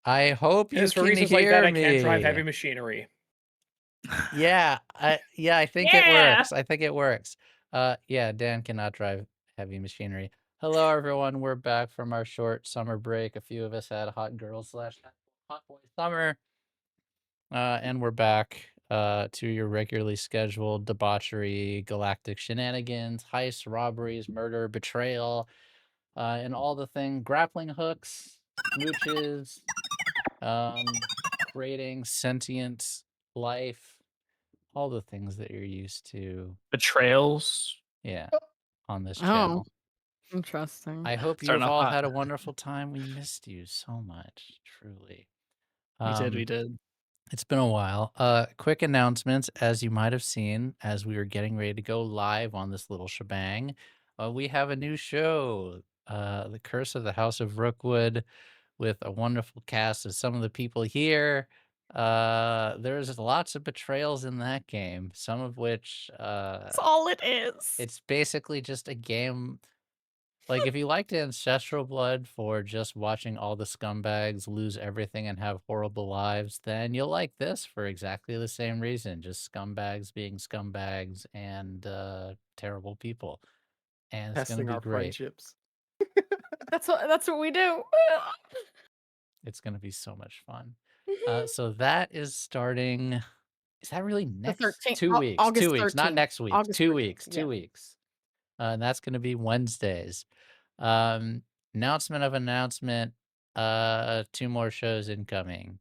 I hope you Because for can reasons like that, hear I can't drive me. heavy machinery. Yeah, I think it Yeah. works. I think it works. Yeah, Dan cannot drive heavy machinery. Hello, everyone. We're back from our short summer break. A few of us had hot girls slash hot boy summer, and we're back to your regularly scheduled debauchery, galactic shenanigans, heists, robberies, murder, betrayal, and all the thing grappling hooks, smooches, creating sentient life, all the things that you're used to, Betrayals. yeah, on this Oh, channel. interesting. I hope Starting you've off all hot. had a wonderful time. We missed you so much, truly. We did, we Um, did. it's been a while. Quick announcements, as you might have seen, as we were getting ready to go live on this little shebang. We have a new show, The Curse of the House of Rookwood, with a wonderful cast of some of the people here. There's lots of betrayals in that game, some of which That's all it is. it's basically just a game. Like, if you liked Ancestral Blood for just watching all the scumbags lose everything and have horrible lives, then you'll like this for exactly the same reason. Just scumbags being scumbags and terrible people. And it's going to Testing be our great. friendships. That's what we do. It's going to be so much fun. So that is starting. Is that really next 13th, 2 weeks? August 2 weeks, not 13th. next week. August 2 13th, weeks. yeah. 2 weeks. And that's going to be Wednesdays. Announcement of announcement. 2 more shows incoming.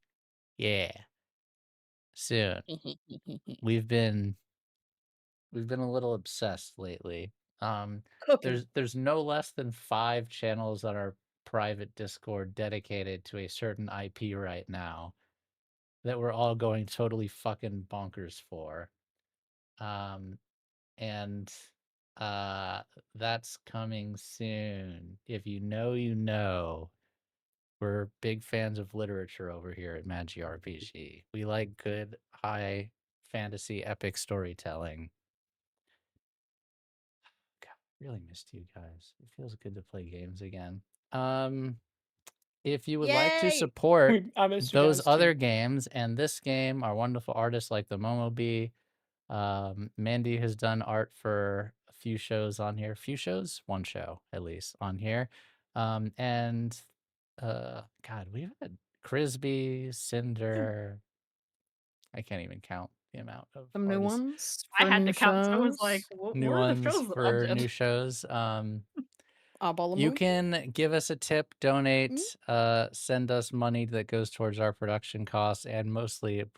Yeah. Soon. We've been a little obsessed lately. Cooking. There's no less than 5 channels on our private Discord dedicated to a certain IP right now that we're all going totally fucking bonkers for. And that's coming soon. If you know, you know. We're big fans of literature over here at Magi RPG. We like good, high fantasy epic storytelling. God, really missed you guys. It feels good to play games again. If you would like to Yay! support I missed you those guys other too. games and this game, our wonderful artists like the Momobee, Mandy has done art for a few shows on here. Few shows? One show, at least, on here. And God, we've had Crisby, Cinder. I can't even count the amount of Some new artists. ones. I For had new to count. So I was shows. like, what New were the ones shows that I for did? new shows. You Abalamoo. can give us a tip, donate, send us money that goes towards our production costs, and mostly it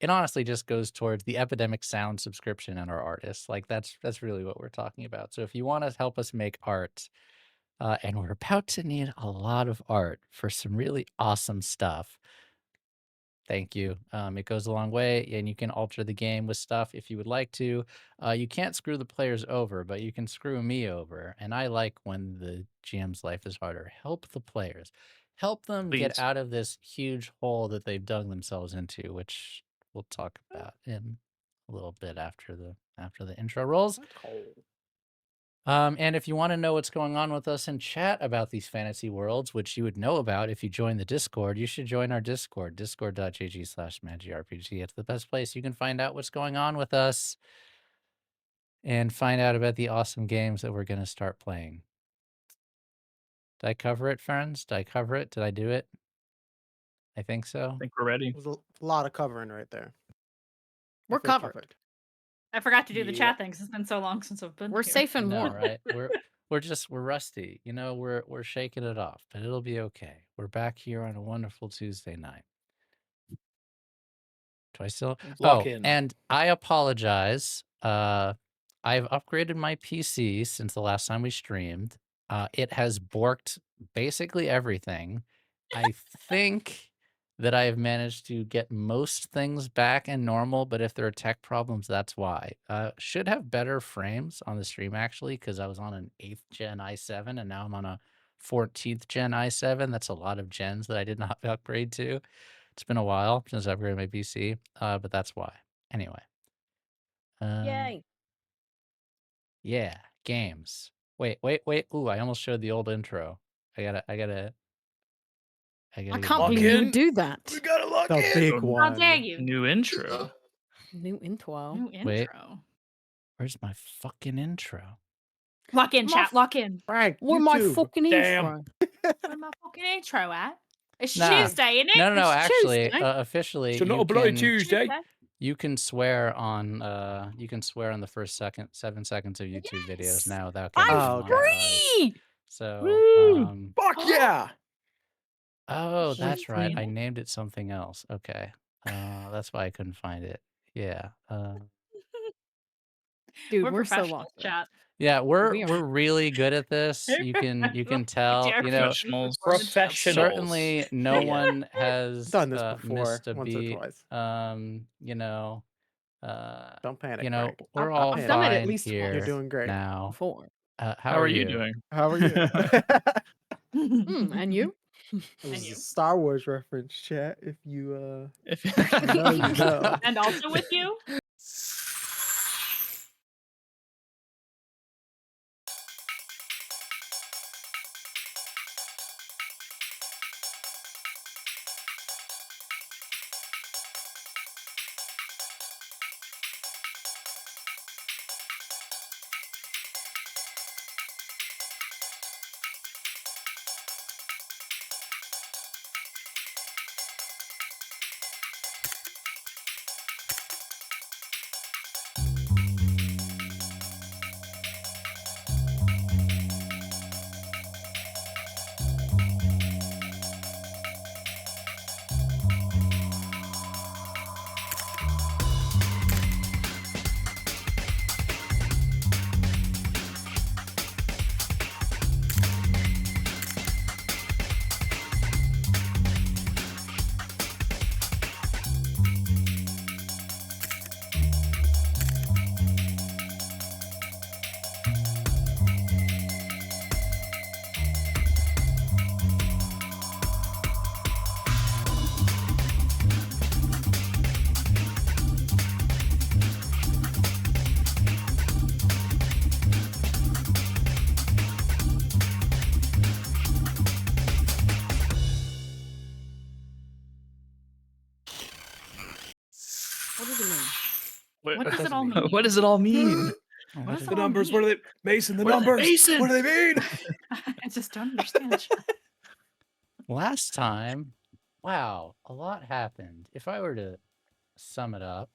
honestly just goes towards the Epidemic Sound subscription and our artists. Like that's really what we're talking about. So if you want to help us make art, and we're about to need a lot of art for some really awesome stuff. Thank you. It goes a long way, and you can alter the game with stuff if you would like to. You can't screw the players over, but you can screw me over. And I like when the GM's life is harder. Help the players. Help them get Please. out of this huge hole that they've dug themselves into, which we'll talk about in a little bit after the intro rolls. And if you want to know what's going on with us and chat about these fantasy worlds, which you would know about if you join the Discord, you should join our Discord, discord.gg/magirpg. It's the best place you can find out what's going on with us and find out about the awesome games that we're going to start playing. Did I cover it, friends? Did I cover it? Did I do it? I think so. I think we're ready. There's a lot of covering right there. We're I feel covered. I forgot to do the Yeah. chat thing 'cause it's been so long since I've been We're here. safe I and know, warm. right? We're rusty. You know, we're shaking it off, but it'll be okay. We're back here on a wonderful Tuesday night. Do I still? Lock Oh, in. and I apologize. I've upgraded my PC since the last time we streamed. It has borked basically everything. I think that I have managed to get most things back in normal, but if there are tech problems, that's why. Should have better frames on the stream actually, because I was on an 8th gen i7 and now I'm on a 14th gen i7. That's a lot of gens that I did not upgrade to. It's been a while since I've upgraded my PC, but that's why. Anyway. Yay. Yeah, games. Wait. Ooh, I almost showed the old intro. I gotta I I gotta get can't my- believe you would do that. We gotta lock The in. big How one. dare you? New intro. New intro. New Wait. intro. Where's my fucking intro? Lock in, My chat. f- Lock in. Frank, Where my YouTube. fucking Damn. intro? Where my fucking intro at? It's Nah. Tuesday, isn't it? No. It's Actually, Tuesday. officially, So not you a bloody can Tuesday. you can swear on the first 7 seconds of YouTube videos Yes. now without I'm getting Oh, okay. demonetized. free. So Woo! Fuck yeah! oh, Should that's we right. say I it? named it something else. Okay. That's why I couldn't find it. Yeah. Dude, We're we're so professionals, lost. chat. Yeah, we're We are- we're really good at this. You can tell, you know, Professionals. certainly no one has Done this before, missed a once or beat. twice. You know, Don't panic, you know, Frank. we're I've all done it fine at least here. once. You're doing great. now. Before. How are you doing? How are you? And you? It And was you. a Star Wars reference, chat. If you If know, you know. And also with you? What does it mean? What does it all mean? What does it all mean? Oh, What does The it all numbers. mean? What are they? Mason. The What are they, numbers. Mason? What do they mean? I just don't understand. Chat. Last time, wow, a lot happened. If I were to sum it up,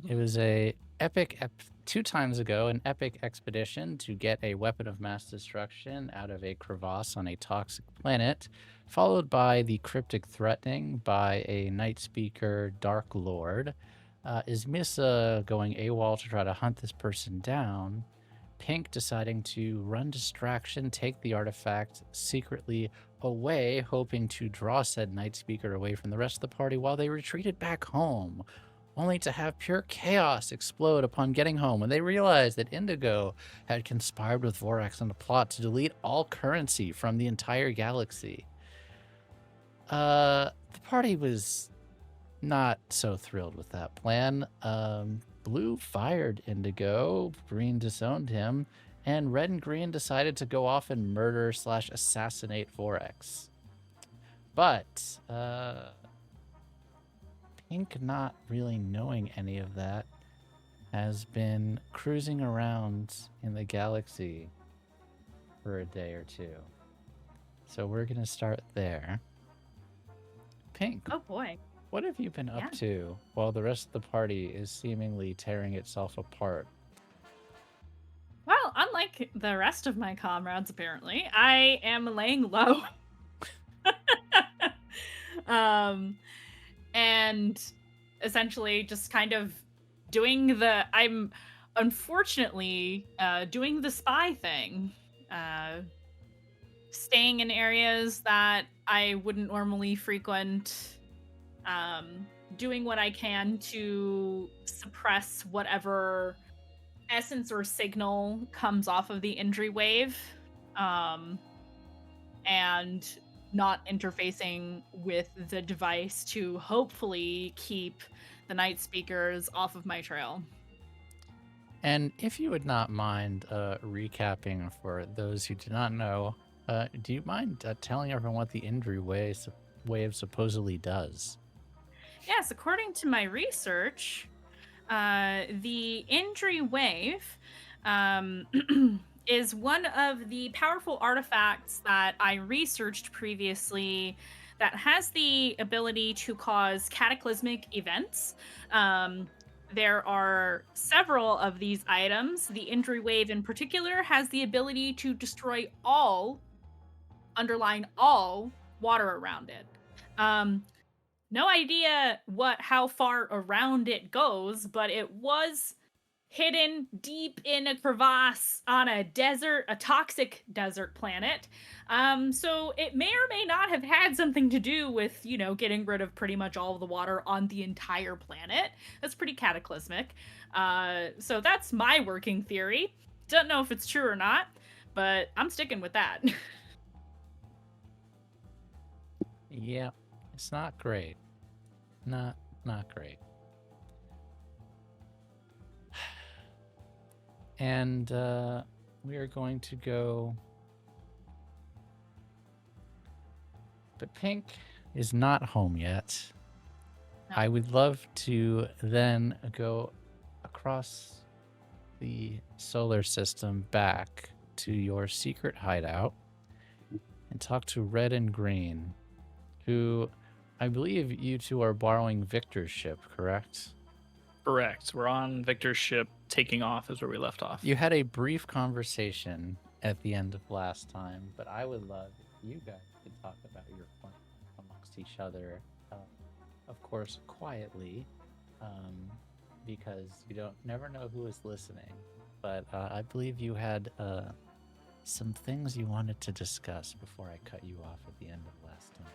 it was a epic 2 times ago, an epic expedition to get a weapon of mass destruction out of a crevasse on a toxic planet, followed by the cryptic threatening by a Night Speaker Dark Lord. Is Missa going AWOL to try to hunt this person down? Pink deciding to run distraction, take the artifact secretly away, hoping to draw said Night Speaker away from the rest of the party while they retreated back home, only to have pure chaos explode upon getting home when they realized that Indigo had conspired with Vorax on a plot to delete all currency from the entire galaxy. The party was not so thrilled with that plan. Blue fired Indigo, Green disowned him, and Red and Green decided to go off and murder / assassinate Vorax. But Pink, not really knowing any of that, has been cruising around in the galaxy for a day or two. So we're going to start there. Pink, Oh boy. what have you been Yeah. up to while the rest of the party is seemingly tearing itself apart? Well, unlike the rest of my comrades, apparently, I am laying low. And essentially just kind of I'm unfortunately doing the spy thing. Staying in areas that I wouldn't normally frequent. Doing what I can to suppress whatever essence or signal comes off of the injury wave, and not interfacing with the device to hopefully keep the Night Speakers off of my trail. And if you would not mind recapping for those who do not know Do you mind telling everyone what the injury wave supposedly does? Yes, according to my research, the injury wave um, is one of the powerful artifacts that I researched previously that has the ability to cause cataclysmic events. There are several of these items. The injury wave, in particular, has the ability to destroy all, underline all, water around it. Um, no idea how far around it goes, but it was hidden deep in a crevasse on a toxic desert planet. So it may or may not have had something to do with, getting rid of pretty much all of the water on the entire planet. That's pretty cataclysmic. So that's my working theory. Don't know if it's true or not, but I'm sticking with that. Yeah, it's not great. Not great. And we are going to go. But Pink is not home yet. No. I would love to then go across the solar system back to your secret hideout and talk to Red and Green, who I believe you two are borrowing Victor's ship, correct? Correct. We're on Victor's ship. Taking off is where we left off. You had a brief conversation at the end of last time, but I would love if you guys could talk about your plan amongst each other, of course, quietly, because you never know who is listening. But I believe you had some things you wanted to discuss before I cut you off at the end of last time.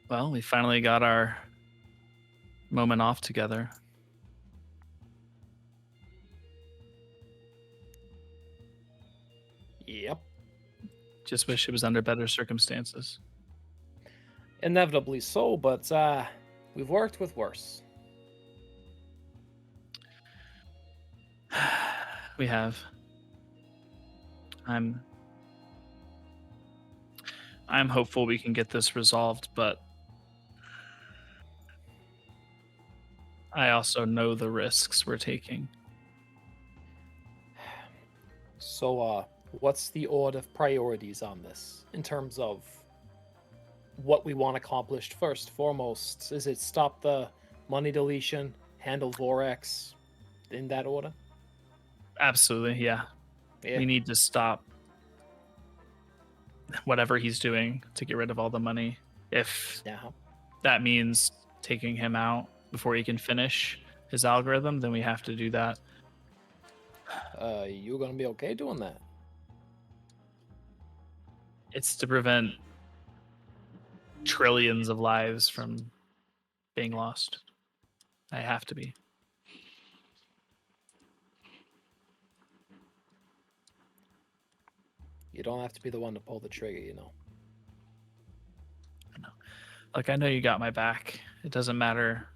Well, we finally got our moment off together. Yep. Just wish it was under better circumstances. Inevitably so, but we've worked with worse. We have. I'm hopeful we can get this resolved, but I also know the risks we're taking. So, what's the order of priorities on this in terms of what we want accomplished first? Foremost, is it stop the money deletion, handle Vorax, in that order? Absolutely, yeah. Yeah. We need to stop whatever he's doing to get rid of all the money. If that means taking him out before he can finish his algorithm, then we have to do that. You gonna be okay doing that? It's to prevent trillions of lives from being lost. I have to be. You don't have to be the one to pull the trigger, you know. I know. Like, I know you got my back. It doesn't matter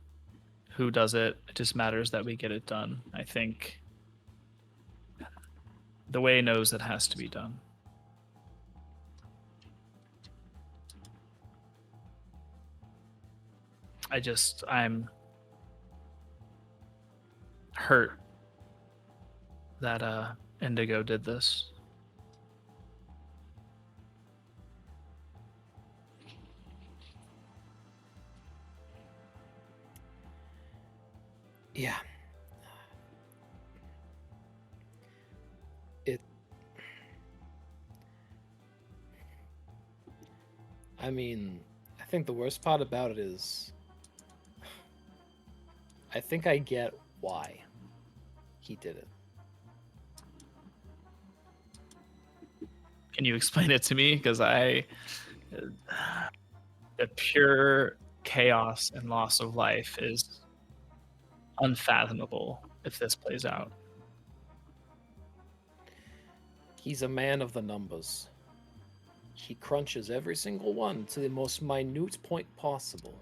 who does it. It just matters that we get it done. I think the way knows it has to be done. I'm hurt that Indigo did this. Yeah. I mean, I think the worst part about it is I think I get why he did it. Can you explain it to me? Because the pure chaos and loss of life is unfathomable if this plays out. He's a man of the numbers. He crunches every single one to the most minute point possible.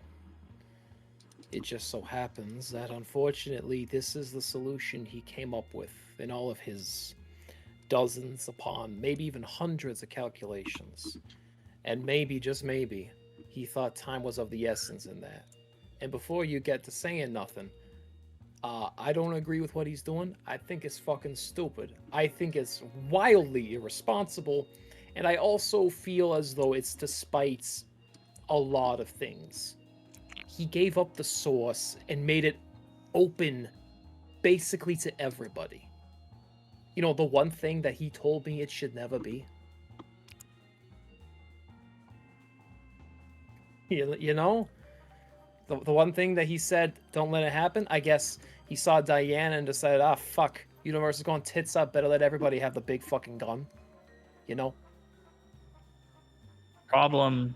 It just so happens that unfortunately this is the solution he came up with in all of his dozens upon maybe even hundreds of calculations. And maybe, just maybe, he thought time was of the essence in that. And before you get to saying nothing, I don't agree with what he's doing. I think it's fucking stupid. I think it's wildly irresponsible. And I also feel as though it's despite a lot of things. He gave up the source and made it open basically to everybody. You know, the one thing that he told me it should never be. You know? The one thing that he said, don't let it happen, I guess he saw Diana and decided, fuck, universe is going tits up, better let everybody have the big fucking gun. You know? Problem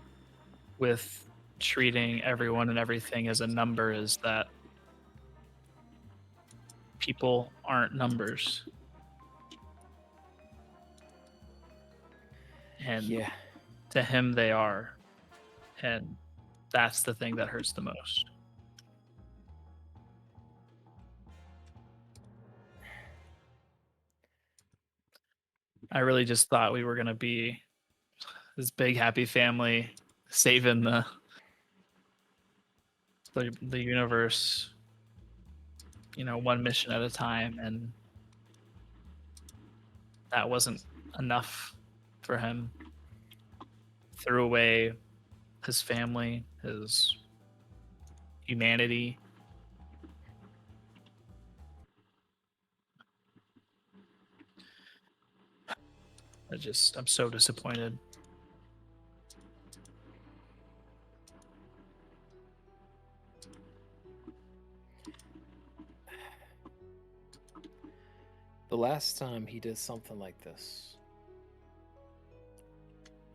with treating everyone and everything as a number is that people aren't numbers. And Yeah. to him, they are. And that's the thing that hurts the most. I really just thought we were going to be this big happy family saving the universe, you know, one mission at a time, and that wasn't enough for him. Threw away his family, his humanity. I'm so disappointed. The last time he did something like this,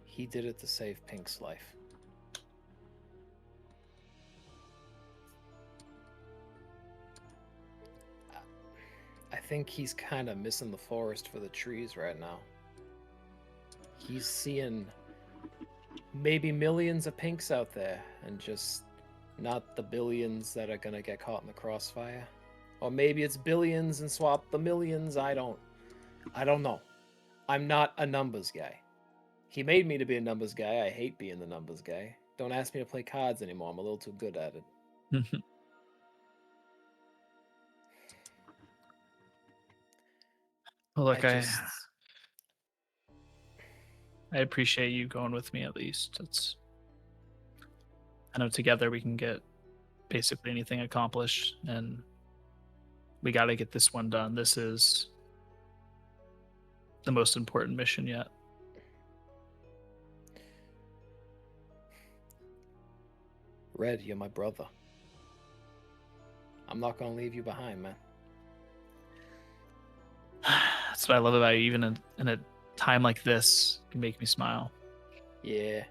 he did it to save Pink's life. I think he's kind of missing the forest for the trees right now. He's seeing maybe millions of Pinks out there and just not the billions that are gonna get caught in the crossfire. Or maybe it's billions and swap the millions. I don't know. I'm not a numbers guy. He made me to be a numbers guy. I hate being the numbers guy. Don't ask me to play cards anymore. I'm a little too good at it. Well, look, I appreciate you going with me at least. I know together we can get basically anything accomplished, and we got to get this one done. This is the most important mission yet. Red, you're my brother. I'm not gonna leave you behind, man. That's what I love about you. Even in a time like this, you make me smile. Yeah.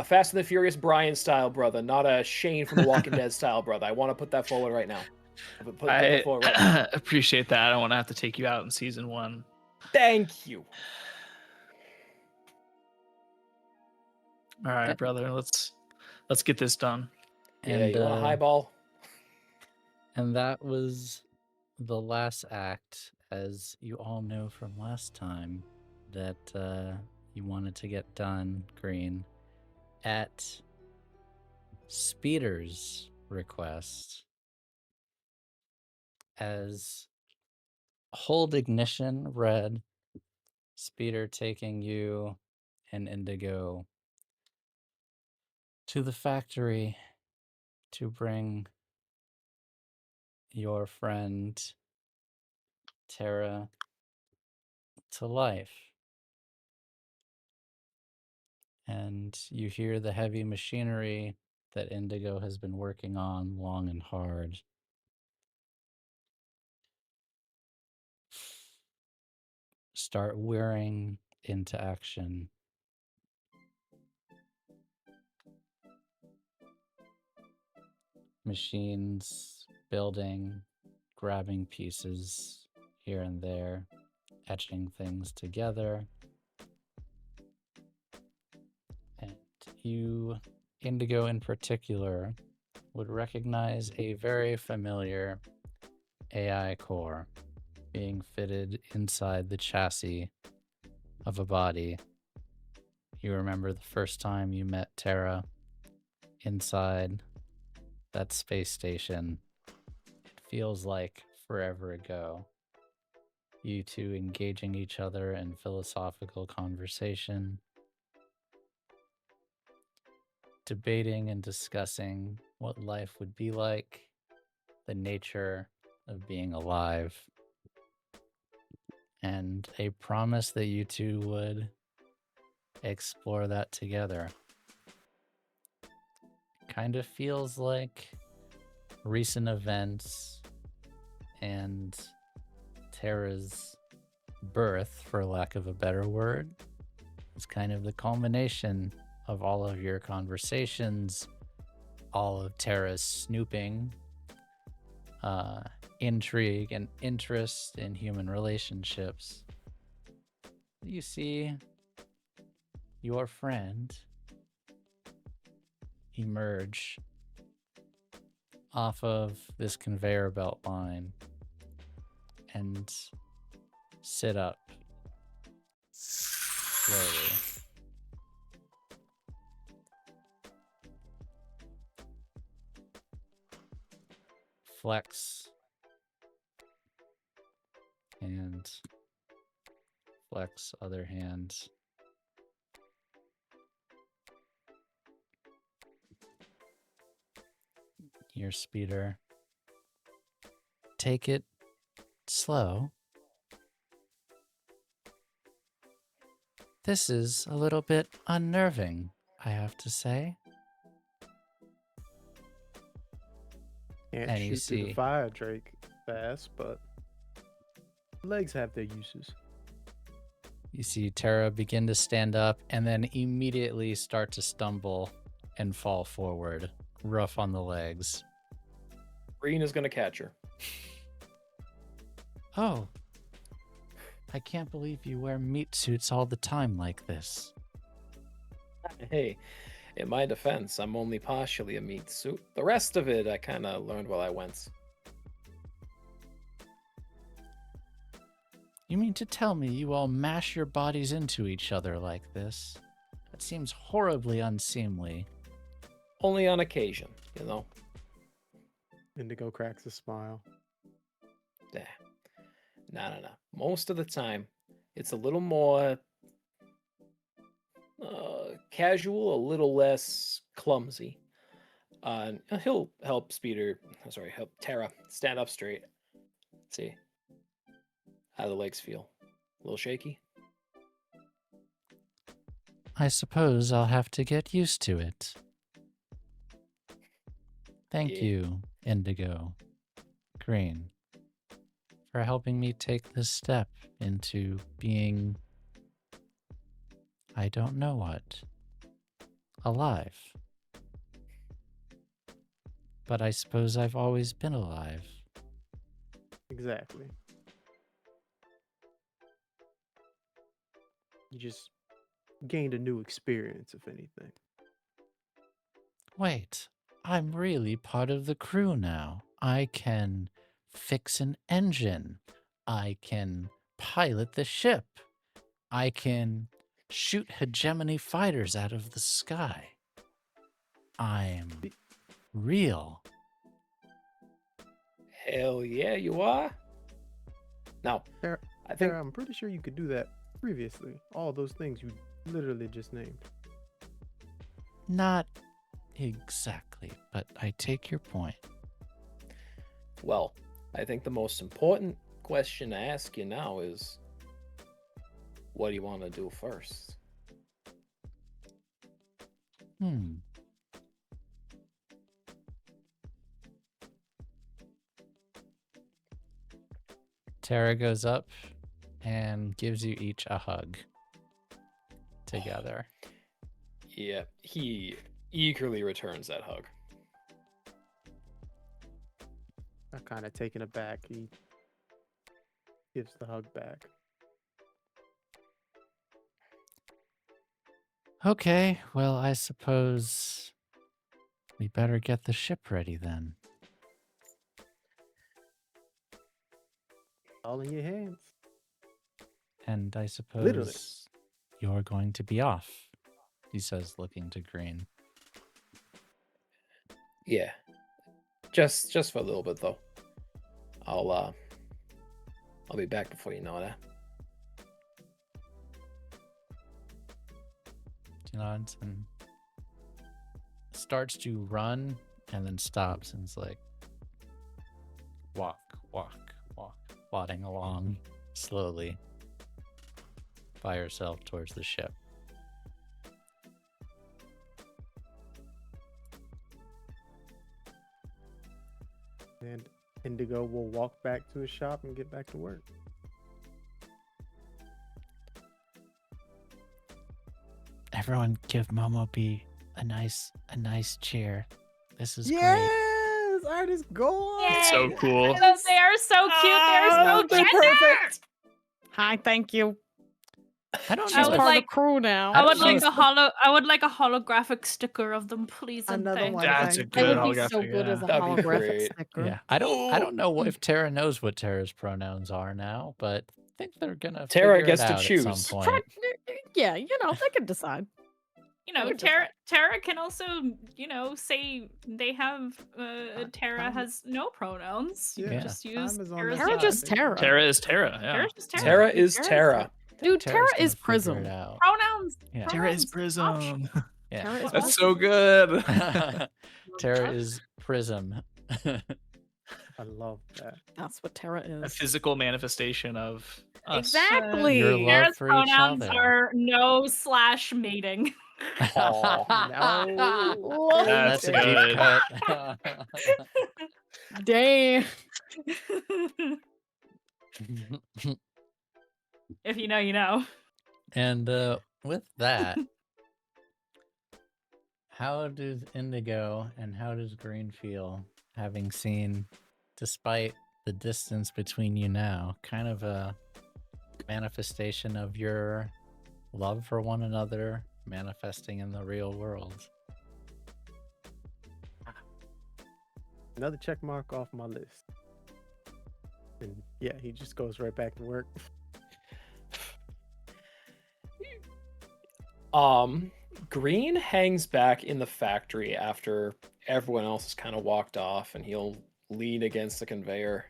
Fast and the Furious Brian style brother, not a Shane from The Walking Dead style brother. I want to put that forward right now. Put that forward right now. Appreciate that. I don't want to have to take you out in season 1. Thank you. All right, brother. Let's get this done. Yeah, And, you want a highball? And that was the last act, as you all know from last time, that you wanted to get done, Green, at Speeder's request. As hold ignition, Red, Speeder taking you and Indigo to the factory to bring your friend Tara to life. And you hear the heavy machinery that Indigo has been working on long and hard start whirring into action. Machines building, grabbing pieces here and there, etching things together. And you Indigo in particular would recognize a very familiar AI core being fitted inside the chassis of a body. You remember the first time you met Terra inside that space station. It feels like forever ago. You two engaging each other in philosophical conversation, debating and discussing what life would be like, the nature of being alive, and a promise that you two would explore that together. Kind of feels like recent events and Terra's birth, for lack of a better word, is kind of the culmination of all of your conversations, all of Terra's snooping, intrigue, and interest in human relationships. You see your friend emerge off of this conveyor belt line and sit up slowly. Flex and flex other hand. Your speeder. Take it slow. This is a little bit unnerving, I have to say. Can't And you shoot through see- the fire Drake fast, but legs have their uses. You see Terra begin to stand up and then immediately start to stumble and fall forward, rough on the legs. Green is going to catch her. Oh, I can't believe you wear meat suits all the time like this. Hey, in my defense, I'm only partially a meat suit. The rest of it I kind of learned while I went. You mean to tell me you all mash your bodies into each other like this? That seems horribly unseemly. Only on occasion, you know? Indigo cracks a smile. Nah. No. Most of the time, it's a little more casual, a little less clumsy. And he'll help help Terra stand up straight. See how the legs feel. A little shaky. I suppose I'll have to get used to it. Thank Yeah. you, Indigo, Green, for helping me take this step into being, I don't know what, alive. But I suppose I've always been alive. Exactly. You just gained a new experience, if anything. Wait, I'm really part of the crew now. I can fix an engine. I can pilot the ship. I can shoot hegemony fighters out of the sky. I'm real. Hell yeah, you are. Now, Sarah, I think I'm pretty sure you could do that previously. All those things you literally just named. Not exactly, but I take your point. Well, I think the most important question to ask you now is, what do you want to do first? Tara goes up and gives you each a hug together. Yeah, he eagerly returns that hug. I'm kind of taken aback. He gives the hug back. Okay, well, I suppose We better get the ship ready then. All in your hands. And I suppose Literally. you're going to be off, he says, looking to Green. Yeah. Just for a little bit though. I'll be back before you know that. She nods and starts to run and then stops and is like, walk, plodding along slowly by herself towards the ship. And Indigo will walk back to his shop and get back to work. Everyone give Momobee a nice cheer. This is great. Yes! Artist goal! It's so cool. They are so cute. They're so they're tender. perfect. Hi, thank you. I don't I know She's would if part like- of the crew now. I I would don't like know. I would like a holographic sticker of them, please and Another thank one. you. That's a Thank They good would be so holographic, good as a yeah. That'd be holographic great. sticker. Yeah, I don't know if Tara knows what Tara's pronouns are now, but I think they're gonna Tara figure gets it to out choose. at some point. Yeah, they can decide. You know, would Tara can also, say they have Tara Time- has no pronouns. You Yeah, can just use time is on Tara's their Tara side, just baby. Tara. Tara is Tara. Yeah. Tara's just Tara. Tara is Tara's Tara. Dude, Tara's Tara gonna is figure Prism. it out. Pronouns. Yeah. Tara is Pronouns optional. Prism. Yeah. Tara is That's Prism. so good. Tara is Prism. I love that. That's what Tara A is. physical manifestation of us. Exactly. Your love Tara's for each pronouns other. are no/mating. No. That's a deep good. cut. Damn. If you know, you know. And with that, how does Indigo and how does Green feel having seen, despite the distance between you now, kind of a manifestation of your love for one another manifesting in the real world? Another check mark off my list. And yeah, he just goes right back to work. Green hangs back in the factory after everyone else has kind of walked off, and he'll lean against the conveyor.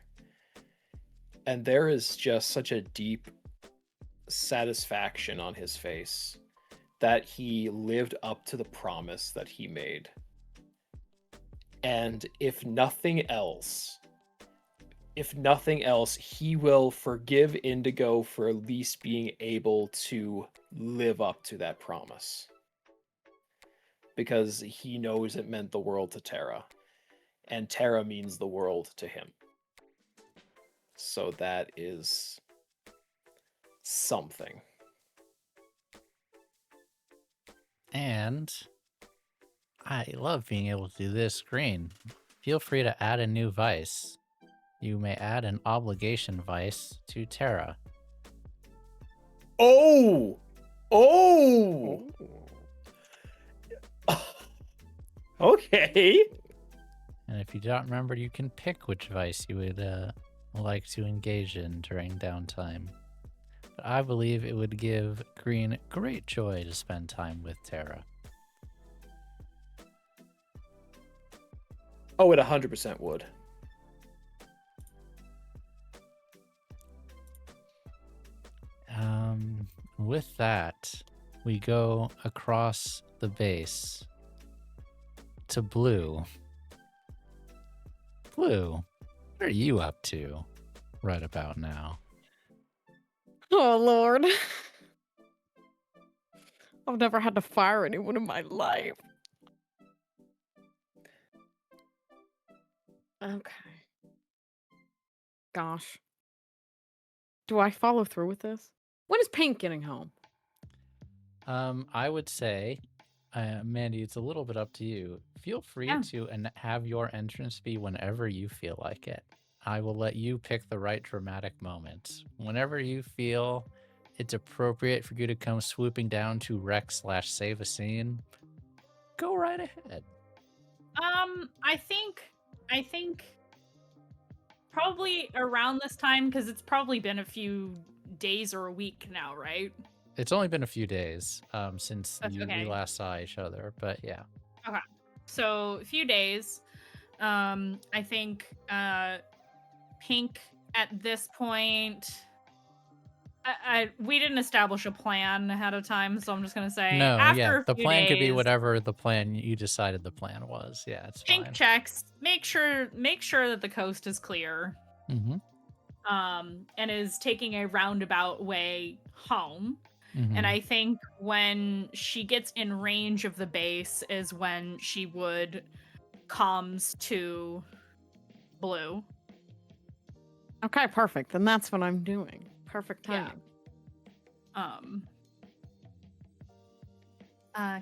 And there is just such a deep satisfaction on his face that he lived up to the promise that he made. And if nothing else, he will forgive Indigo for at least being able to live up to that promise. Because he knows it meant the world to Tara. And Tara means the world to him. So that is something. And I love being able to do this, Green. Feel free to add a new vice. You may add an obligation vice to Tara. Oh! Okay. And if you don't remember, you can pick which vice you would like to engage in during downtime. But I believe it would give Green great joy to spend time with Tara. Oh, it 100% would. With that, we go across the base to Blue. Blue, what are you up to right about now? Oh, Lord. I've never had to fire anyone in my life. Okay. Gosh. Do I follow through with this? When is Pink getting home? I would say, Mandy, it's a little bit up to you. Feel free Yeah. to have your entrance be whenever you feel like it. I will let you pick the right dramatic moment. Whenever you feel it's appropriate for you to come swooping down to wreck/save a scene, go right ahead. I think probably around this time, because it's probably been a few days or a week now, right? It's only been a few days since That's we okay. last saw each other, but yeah. Okay. So a few days. I think Pink at this point. We didn't establish a plan ahead of time, so I'm just gonna say No, yeah, after a the few plan could be days, whatever the plan you decided the plan was. Yeah, it's Pink fine. checks, make sure that the coast is clear, Mm-hmm. and is taking a roundabout way home. Mm-hmm. And I think when she gets in range of the base is when she would comms to Blue. Okay, perfect. Then that's what I'm doing. Perfect Yeah. timing.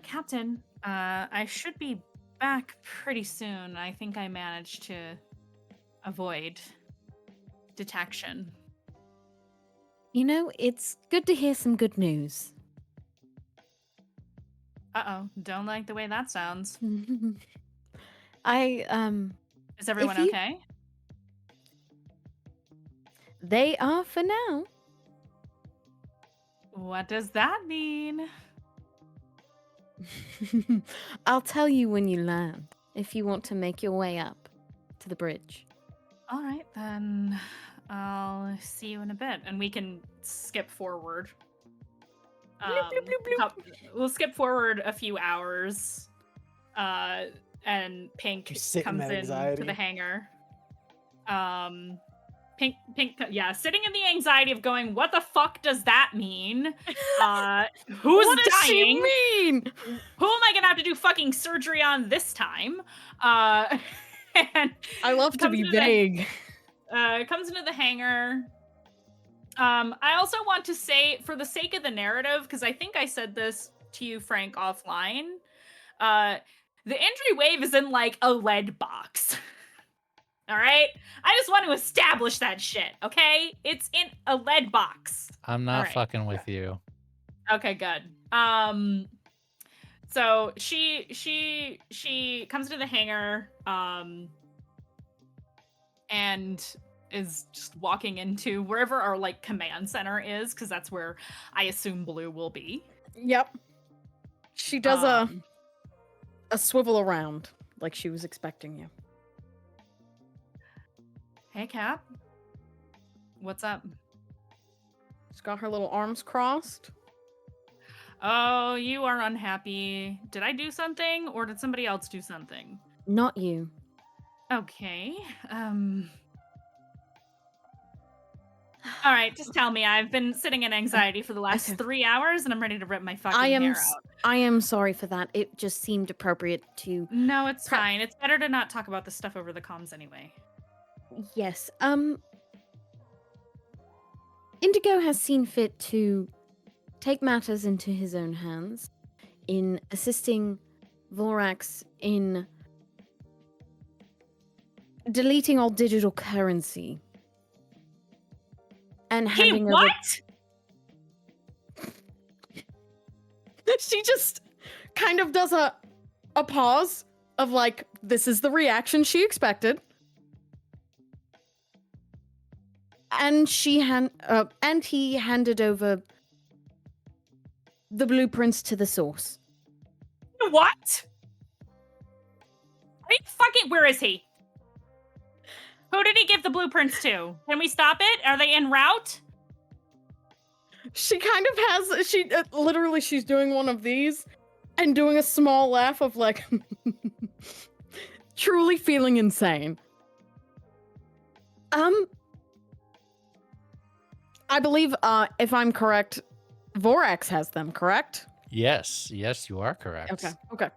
Captain, I should be back pretty soon. I think I managed to avoid detection. You know, it's good to hear some good news. Uh-oh, don't like the way that sounds. Is everyone you- okay? They are for now. What does that mean? I'll tell you when you land, if you want to make your way up to the bridge. All right, then I'll see you in a bit, and we can skip forward. We'll skip forward a few hours, and Pink You sit in comes that in anxiety. to the hangar. Pink, yeah, sitting in the anxiety of going, what the fuck does that mean? Who's What does she dying? mean? Who am I gonna have to do fucking surgery on this time? And I love to comes be into the- vague. comes into the hangar. I also want to say, for the sake of the narrative, because I think I said this to you, Frank, offline, the injury wave is in like a lead box. All right? I just want to establish that shit, okay? It's in a lead box. I'm not Alright. fucking with you. Okay, good. So she comes into the hangar, and is just walking into wherever our like command center is, because that's where I assume Blue will be. Yep. She does a swivel around like she was expecting you. Hey, Cap. What's up? She's got her little arms crossed. Oh, you are unhappy. Did I do something, or did somebody else do something? Not you. Okay. All right, just tell me. I've been sitting in anxiety for the last Okay. 3 hours, and I'm ready to rip my fucking I hair out. am sorry for that. It just seemed appropriate to. No, it's Pre- fine. It's better to not talk about this stuff over the comms anyway. Yes. Indigo has seen fit to take matters into his own hands in assisting Vorax in deleting all digital currency and Hey, handing over. what? She just kind of does a pause of like, this is the reaction she expected. And he handed over the blueprints to the source. What? Are you fucking? Where is he? Who did he give the blueprints to? Can we stop it? Are they en route? She kind of has, literally, she's doing one of these and doing a small laugh of like, truly feeling insane. I believe, if I'm correct, Vorax has them, correct? Yes, you are correct. Okay.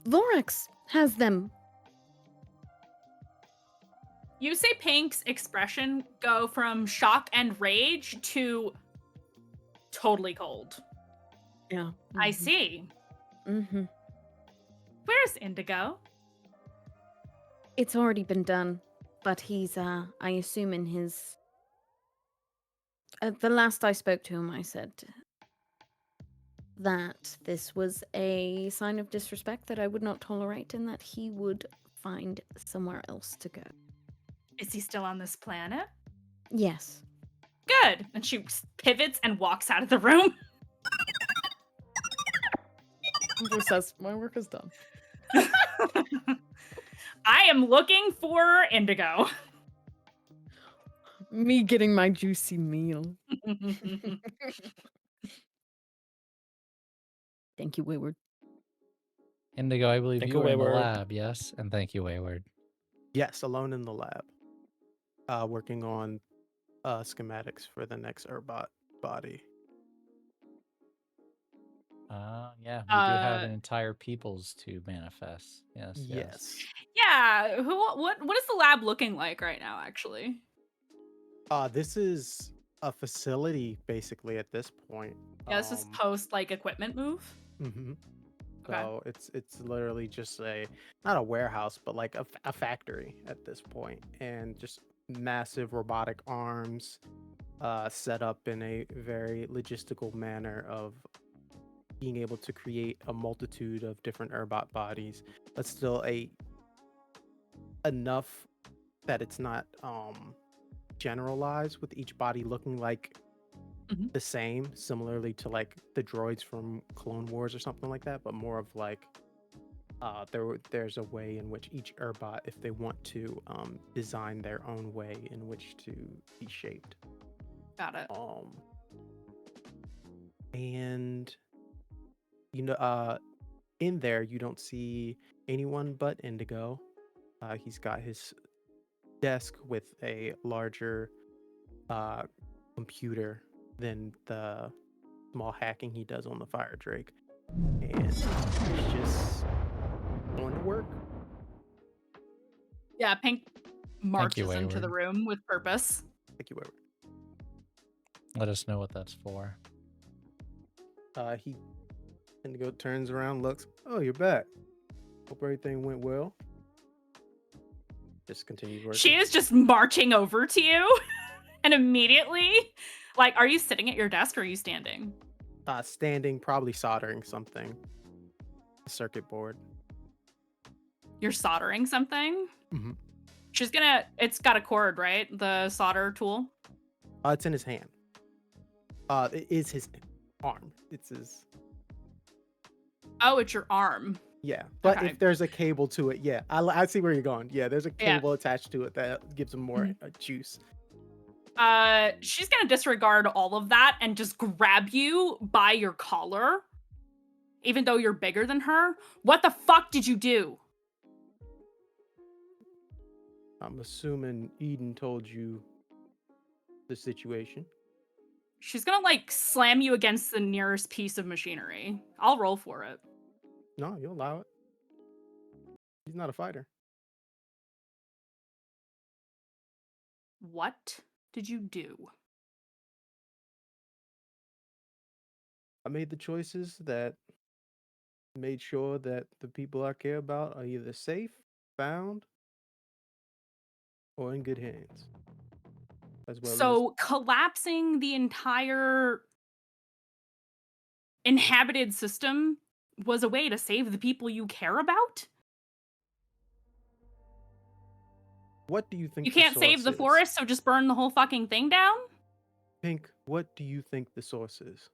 Vorax has them. You say Pink's expression go from shock and rage to totally cold. Yeah. I see. Mm-hmm. Where's Indigo? It's already been done, but he's, I assume in his... the last I spoke to him, I said, that this was a sign of disrespect that I would not tolerate and that he would find somewhere else to go. Is he still on this planet? Yes. Good. And she pivots and walks out of the room. Andrew says, my work is done. I am looking for Indigo. Me getting my juicy meal. Thank you, Wayward. Indigo, I believe Thank you you, were in the Wayward. lab, yes? And thank you, Wayward. Yes, alone in the lab. Working on schematics for the next Urbot body. Yeah, we do have an entire peoples to manifest. Yes, yes. Yes. Yeah. What is the lab looking like right now, actually? This is a facility basically at this point. Yeah, this is post like equipment move. Mhm. Okay. So it's literally just not a warehouse, but like a factory at this point, and just massive robotic arms, set up in a very logistical manner of being able to create a multitude of different Urbot bodies, but still enough that it's not generalized, with each body looking like Mhm. the same, similarly to like the droids from Clone Wars or something like that, but more of like there's a way in which each Urbot, if they want to, design their own way in which to be shaped. Got it. And you know, in there you don't see anyone but Indigo. He's got his desk with a larger computer than the small hacking he does on the Fire Drake, and he's just going to work. Yeah, Pink marches into the Wayward. room with purpose. Thank you, Wayward. Let us know what that's for. Indigo turns around, looks. Oh, you're back. Hope everything went well. Just continues working. She is just marching over to you and immediately, like, are you sitting at your desk or are you standing? Standing, probably soldering something. A circuit board. You're soldering something? Mhm. It's got a cord, right? The solder tool? It's in his hand. It is his arm. It's his. Oh, it's your arm. Yeah, but Okay. if there's a cable to it, yeah, I see where you're going. Yeah, there's a Yeah. cable attached to it that gives him more juice. She's gonna disregard all of that and just grab you by your collar, even though you're bigger than her. What the fuck did you do? I'm assuming Eden told you the situation. She's gonna like slam you against the nearest piece of machinery. I'll roll for it. No, you'll allow it. He's not a fighter. What did you do? I made the choices that made sure that the people I care about are either safe, found, or in good hands. As well So collapsing the entire inhabited system was a way to save the people you care about? what do you think You can't save the source is? forest, so just burn the whole fucking thing down? Pink, what do you think the source is?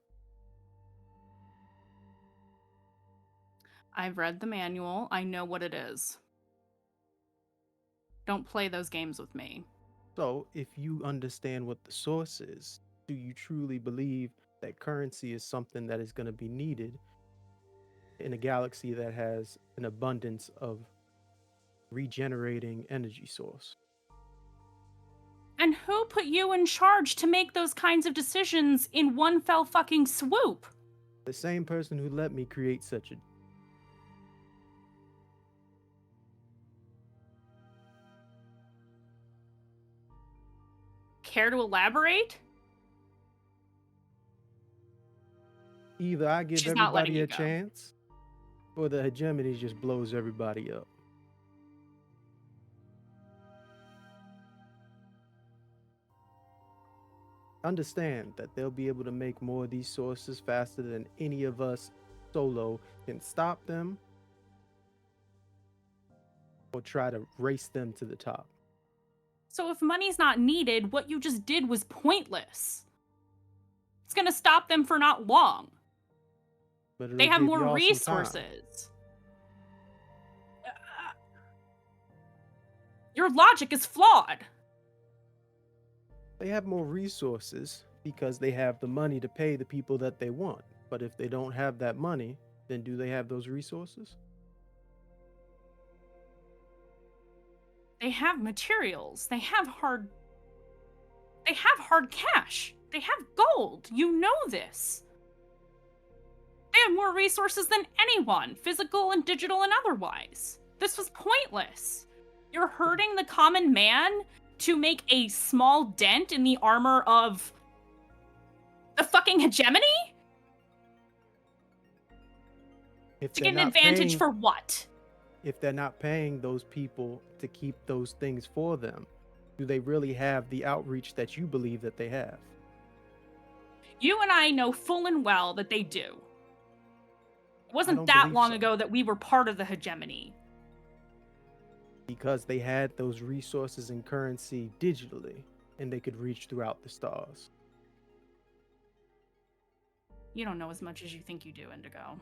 I've read the manual. I know what it is. Don't play those games with me. So, if you understand what the source is, do you truly believe that currency is something that is going to be needed in a galaxy that has an abundance of regenerating energy source? And who put you in charge to make those kinds of decisions in one fell fucking swoop? The same person who let me create such a. Care to elaborate? Either I give She's not letting everybody you a go. chance, or the hegemony just blows everybody up. understand that they'll be able to make more of these sources faster than any of us solo can stop them or try to race them to the top. So if money's not needed, what you just did was pointless. It's gonna stop them for not long. But They it'll have give more y'all some time. resources. Your logic is flawed. They have more resources because they have the money to pay the people that they want. But if they don't have that money, then do they have those resources? They have materials. They have hard cash. They have gold. You know this. They have more resources than anyone, physical and digital and otherwise. This was pointless. You're hurting the common man to make a small dent in the armor of the fucking hegemony? If To they're get an not advantage paying- for what? If they're not paying those people to keep those things for them, do they really have the outreach that you believe that they have? You and I know full and well that they do. It wasn't don't that believe long so. ago that we were part of the hegemony. Because they had those resources and currency digitally, and they could reach throughout the stars. You don't know as much as you think you do, Indigo.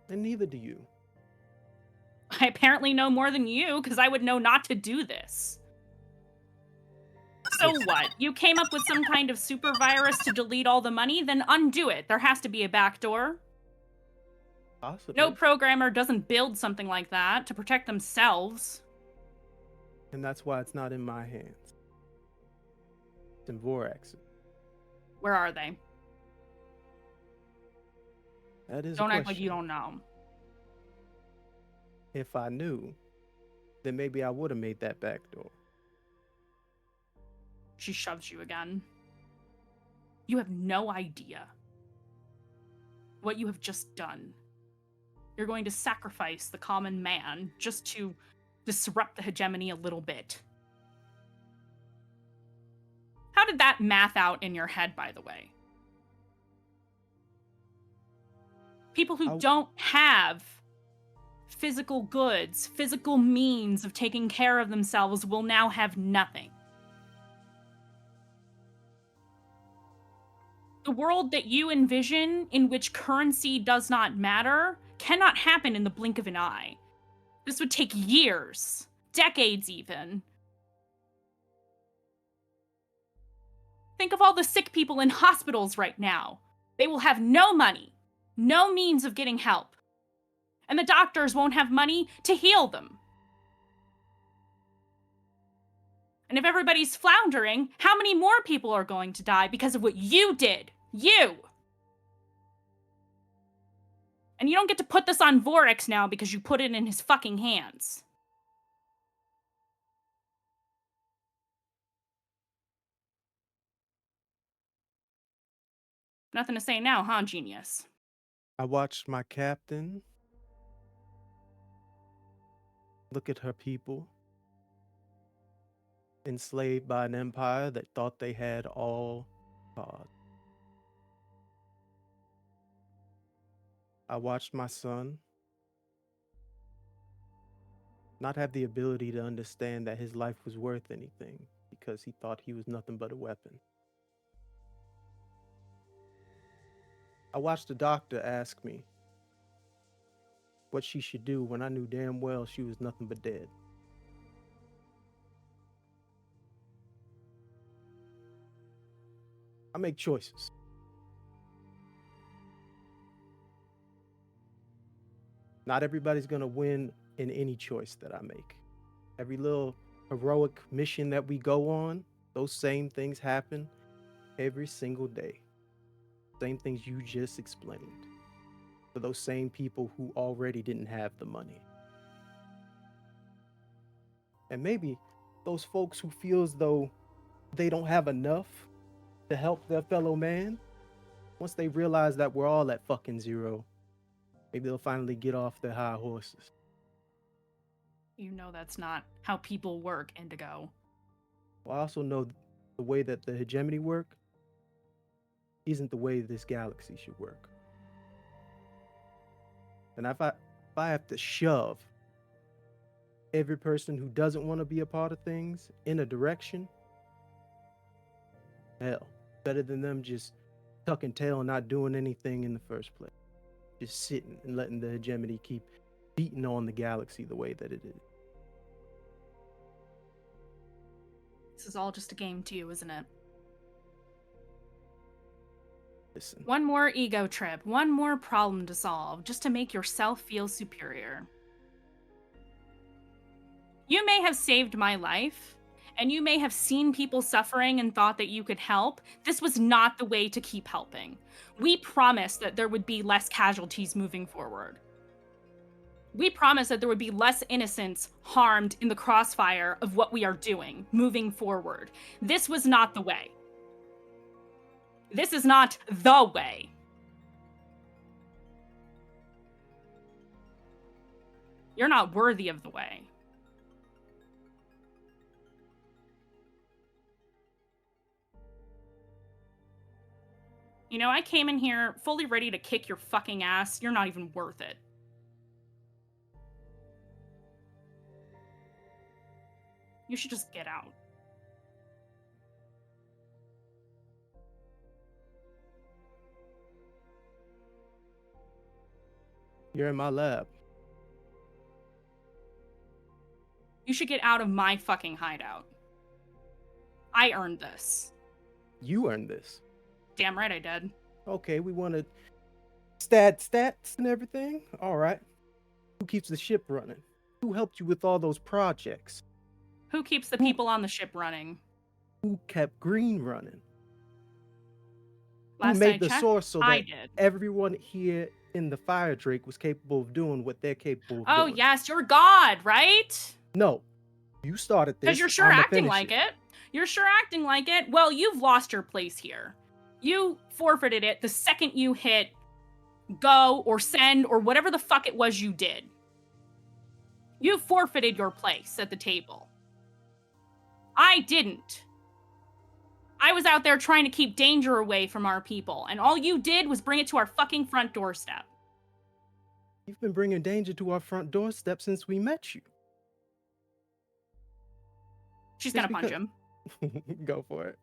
And neither do you. I apparently know more than you, because I would know not to do this. So what? You came up with some kind of super virus to delete all the money? Then undo it. There has to be a backdoor. Possibly. No programmer doesn't build something like that to protect themselves. And that's why it's not in my hands. It's in Vorax's. Where are they? That is a Don't act like you question. don't know. If I knew, then maybe I would have made that backdoor. She shoves you again. You have no idea what you have just done. You're going to sacrifice the common man just to disrupt the hegemony a little bit. How did that math out in your head, by the way? People who don't have physical goods, physical means of taking care of themselves will now have nothing. The world that you envision, in which currency does not matter, cannot happen in the blink of an eye. This would take years, decades even. Think of all the sick people in hospitals right now. They will have no money, no means of getting help. And the doctors won't have money to heal them. And if everybody's floundering, how many more people are going to die because of what you did? You! And you don't get to put this on Vorax now because you put it in his fucking hands. Nothing to say now, huh, genius? I watched my captain look at her people, enslaved by an empire that thought they had all God. I watched my son not have the ability to understand that his life was worth anything because he thought he was nothing but a weapon. I watched the doctor ask me what she should do when I knew damn well she was nothing but dead. I make choices. Not everybody's gonna win in any choice that I make. Every little heroic mission that we go on, those same things happen every single day. Same things you just explained. For those same people who already didn't have the money. And maybe those folks who feel as though they don't have enough to help their fellow man, once they realize that we're all at fucking zero, maybe they'll finally get off their high horses. You know that's not how people work, Indigo. Well, I also know the way that the hegemony work, isn't the way this galaxy should work. And if I have to shove every person who doesn't want to be a part of things in a direction, hell, better than them just tucking tail and not doing anything in the first place. Just sitting and letting the hegemony keep beating on the galaxy the way that it is. This is all just a game to you, isn't it? Listen, One more ego trip, one more problem to solve, just to make yourself feel superior. You may have saved my life, and you may have seen people suffering and thought that you could help. This was not the way to keep helping. We promised that there would be less casualties moving forward. We promised that there would be less innocents harmed in the crossfire of what we are doing moving forward. This was not the way. This is not the way. You're not worthy of the way. You know, I came in here fully ready to kick your fucking ass. You're not even worth it. You should just get out. you're in my lab. You should get out of my fucking hideout. I earned this. You earned this. Damn right I did. Okay, we wanted stats and everything. All right. Who keeps the ship running? Who helped you with all those projects? Who keeps the people on the ship running? Who kept Green running? Last Who made I the checked, source so I that did. everyone here in the Fire Drake was capable of doing what they're capable of Oh, doing? yes, you're God, right? No. You started this. Because you're sure I'ma acting finish like it. You're sure acting like it. Well, you've lost your place here. You forfeited it the second you hit go or send or whatever the fuck it was you did. You forfeited your place at the table. I didn't. I was out there trying to keep danger away from our people, and all you did was bring it to our fucking front doorstep. You've been bringing danger to our front doorstep since we met you. She's Just gonna punch because- him. Go for it.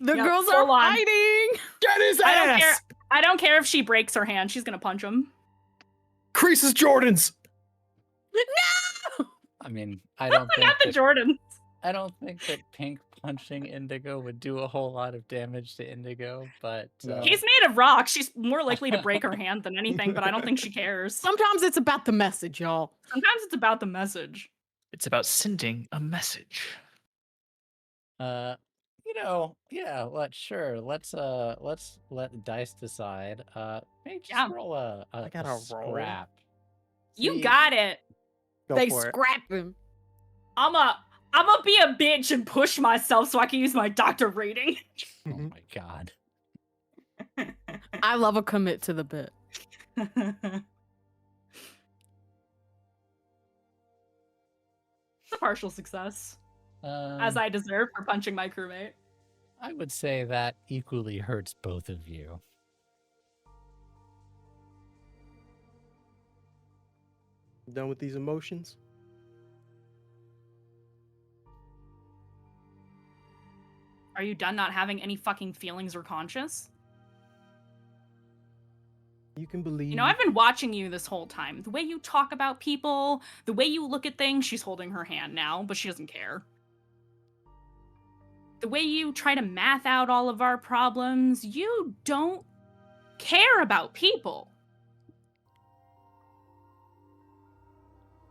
The Yep, girls full are on. fighting. Get his I don't care. ass! I don't care if she breaks her hand. She's gonna punch him. Creases Jordans! I mean, I don't think Not the that, Jordan. I don't think that Pink punching Indigo would do a whole lot of damage to Indigo, but No. He's made of rock. She's more likely to break her hand than anything, but I don't think she cares. Sometimes it's about the message, y'all. Sometimes it's about the message. It's about sending a message. yeah, let's let dice decide. Maybe just Yeah. roll a I gotta roll. scrap. You See, got it. Go They for it. scrap him. I'ma be a bitch and push myself so I can use my doctor rating. Oh Mhm. my god. I love a commit to the bit. It's a partial success, Um, as I deserve for punching my crewmate. I would say that equally hurts both of you. Done with these emotions? Are you done not having any fucking feelings or conscience? You can believe. You know, I've been watching you this whole time. The way you talk about people, the way you look at things, she's holding her hand now, but she doesn't care. The way you try to math out all of our problems, you don't care about people.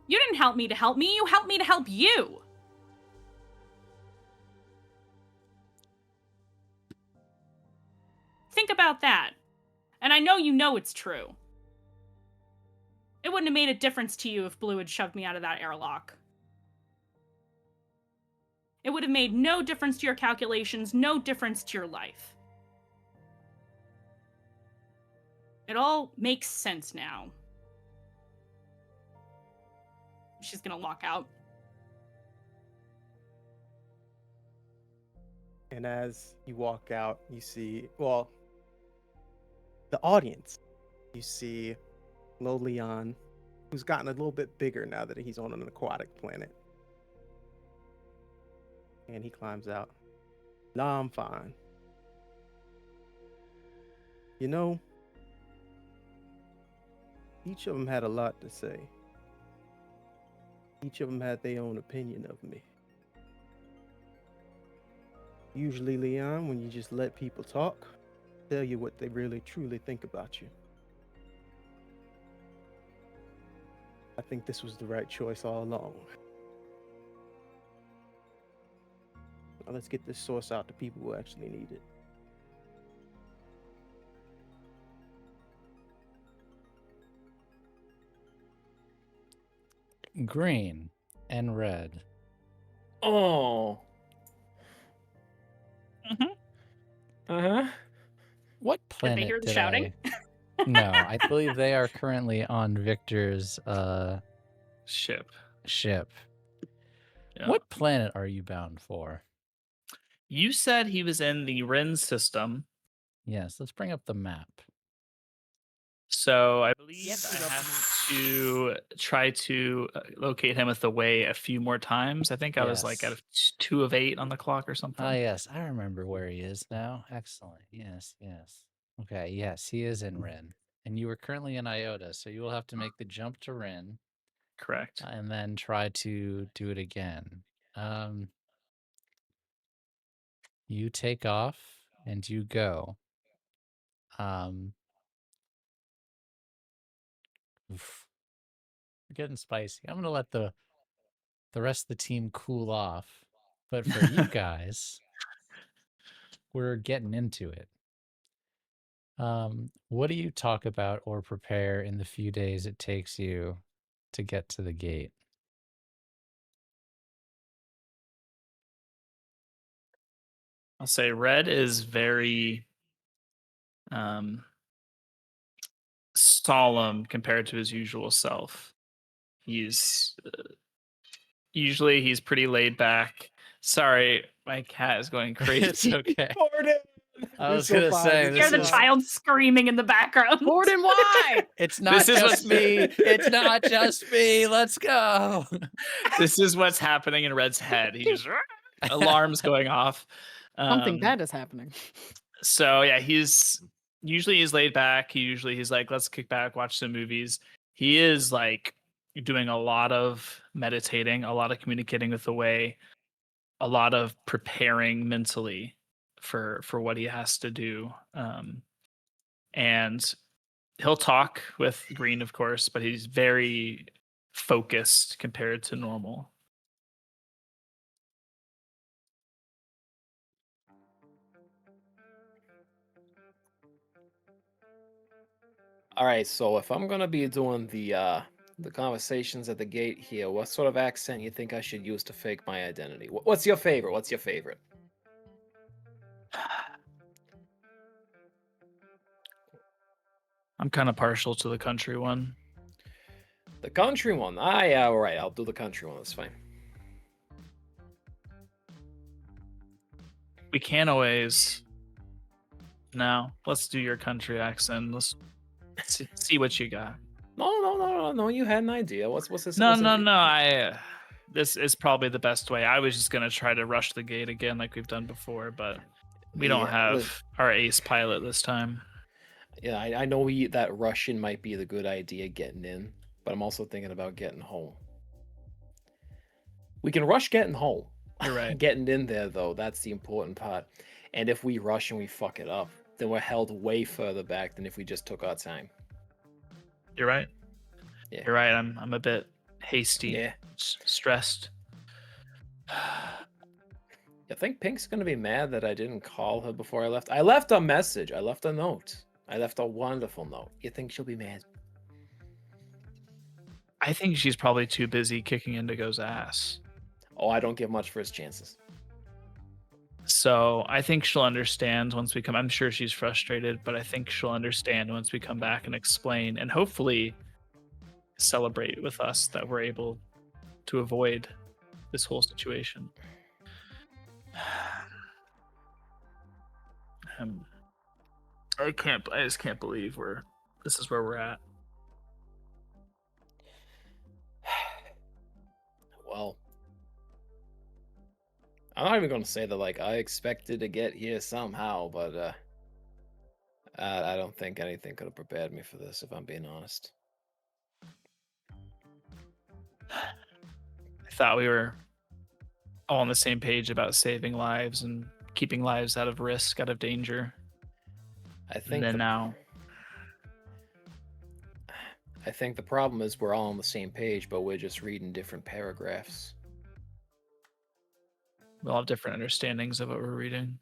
You didn't help me to help me, you helped me to help you. Think about that. And I know it's true. It wouldn't have made a difference to you if Blue had shoved me out of that airlock. It would have made no difference to your calculations, no difference to your life. It all makes sense now. She's gonna walk out. And as you walk out, you see, well, the audience. You see Lo Leon, who's gotten a little bit bigger now that he's on an aquatic planet. And he climbs out. Nah, I'm fine. You know, each of them had a lot to say. Each of them had their own opinion of me. Usually, Leon, when you just let people talk, tell you what they really truly think about you. I think this was the right choice all along. Now let's get this source out to people who actually need it. Green and red. Oh. Uh-huh. What Did planet they hear the did shouting? No, I believe they are currently on Victor's Ship. ship. Yeah. What planet are you bound for? You said he was in the Rin system, Yes, let's bring up the map. so I believe Yes, I we got the have to try to locate him with the way a few more times. I think I was like Yes. at 2 of 8 on the clock or something. Ah, yes, I remember where he is now. Excellent. Yes, yes. Okay, yes, he is in Rin. And you are currently in Iota, so you will have to make the jump to Rin Correct. and then try to do it again. You take off and you go. Oof. We're getting spicy. I'm gonna let the rest of the team cool off. But for you guys, we're getting into it. What do you talk about or prepare in the few days it takes you to get to the gate? I'll say Red is very solemn compared to his usual self. He's usually he's pretty laid back. Sorry, my cat is going crazy. It's okay. Gordon! I was You're gonna fine. say, You're this Hear the is- child screaming in the background. Gordon, why? It's not This is just me. It's not just me. Let's go. This is what's happening in Red's head. He just alarms going off. Something bad is happening. So yeah, he's laid back. He's like, let's kick back, watch some movies. He is like doing a lot of meditating, a lot of communicating with the way, a lot of preparing mentally for what he has to do. And he'll talk with Green, of course, but he's very focused compared to normal. All right, so if I'm gonna be doing the conversations at the gate here, what sort of accent you think I should use to fake my identity? What's your favorite? What's your favorite? I'm kind of partial to the country one. The country one. Ah, yeah, all right. I'll do the country one. That's fine. We can't always. No, let's do your country accent. Let's see what you got. No. You had an idea. What's this? No. what's it- This is probably the best way. I was just gonna try to rush the gate again, like we've done before, but we don't Yeah, have our ace pilot this time. Yeah, I know that Russian might be the good idea getting in, but I'm also thinking about getting home. We can rush getting home. You're right. Getting in there, though, that's the important part. And if we rush and we fuck it up, then we're held way further back than if we just took our time. You're right. Yeah. You're right. I'm a bit hasty. Yeah. Stressed. I think Pink's gonna be mad that I didn't call her before I left. I left a message. I left a note. I left a wonderful note. You think she'll be mad? I think she's probably too busy kicking Indigo's ass. Oh, I don't give much for his chances. So I think she'll understand once we come. I'm sure she's frustrated, but I think she'll understand once we come back and explain and hopefully celebrate with us that we're able to avoid this whole situation. I just can't believe this is where we're at. Well, I'm not even gonna say that like I expected to get here somehow, but I don't think anything could have prepared me for this, if I'm being honest. I thought we were all on the same page about saving lives and keeping lives out of risk, out of danger. I And think then now, I think the problem is we're all on the same page, but we're just reading different paragraphs. we all have different understandings of what we're reading.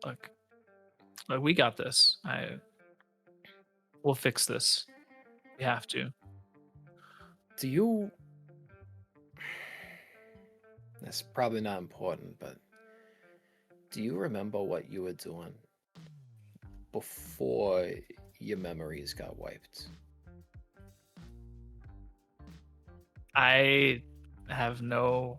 Look, we got this. We'll fix this. We have to. Do you... That's probably not important, but do you remember what you were doing before your memories got wiped? I have no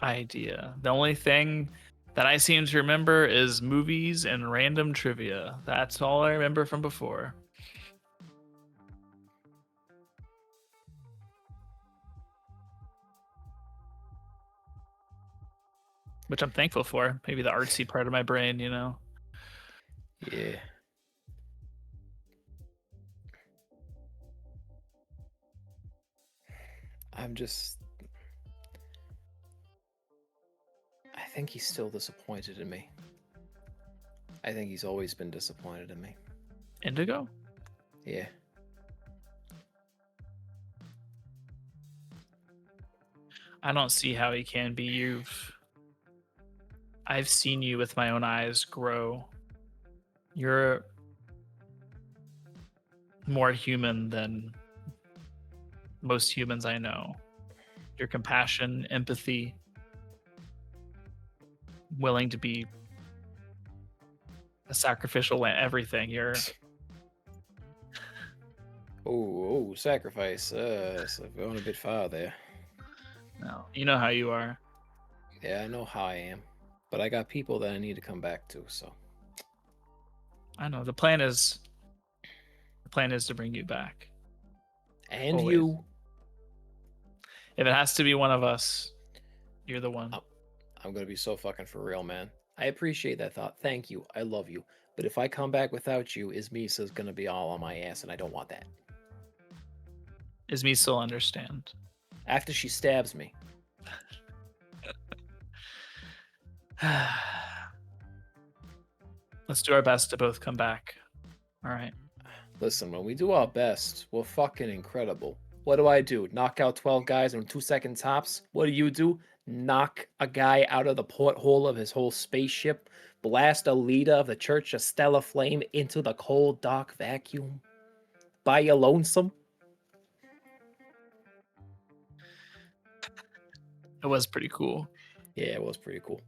idea. The only thing that I seem to remember is movies and random trivia. That's all I remember from before. Which I'm thankful for. Maybe the artsy part of my brain, you know? Yeah. I'm just... I think he's still disappointed in me. I think he's always been disappointed in me. Indigo? Yeah. I don't see how he can be. I've seen you with my own eyes grow. You're more human than most humans I know. Your compassion, empathy, willing to be a sacrificial everything. You're Oh, sacrifice. So I've gone a bit far there. no, you know how you are. Yeah, I know how I am. But I got people that I need to come back to, so. I know the plan is to bring you back. And Always. you. If it has to be one of us, you're the one. I'm gonna be so fucking for real, man. I appreciate that thought. Thank you. I love you. But if I come back without you, Ismisa's gonna be all on my ass, and I don't want that. Ismi still understand. After she stabs me. Let's do our best to both come back. All right. Listen, when we do our best, we're fucking incredible. What do? Knock out 12 guys in 2 second tops? What do? Knock a guy out of the porthole of his whole spaceship? Blast a leader of the Church of Stellar Flame into the cold, dark vacuum? By your lonesome? It was pretty cool. Yeah, it was pretty cool.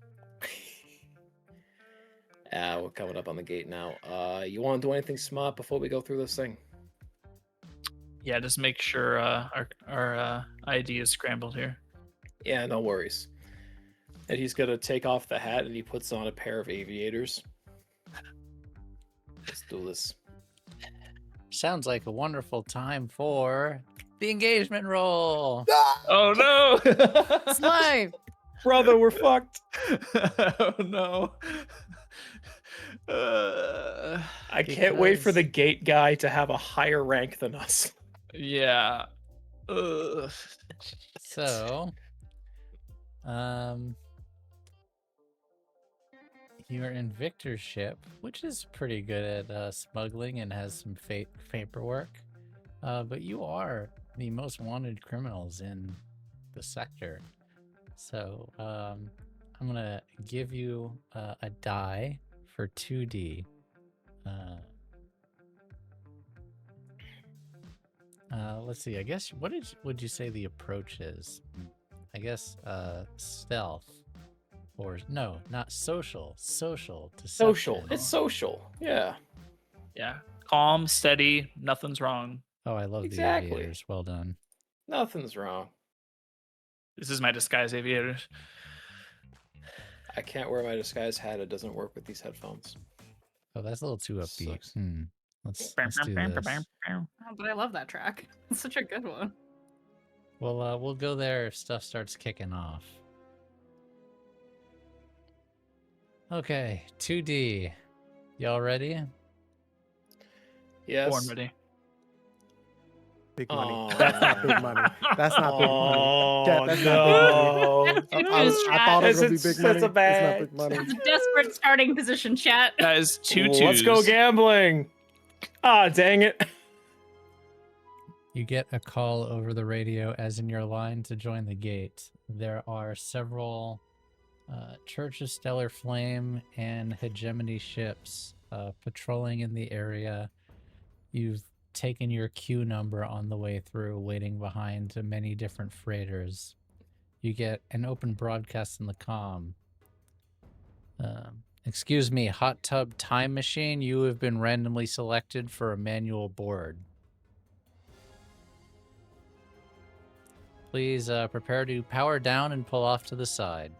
We're coming up on the gate now. You want to do anything smart before we go through this thing? Yeah, just make sure our ID is scrambled here. Yeah, no worries. And he's gonna take off the hat and he puts on a pair of aviators. Let's do this. Sounds like a wonderful time for the engagement roll. Oh no! Slay! Brother, we're fucked. Oh no! I can't wait for Because- the gate guy to have a higher rank than us. Yeah. So, you're in Victor's ship, which is pretty good at smuggling and has some paperwork. But you are the most wanted criminals in the sector. So, I'm gonna give you a die for 2D. Let's see. I guess would you say the approach is? I guess stealth, or no, not social. Social deception. Social. It's social. Yeah. Yeah. Calm, steady, nothing's wrong. Oh, I love Exactly. the aviators. Well done. Nothing's wrong. This is my disguise aviator. I can't wear my disguise hat. It doesn't work with these headphones. Oh, that's a little too upbeat. Sucks. Let's do this. Oh, but I love that track. It's such a good one. Well, we'll go there if stuff starts kicking off. Okay, 2D. Y'all ready? Yes. Born ready. Big money. Aw. That's not big money. That's not big money. Oh, Cat, that's no. not big money. I thought it was gonna be big money. It's a It's bad. not big money. It's a desperate starting position, chat. That is two twos. Let's go gambling. Ah, dang it. You get a call over the radio as in your line to join the gate. There are several Church of Stellar Flame and Hegemony ships patrolling in the area. You've taken your queue number on the way through, waiting behind many different freighters. You get an open broadcast in the comm. Excuse me, Hot Tub Time Machine, you have been randomly selected for a manual board. Please prepare to power down and pull off to the side.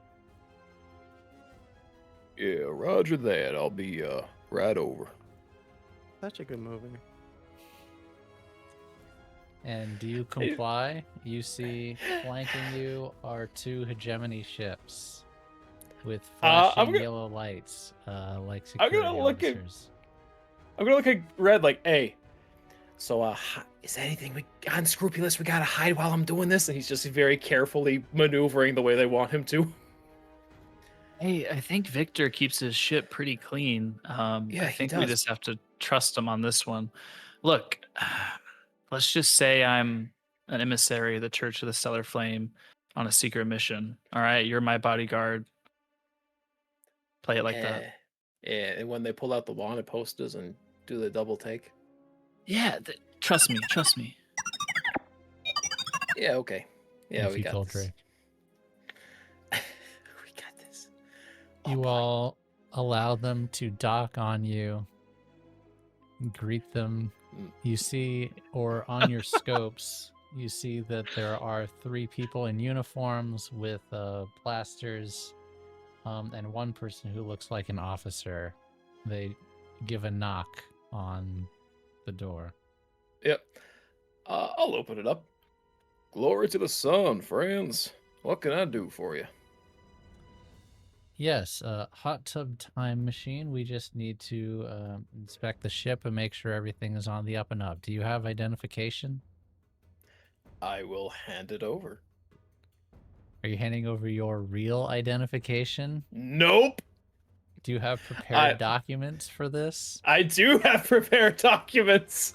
Yeah, roger that. I'll be right over. Such a good movie. And do you comply? You see flanking you are 2 hegemony ships with I'm flashing gonna- yellow lights, like I'm security gonna look at- officers. I'm gonna look at Red like, hey. So, is there anything unscrupulous we gotta hide while I'm doing this? And he's just very carefully maneuvering the way they want him to. Hey, I think Victor keeps his ship pretty clean. Yeah, I he think we does. just have to trust him on this one. Look, let's just say I'm an emissary of the Church of the Stellar Flame on a secret mission. All right, you're my bodyguard. Play it like that. Yeah, and when they pull out the wanted posters and do the double take. Yeah, trust me, trust me. Yeah, okay. Yeah, If we you got told this. Drake. We got this. Oh, You boy. all allow them to dock on you, greet them. You see, or on your scopes, you see that there are 3 people in uniforms with blasters, and 1 person who looks like an officer. They give a knock on the door. Yep. I'll open it up. Glory to the sun, friends. What can I do for you? Yes, hot tub time machine. We just need to inspect the ship and make sure everything is on the up and up. Do you have identification? I will hand it over. Are you handing over your real identification? Nope. Do you have prepared documents for this? I do have prepared documents.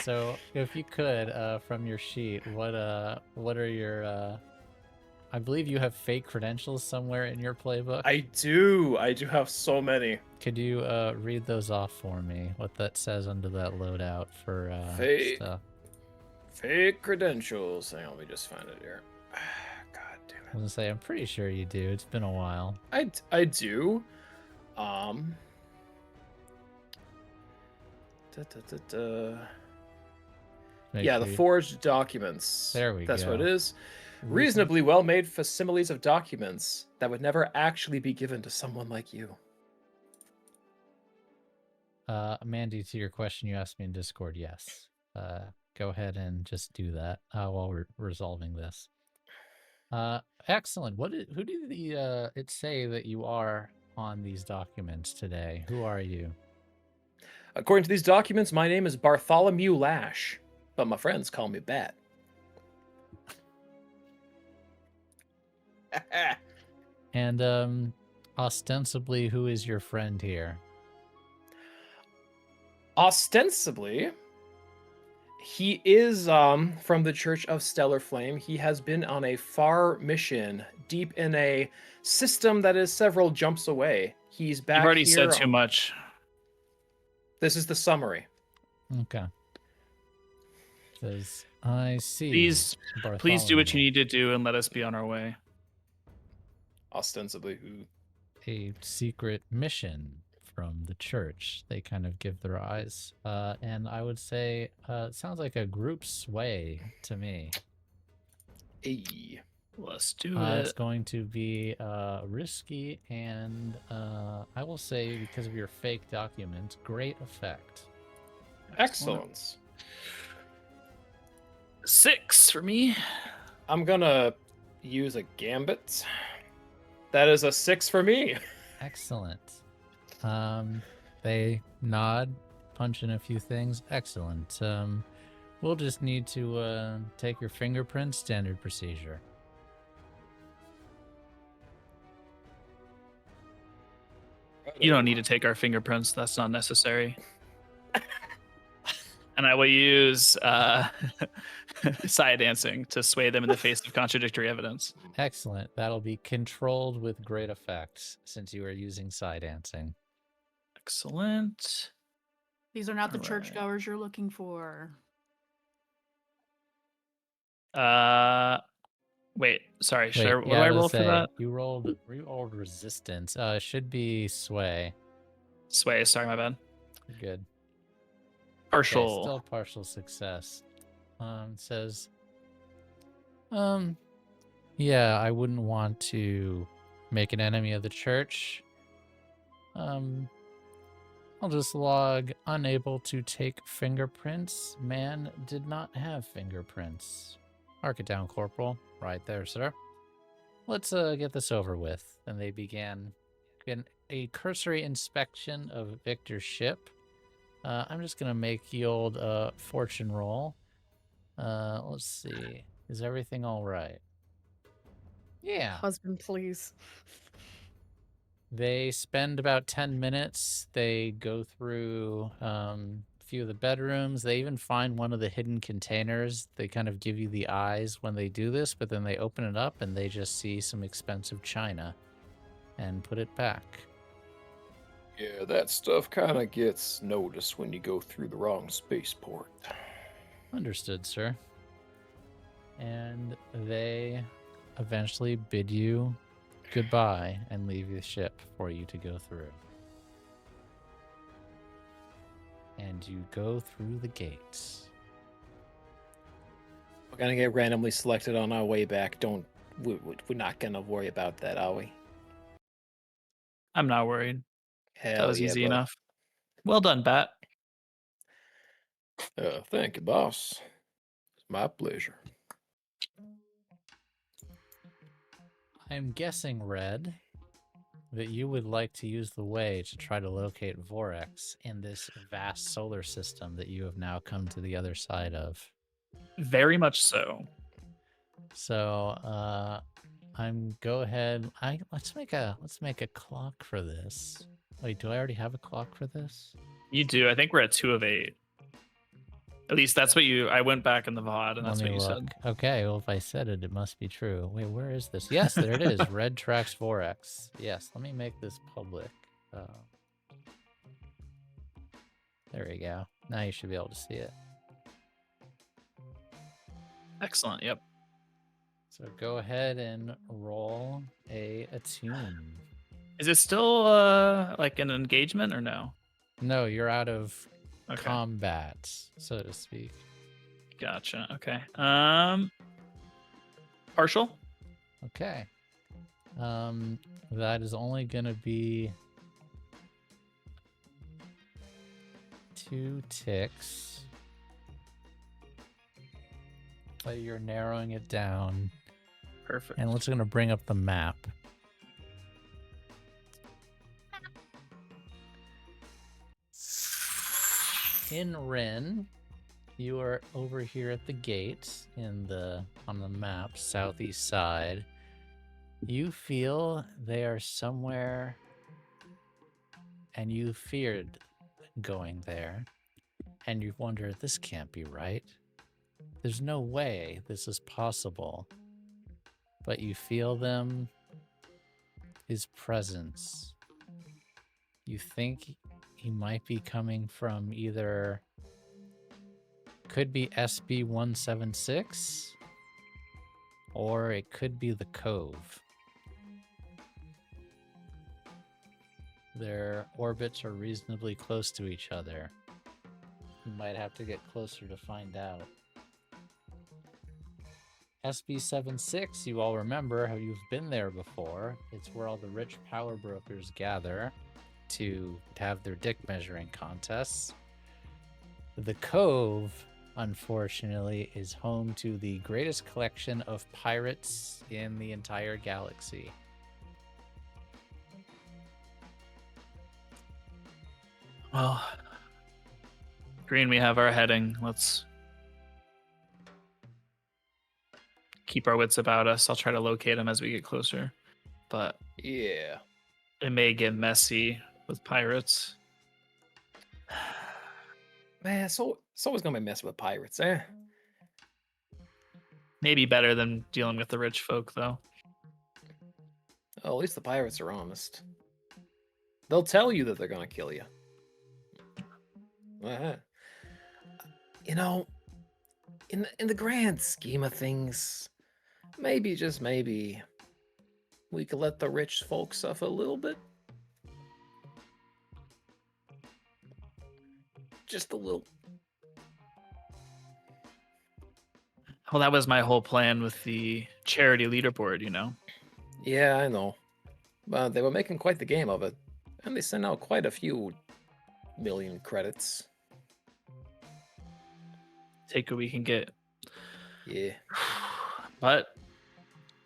So if you could, from your sheet, what are your I believe you have fake credentials somewhere in your playbook. I do have so many. Could you read those off for me? What that says under that loadout for Fake. stuff. Fake credentials. Hang on, let me just find it here. God damn I was gonna say, I'm pretty sure you do. It's been a while. it. I do. Make Yeah, sure the you- forged documents. There we That's go. what it is. Reasonably well made facsimiles of documents that would never actually be given to someone like you. Mandy, to your question you asked me in Discord, yes. Go ahead and just do that while we're resolving this. Excellent. Who did it say that you are on these documents today? Who are you? According to these documents, my name is Bartholomew Lash, but my friends call me Bat. And ostensibly, who is your friend here? Ostensibly, he is from the Church of Stellar Flame. He has been on a far mission deep in a system that is several jumps away. He's back You've already here said too much. This is the summary. Okay. Says, I see. Please do what you Bartholomew. need to do and let us be on our way. Ostensibly, who? A secret mission from the church. They kind of give their eyes. And I would say it sounds like a group sway to me. Hey. Let's do It's it. going to be risky, and I will say, because of your fake document, great effect. Excellent. 6 for me. I'm gonna use a gambit. That is a 6 for me. Excellent. They nod, punch in a few things. Excellent. We'll just need to take your fingerprints, standard procedure. You don't need to take our fingerprints. That's not necessary. And I will use side dancing to sway them in the face of contradictory evidence. Excellent. That'll be controlled with great effect since you are using side dancing. Excellent. These are not the All right. churchgoers you're looking for. Wait, sorry. Wait, What do yeah, I was roll for say, that? You rolled resistance. It should be sway. Sway. Sorry, my bad. Good. Partial. Okay, still partial success. It says, yeah, I wouldn't want to make an enemy of the church. I'll just log unable to take fingerprints. Man did not have fingerprints. Mark it down, Corporal. Right there, sir. Let's get this over with. And they began a cursory inspection of Victor's ship. I'm just gonna make the old fortune roll. Let's see. Is everything all right? Yeah. Husband, please. They spend about 10 minutes. They go through a few of the bedrooms. They even find one of the hidden containers. They kind of give you the eyes when they do this, but then they open it up and they just see some expensive china and put it back. Yeah, that stuff kind of gets noticed when you go through the wrong spaceport. Understood, sir. And they eventually bid you goodbye and leave the ship for you to go through. And you go through the gates. We're gonna get randomly selected on our way back. We're not gonna worry about that, are we? I'm not worried. Hell That was yeah, easy bud. enough. Well done, Bat. Thank you, boss. It's my pleasure. I'm guessing, Red, that you would like to use the way to try to locate Vorex in this vast solar system that you have now come to the other side of. Very much so. So, go ahead. Let's make a clock for this. Wait, do I already have a clock for this? You do. I think we're at 2 of 8. At least that's what I went back in the VOD and that's Let what me you look. said. Okay, well, if I said it, it must be true. Wait, where is this? Yes, there it is. Red tracks Vorex. Yes, let me make this public. There we go. Now you should be able to see it. Excellent. Yep. So go ahead and roll a attune. Is it still like an engagement or no? No, you're out of Okay. combat, so to speak. Gotcha. Okay. Partial. Okay. That is only gonna be 2 ticks. But you're narrowing it down. Perfect. And let's gonna bring up the map. In Rin, you are over here at the gate on the map, southeast side. You feel they are somewhere, and you feared going there, and you wonder, this can't be right. There's no way this is possible. But you feel them, his presence. You think he might be coming from either, could be SB 176, or it could be the Cove. Their orbits are reasonably close to each other. You might have to get closer to find out. SB76, you all remember how you've been there before. It's where all the rich power brokers gather to have their dick measuring contests. The Cove, unfortunately, is home to the greatest collection of pirates in the entire galaxy. Well, Green, we have our heading. Let's keep our wits about us. I'll try to locate him as we get closer. But Yeah. it may get messy with pirates. Man, so it's always gonna be messing with pirates, eh? Maybe better than dealing with the rich folk, though. Well, at least the pirates are honest. They'll tell you that they're gonna kill you. You know, in the grand scheme of things, maybe just maybe we could let the rich folks suffer a little bit. Just a little. Well, that was my whole plan with the charity leaderboard, you know? Yeah, I know. But they were making quite the game of it. And they sent out quite a few million credits. Take what we can get. Yeah. But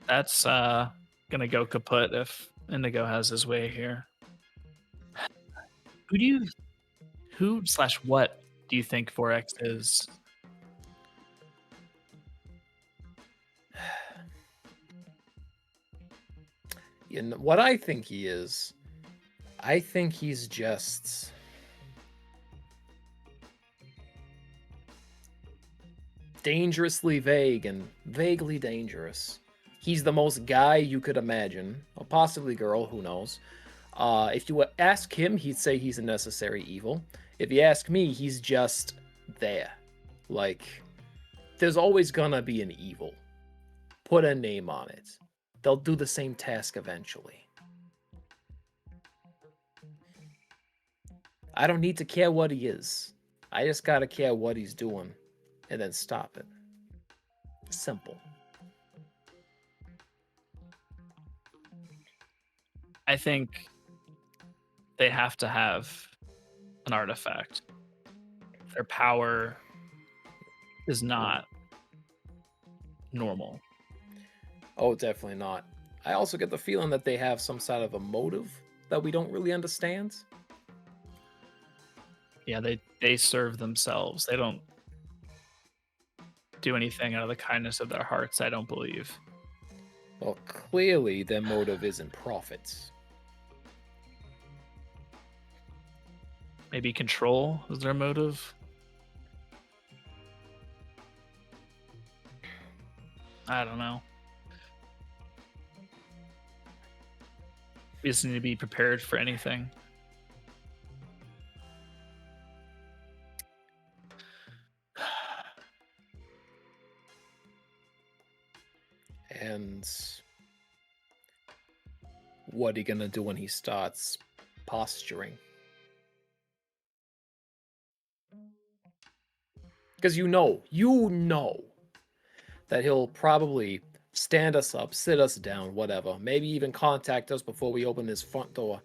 that's gonna go kaput if Indigo has his way here. Who/what do you think 4X is? You know, what I think he is, I think he's just dangerously vague and vaguely dangerous. He's the most guy you could imagine, or possibly girl, who knows. If you ask him, he'd say he's a necessary evil. If you ask me, he's just there. Like, there's always gonna be an evil. Put a name on it. They'll do the same task eventually. I don't need to care what he is. I just gotta care what he's doing and then stop it. Simple. I think they have to have an artifact. Their power is not normal. Oh, definitely not. I also get the feeling that they have some sort of a motive that we don't really understand. Yeah, they serve themselves. They don't do anything out of the kindness of their hearts, I don't believe. Well, clearly their motive isn't profits. Maybe control is their motive. I don't know. We just need to be prepared for anything. And what are you gonna do when he starts posturing? Because you know that he'll probably stand us up, sit us down, whatever. Maybe even contact us before we open his front door.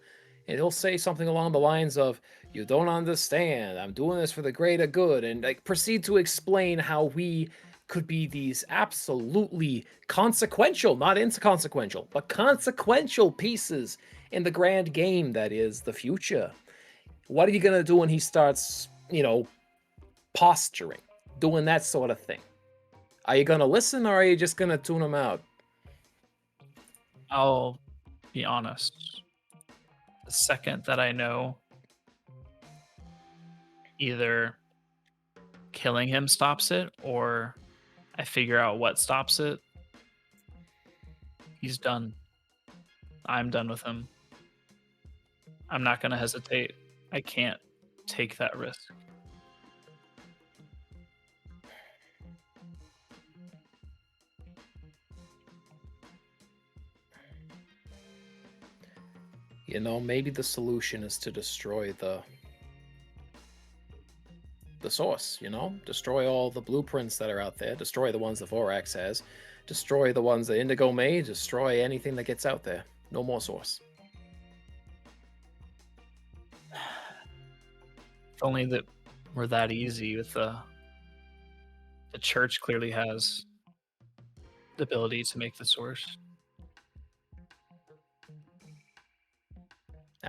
And he'll say something along the lines of, "You don't understand. I'm doing this for the greater good." And like proceed to explain how we could be these absolutely consequential, not inconsequential, but consequential pieces in the grand game that is the future. What are you going to do when he starts, posturing, doing that sort of thing? Are you going to listen or are you just going to tune him out? I'll be honest. The second that I know either killing him stops it or I figure out what stops it, he's done. I'm done with him. I'm not going to hesitate. I can't take that risk. Maybe the solution is to destroy the source, destroy all the blueprints that are out there, destroy the ones the Vorax has, Destroy the ones that Indigo made. Destroy anything that gets out there. No more source. If only that were that easy with the church clearly has the ability to make the source.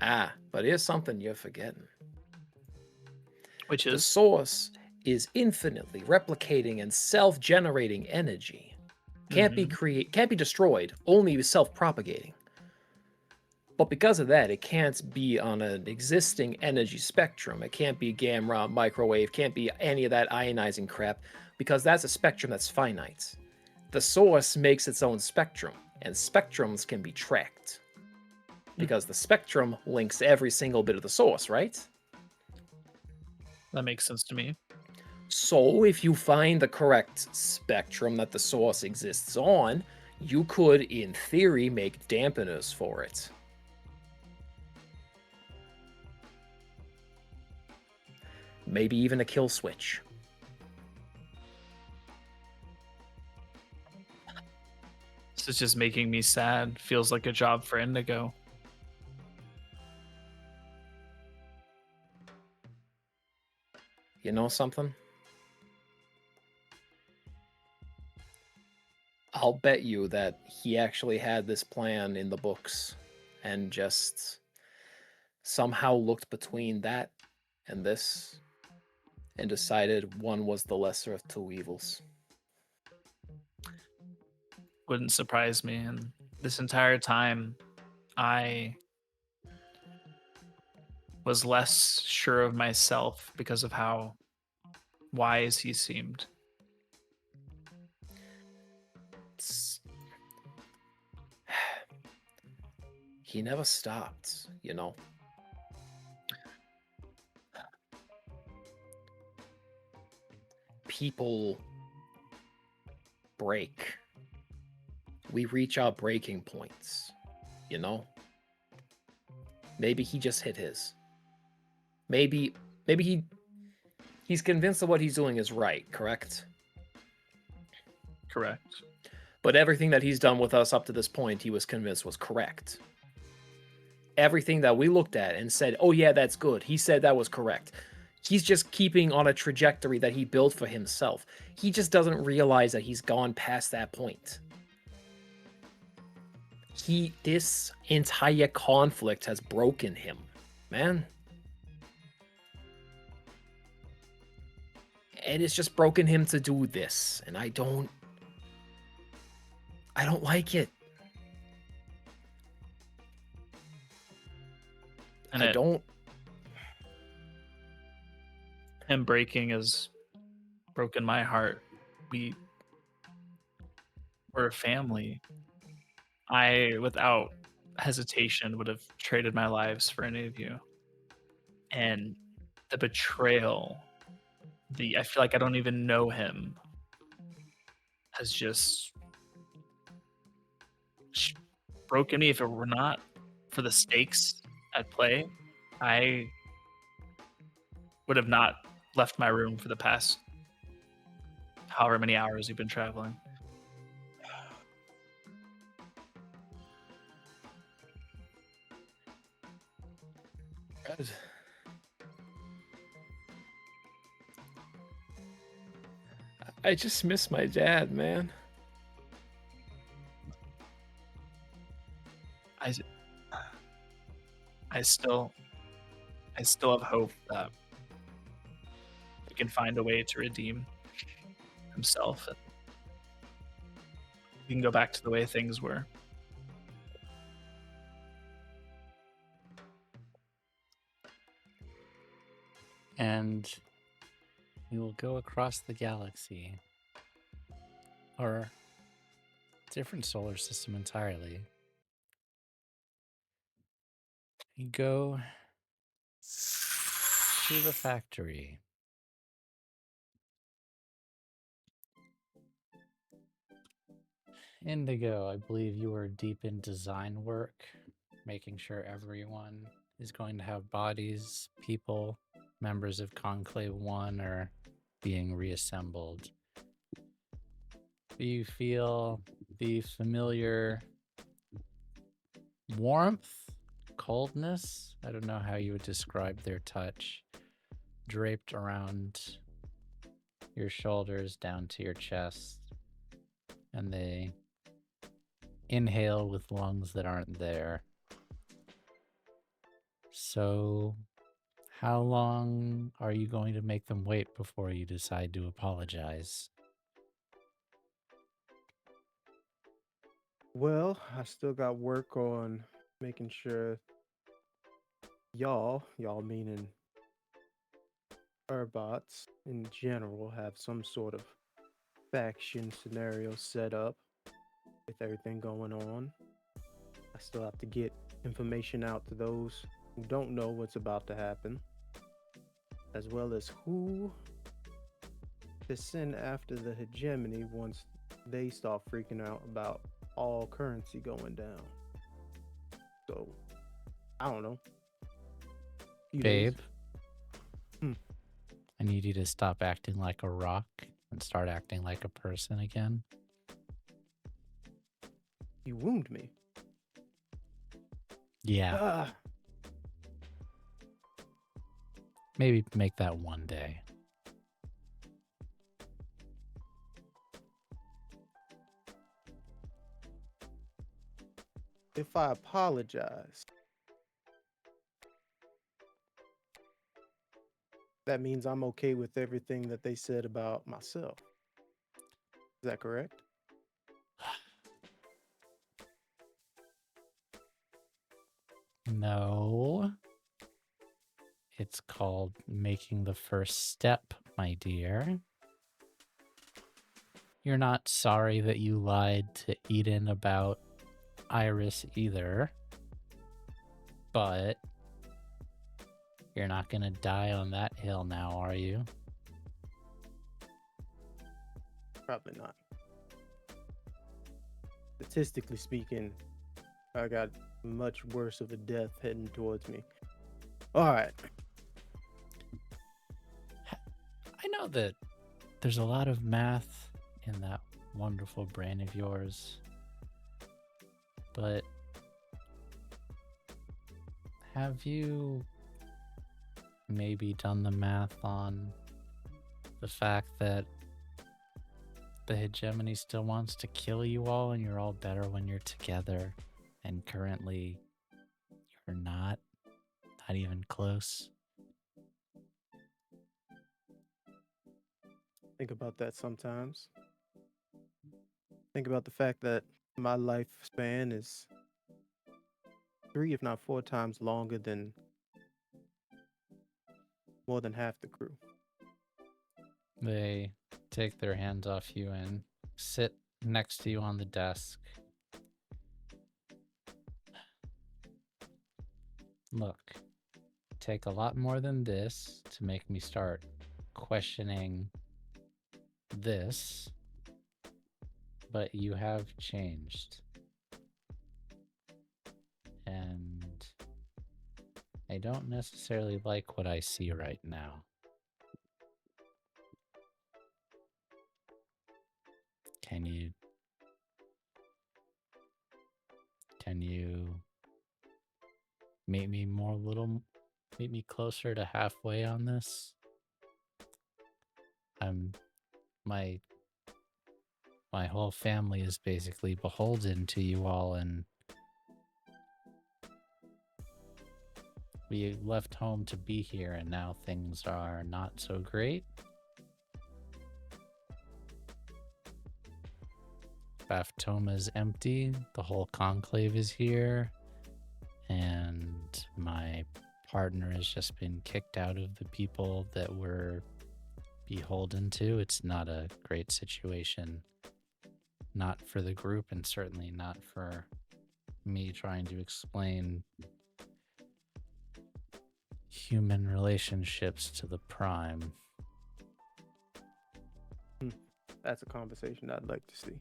Ah, but here's something you're forgetting. Which The is source is infinitely replicating and self-generating energy. Can't be destroyed, only self-propagating. But because of that, it can't be on an existing energy spectrum. It can't be gamma, microwave, can't be any of that ionizing crap, because that's a spectrum that's finite. The source makes its own spectrum, and spectrums can be tracked. Because the spectrum links every single bit of the source, right? that makes sense to me. So if you find the correct spectrum that the source exists on, you could, in theory, make dampeners for it. Maybe even a kill switch. This is just making me sad. Feels like a job for Indigo. You know something? I'll bet you that he actually had this plan in the books and just somehow looked between that and this and decided one was the lesser of two evils. Wouldn't surprise me. And this entire time, I was less sure of myself because of how wise he seemed. He never stopped, you know? People break. We reach our breaking points, you know? Maybe he just hit his. Maybe he's convinced that what he's doing is right, correct? Correct. But everything that he's done with us up to this point, he was convinced was correct. Everything that we looked at and said, oh yeah, that's good, he said that was correct. He's just keeping on a trajectory that he built for himself. He just doesn't realize that he's gone past that point. This entire conflict has broken him, man. And it's just broken him to do this, and I don't like it. And him breaking has broken my heart. We're a family. I, without hesitation, would have traded my lives for any of you. And the betrayal, I feel like I don't even know him, has just broken me. If it were not for the stakes at play, I would have not left my room for the past however many hours you've been traveling. I just miss my dad, man. I still have hope that he can find a way to redeem himself and we can go back to the way things were. And we will go across the galaxy, or different solar system entirely. You go to the factory. Indigo, I believe you are deep in design work, making sure everyone is going to have bodies, people, members of Conclave 1 are being reassembled. You feel the familiar warmth, coldness. I don't know how you would describe their touch, draped around your shoulders down to your chest, and they inhale with lungs that aren't there. So, how long are you going to make them wait before you decide to apologize? Well, I still got work on making sure y'all meaning Urbots in general, have some sort of faction scenario set up with everything going on. I still have to get information out to those who don't know what's about to happen, as well as who to send after the hegemony once they start freaking out about all currency going down. So, I don't know. Few days. Babe, Hmm. I need you to stop acting like a rock and start acting like a person again. You wound me. Yeah, Ah, maybe make that one day. if I apologize, that means I'm okay with everything that they said about myself. Is that correct? No. It's called making the first step, my dear. You're not sorry that you lied to Eden about Iris either. But you're not gonna die on that hill now, are you? Probably not. Statistically speaking, I got much worse of a death heading towards me. All right. I know that there's a lot of math in that wonderful brain of yours, but have you maybe done the math on the fact that the hegemony still wants to kill you all and you're all better when you're together, and currently you're not even close? Think about that sometimes. Think about the fact that my lifespan is 3, if not 4 times longer than more than half the crew. They take their hands off you and sit next to you on the desk. Look, take a lot more than this to make me start questioning this, but you have changed. And I don't necessarily like what I see right now. Can you meet me closer to halfway on this? My whole family is basically beholden to you all, and we left home to be here, and now things are not so great. Baftoma is empty, the whole conclave is here, and my partner has just been kicked out of the people that we're beholden to. It's not a great situation. Not for the group, and certainly not for me trying to explain human relationships to the Prime. That's a conversation I'd like to see.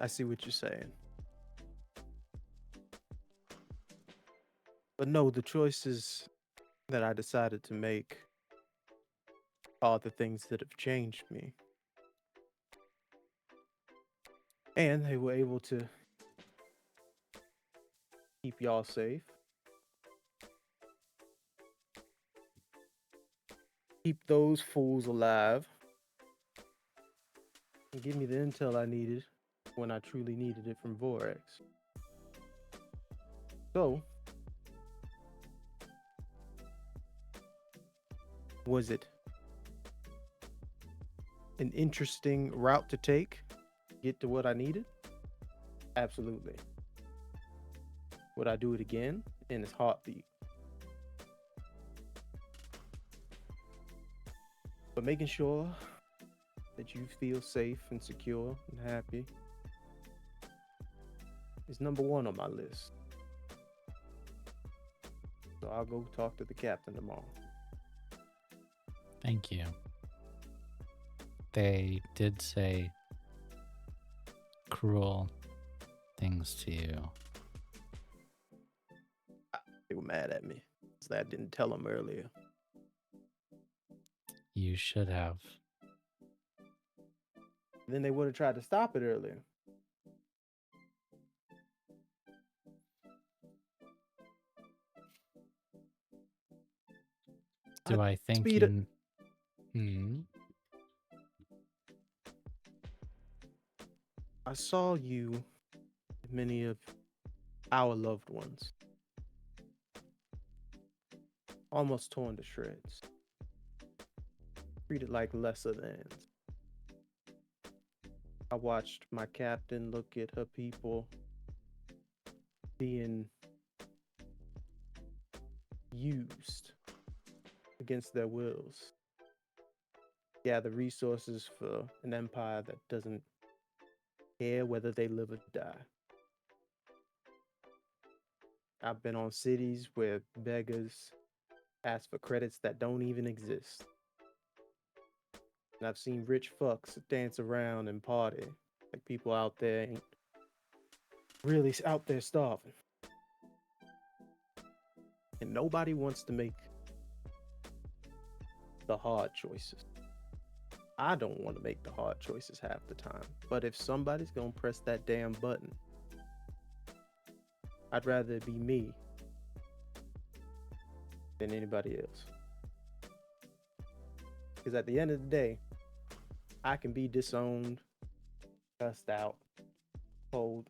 I see what you're saying. But no, the choices that I decided to make are the things that have changed me. And they were able to keep y'all safe. Keep those fools alive. And give me the intel I needed when I truly needed it from Vorax. So, was it an interesting route to take? Get to what I needed? Absolutely. Would I do it again? In its heartbeat. But making sure that you feel safe and secure and happy is number one on my list. So I'll go talk to the captain tomorrow. Thank you. They did say cruel things to you. They were mad at me because I didn't tell them earlier. You should have. Then they would have tried to stop it earlier. Do I think speed you... Hmm? I saw you, many of our loved ones, almost torn to shreds, treated like lesser thans. I watched my captain look at her people being used against their wills, gather resources for an empire that doesn't care whether they live or die. I've been on cities where beggars ask for credits that don't even exist. And I've seen rich fucks dance around and party like people out there ain't really out there starving. And nobody wants to make the hard choices. I don't want to make the hard choices half the time. But if somebody's gonna press that damn button, I'd rather it be me than anybody else. Because at the end of the day, I can be disowned, cussed out, told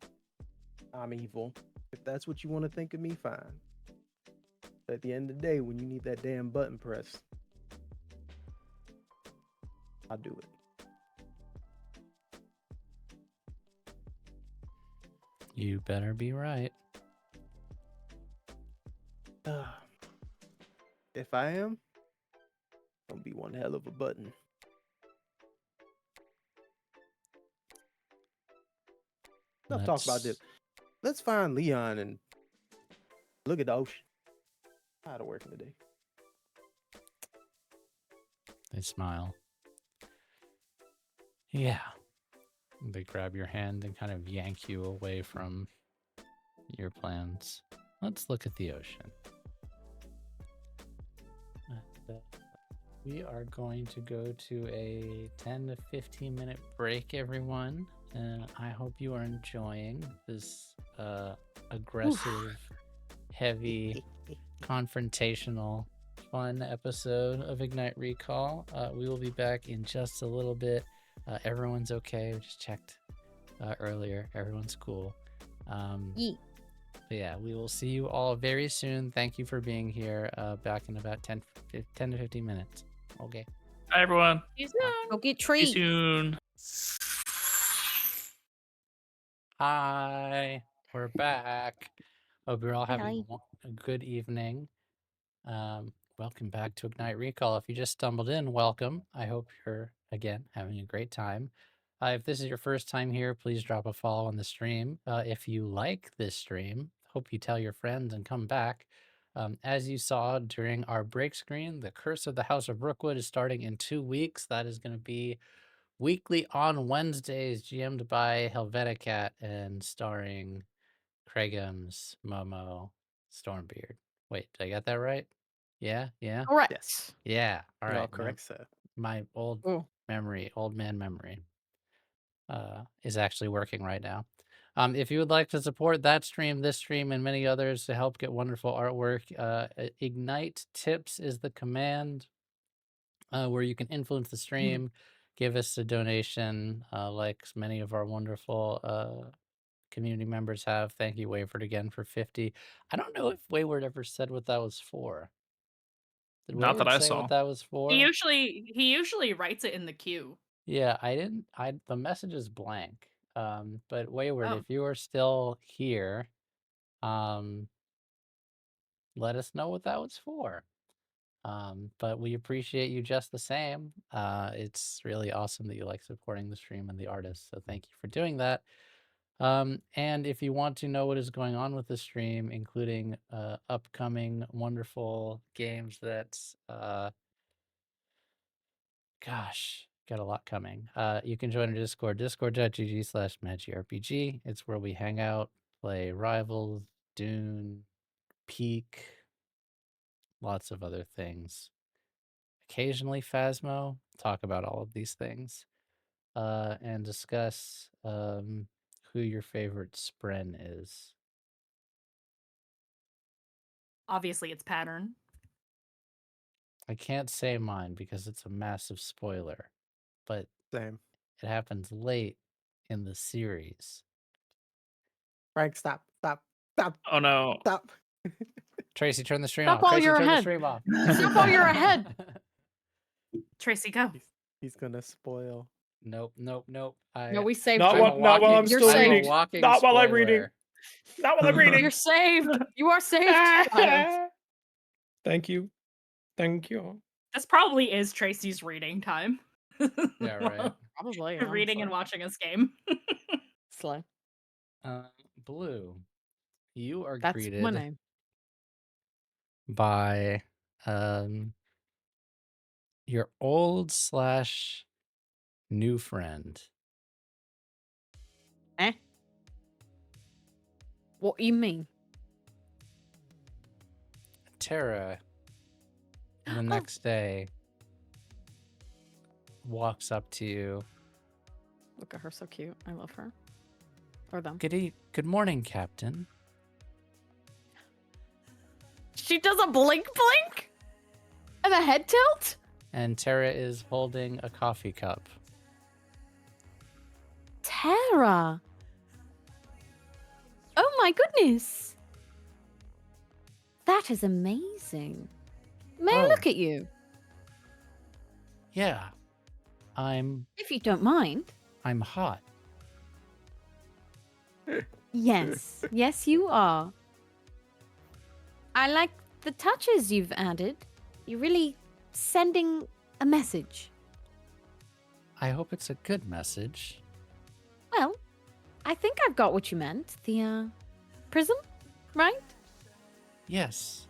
I'm evil. If that's what you want to think of me, fine. But at the end of the day, when you need that damn button pressed, I'll do it. You better be right. If I am, it'll be one hell of a button. Enough talk about this. Let's find Leon and look at the ocean. Tired of working today. They smile. Yeah. They grab your hand and kind of yank you away from your plans. Let's look at the ocean. We are going to go to a 10 to 15 minute break, everyone. I hope you are enjoying this aggressive, heavy, confrontational, fun episode of Ignite Recall. We will be back in just a little bit. Everyone's okay. We just checked earlier. Everyone's cool. But yeah, we will see you all very soon. Thank you for being here. Back in about 10 to 15 minutes. Okay. Hi, everyone. See you soon. Go get See you treats. soon. Hi, we're back. Hope you're all having Hi. a good evening. Welcome back to Ignite Recall. If you just stumbled in, welcome. I hope you're, again, having a great time. If this is your first time here, please drop a follow on the stream. If you like this stream, hope you tell your friends and come back. As you saw during our break screen, The Curse of the House of Rookwood is starting in 2 weeks. That is going to be weekly on Wednesdays, GM'd by Helveticat and starring Craiggumz, Momo, Stormbeard. Wait, did I get that right? Yeah? Correct. Yes. Yeah. All You're right. all correct, sir. My old Oh. memory, old man memory. is actually working right now. If you would like to support that stream, this stream, and many others to help get wonderful artwork, Ignite Tips is the command where you can influence the stream, give us a donation, like many of our wonderful community members have. Thank you, Wayward, again for 50. I don't know if Wayward ever said what that was for. Did Not that Wayward I say saw. what that was for? He usually writes it in the queue. Yeah, I didn't. The message is blank. But Wayward, Oh. if you are still here, let us know what that was for. But we appreciate you just the same. It's really awesome that you like supporting the stream and the artists. So thank you for doing that. And if you want to know what is going on with the stream, including upcoming wonderful games that gosh, got a lot coming. You can join our Discord, discord.gg/magirpg. It's where we hang out, play Rivals, Dune, Peak, lots of other things. Occasionally Phasmo, talk about all of these things, and discuss who your favorite spren is. Obviously, it's Pattern. I can't say mine because it's a massive spoiler, but Same. it happens late in the series. Frank, stop. Oh no. Stop. Tracy, turn the stream Stop off. while Tracy, you're turn the ahead. stream off. Stop while you're ahead. Tracy, go. He's gonna spoil. Nope. No, we saved Not you. while I'm You're still saved. reading. Not while I'm reading. Not while I'm reading. You're saved. You are saved. child. Thank you. Thank you. This probably is Tracy's reading time. Yeah, right. Probably. Reading and watching this game. Slay. Blue, you are That's greeted my name. by your old / new friend. Eh? What do you mean? Tara, the next day, walks up to you. Look at her, so cute. I love her. Or them. Good morning, Captain. She does a blink and a head tilt. And Tara is holding a coffee cup. Tara. Oh my goodness. That is amazing. May I Oh. look at you? Yeah, I'm If you don't mind. hot. Yes. Yes, you are. I like the touches you've added. You're really sending a message. I hope it's a good message. Well, I think I've got what you meant. The prism, right? Yes,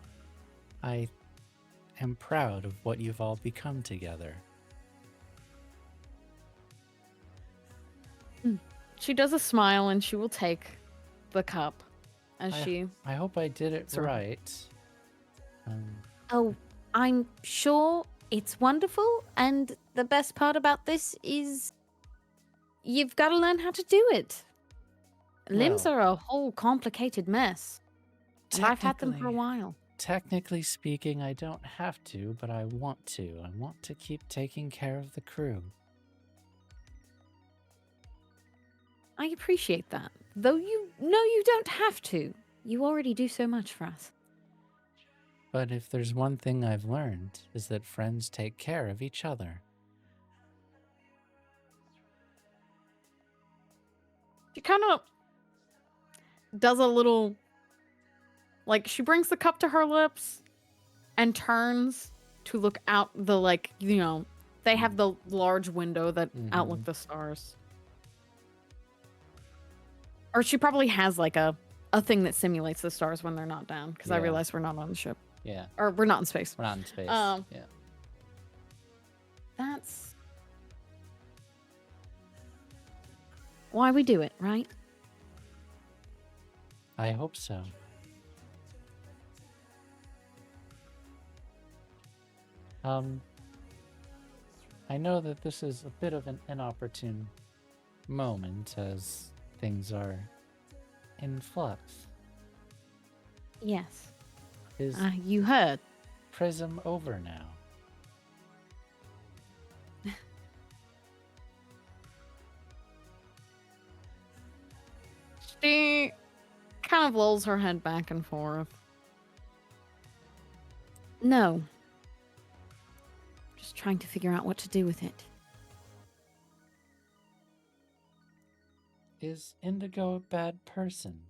I am proud of what you've all become together. She does a smile and she will take the cup as she. I hope I did it Sorry. right. Oh, I'm sure it's wonderful, and the best part about this is you've got to learn how to do it. Limbs Well, are a whole complicated mess. And I've had them for a technically- while. Technically speaking, I don't have to, but I want to. I want to keep taking care of the crew. I appreciate that. Though you don't have to. You already do so much for us. But if there's one thing I've learned, is that friends take care of each other. She kind of does a little. Like, she brings the cup to her lips and turns to look out the, like, they have the large window that outlook the stars. Or she probably has, like, a thing that simulates the stars when they're not down, because I Yeah. realize we're not on the ship. Yeah, Or we're not in space. we're not in space. Yeah. That's why we do it, right? I hope so. I know that this is a bit of an inopportune moment as things are in flux. Yes. Is You heard. Prism over now? She kind of lolls her head back and forth. No. Just trying to figure out what to do with it. Is Indigo a bad person?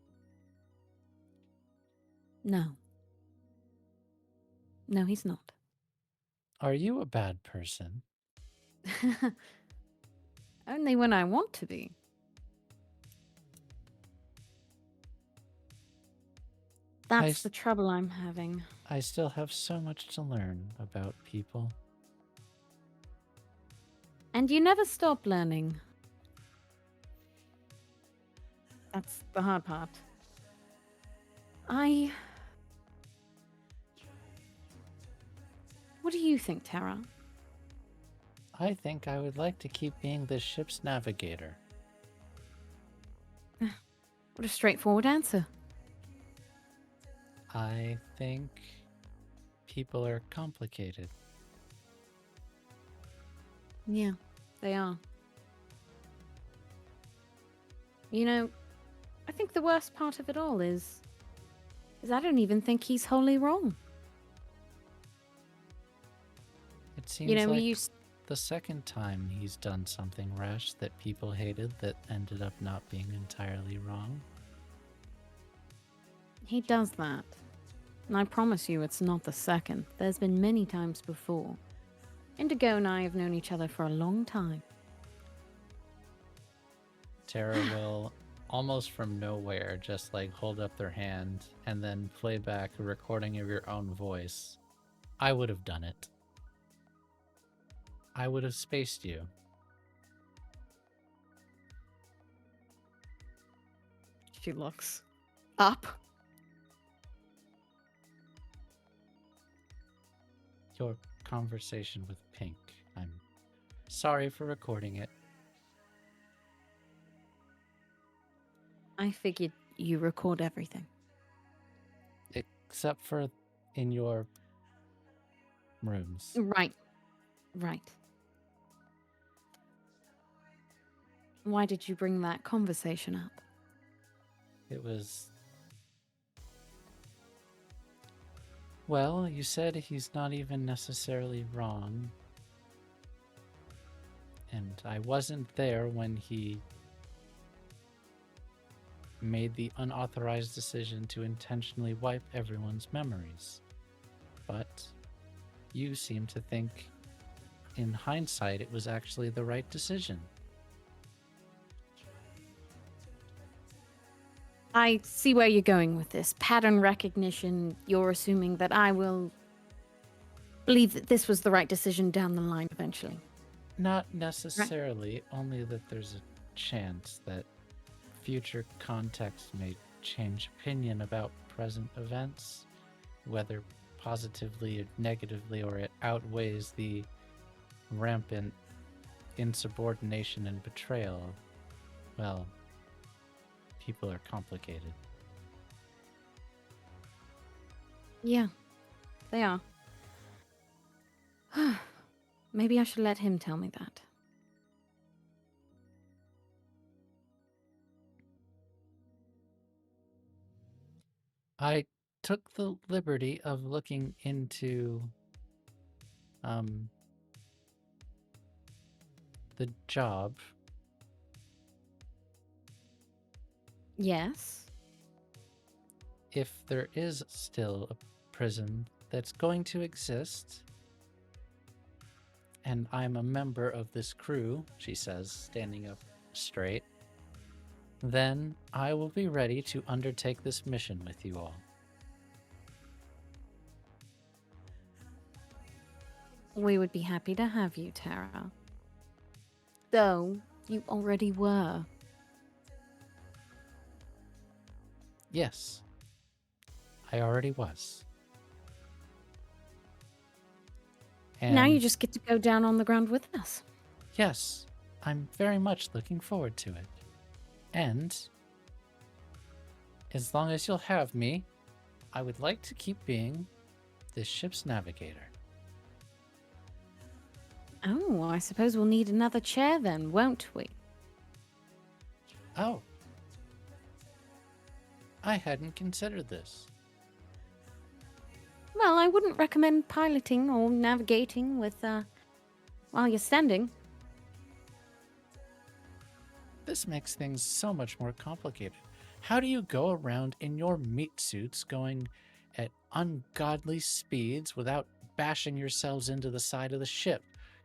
No. No, he's not. Are you a bad person? Only when I want to be. That's the trouble I'm having. I still have so much to learn about people. And you never stop learning. That's the hard part. What do you think, Tara? I think I would like to keep being this ship's navigator. What a straightforward answer. I think people are complicated. Yeah, they are. You know, I think the worst part of it all is I don't even think he's wholly wrong. It seems You know, we like used the second time he's done something rash that people hated that ended up not being entirely wrong. He does that. And I promise you it's not the second. There's been many times before. Indigo and I have known each other for a long time. Tara will, almost from nowhere, just like hold up their hand and then play back a recording of your own voice. I would have done it. I would have spaced you. She looks up. Your conversation with Pink. I'm sorry for recording it. I figured you record everything. Except for in your rooms. Right. Right. Why did you bring that conversation up? It was... Well, you said he's not even necessarily wrong. And I wasn't there when he made the unauthorized decision to intentionally wipe everyone's memories. But you seem to think, in hindsight, it was actually the right decision. I see where you're going with this. Pattern recognition, you're assuming that I will believe that this was the right decision down the line eventually. Not necessarily, only that there's a chance that future context may change opinion about present events, whether positively or negatively, or it outweighs the rampant insubordination and betrayal. Well, people are complicated. Yeah, they are. Maybe I should let him tell me that. I took the liberty of looking into the job. Yes. If there is still a prison that's going to exist, and I'm a member of this crew, she says, standing up straight, then I will be ready to undertake this mission with you all. We would be happy to have you, Tara. Though you already were. Yes, I already was. Now you And just get to go down on the ground with us. yes, I'm very much looking forward to it. And as long as you'll have me, I would like to keep being this ship's navigator. Oh, I suppose we'll need another chair then, won't we? Oh. I hadn't considered this. Well, I wouldn't recommend piloting or navigating with, while you're standing. This makes things so much more complicated. How do you go around in your meat suits going at ungodly speeds without bashing yourselves into the side of the ship?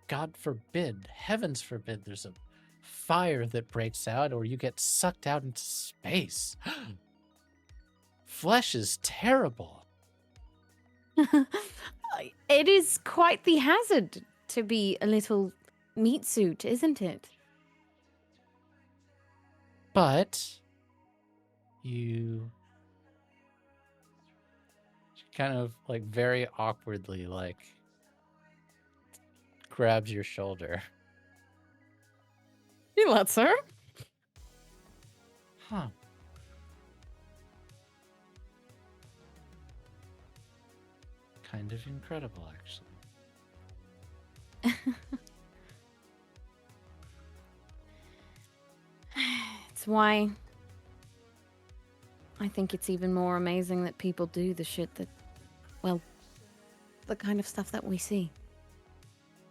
God forbid, heavens forbid, there's a fire that breaks out or you get sucked out into space. Flesh is terrible. It is quite the hazard to be a little meat suit, isn't it? But you kind of like very awkwardly like grabs your shoulder. He lets her. Huh. Kind of incredible, actually. It's why I think it's even more amazing that people do the shit that, well, the kind of stuff that we see.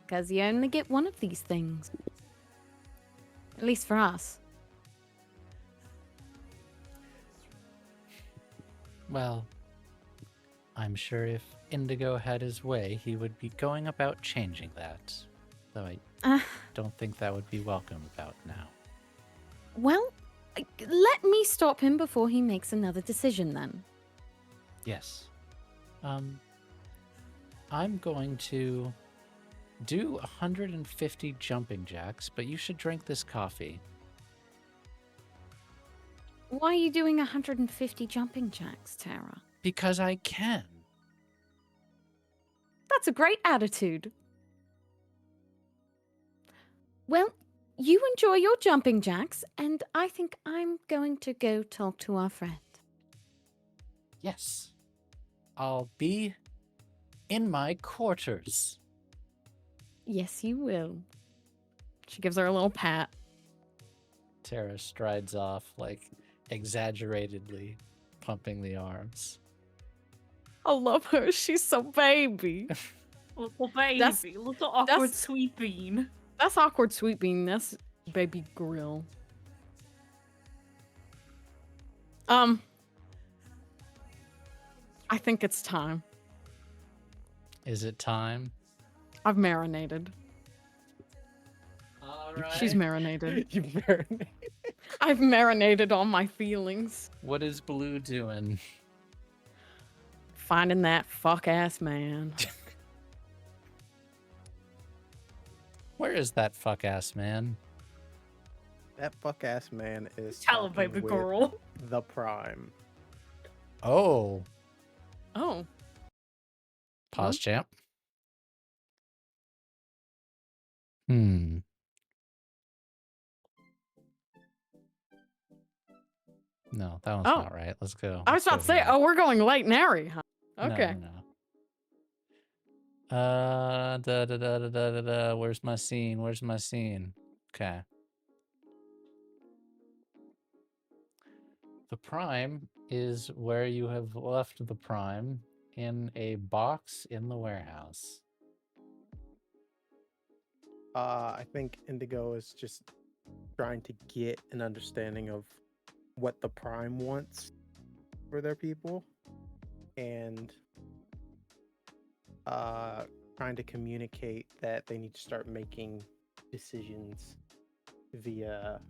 Because you only get one of these things. At least for us. Well, I'm sure if Indigo had his way, he would be going about changing that. Though I don't think that would be welcome about now. Well, let me stop him before he makes another decision then. Yes. I'm going to do 150 jumping jacks, but you should drink this coffee. Why are you doing 150 jumping jacks, Tara? Because I can. That's a great attitude. Well, you enjoy your jumping jacks, and I think I'm going to go talk to our friend. Yes. I'll be in my quarters. Yes, you will. She gives her a little pat. Tara strides off, like, exaggeratedly pumping the arms. I love her. She's so baby. Little baby, That's- little awkward that's- sweet bean. That's awkward sweet bean. That's baby grill. I think it's time. Is it time? I've marinated. All She's marinated. You marinate. I've marinated on my feelings. What is Blue doing? Finding that fuck ass man. Where is that fuck ass man? That fuck ass man is Tell him, talking baby with girl. the Prime. Oh. Oh. Pause, champ. Hmm. No, that one's Oh. not right. Let's go. I was Let's about go to say, here. oh, we're going light nary, huh? No, Okay. No. Where's my scene? Where's my scene? Okay. The Prime is where you have left the Prime in a box in the warehouse. I think Indigo is just trying to get an understanding of what the Prime wants for their people, and trying to communicate that they need to start making decisions via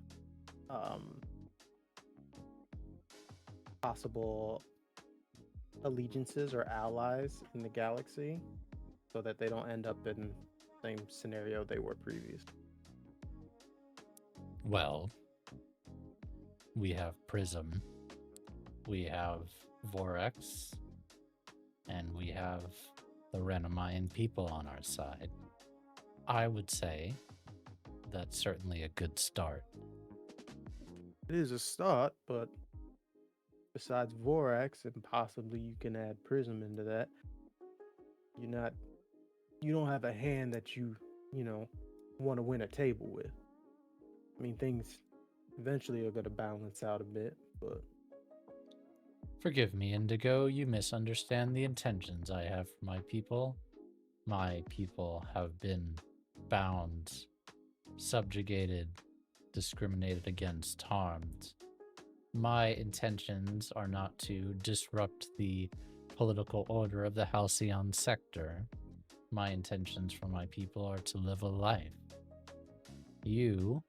possible allegiances or allies in the galaxy, so that they don't end up in the same scenario they were previous. Well, we have Prism, we have Vorex, and we have the Renamayan people on our side. I would say that's certainly a good start. It is a start, but besides Vorax and possibly you can add Prism into that, you don't have a hand that you want to win a table with. I mean, things eventually are going to balance out a bit, but Forgive me, Indigo, you misunderstand the intentions I have for my people. My people have been bound, subjugated, discriminated against, harmed. My intentions are not to disrupt the political order of the Halcyon sector. My intentions for my people are to live a life. You,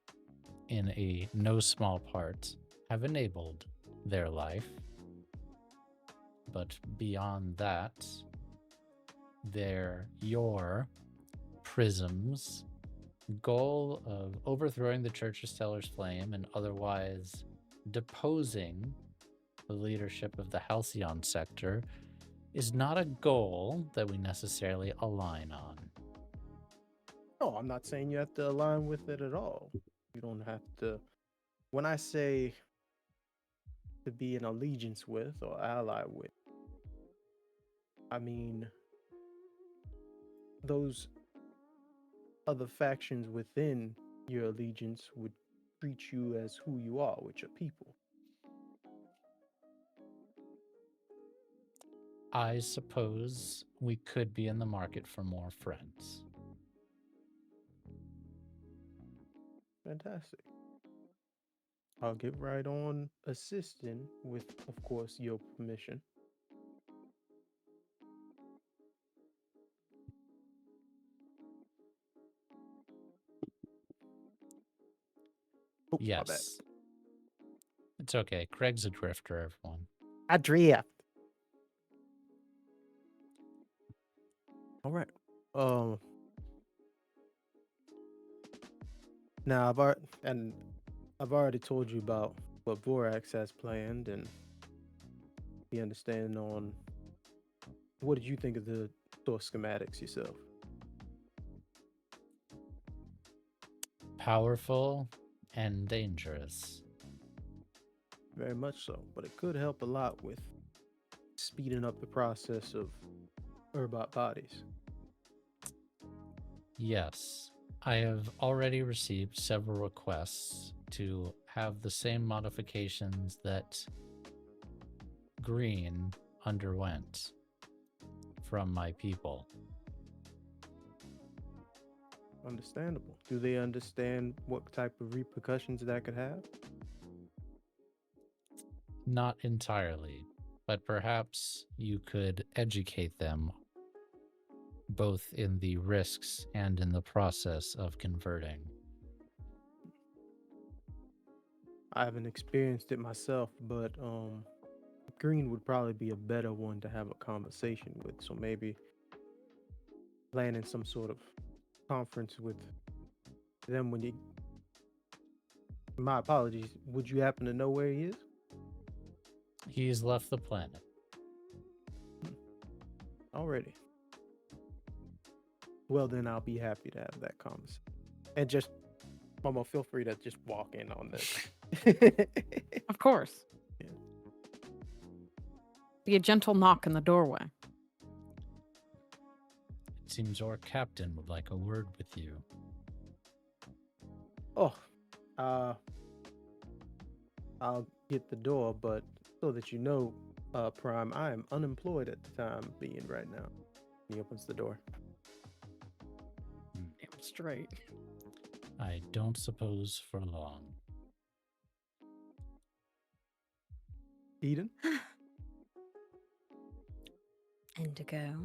in a no small part, have enabled their life. But beyond that, your Prism's goal of overthrowing the Church of Stellar's Flame and otherwise deposing the leadership of the Halcyon sector is not a goal that we necessarily align on. no, I'm not saying you have to align with it at all. You don't have to. When I say to be in allegiance with or ally with, I mean those other factions within your allegiance would treat you as who you are, which are people. I suppose we could be in the market for more friends. Fantastic. I'll get right on assisting with, of course, your permission. Oh, my bad. Yes. It's okay. Craig's a drifter, everyone. I drift. All right. Now I've already told you about what Vorax has planned and the understanding on what did you think of the source schematics yourself? Powerful and dangerous. Very much so, but it could help a lot with speeding up the process of Urbot bodies. Yes. I have already received several requests to have the same modifications that Green underwent from my people. Understandable. Do they understand what type of repercussions that could have? Not entirely, but perhaps you could educate them both in the risks and in the process of converting. I haven't experienced it myself, but Green would probably be a better one to have a conversation with. So maybe planning some sort of conference with them when you. My apologies. Would you happen to know where he is? He's left the planet. Already. Well, then I'll be happy to have that conversation. And just, Momo, feel free to just walk in on this. Of course. Yeah. Be a gentle knock in the doorway. It seems our captain would like a word with you. Oh, I'll get the door, but so that you know, Prime, I am unemployed at the time being right now. He opens the door. Damn straight. I don't suppose for long. Eden? Indigo.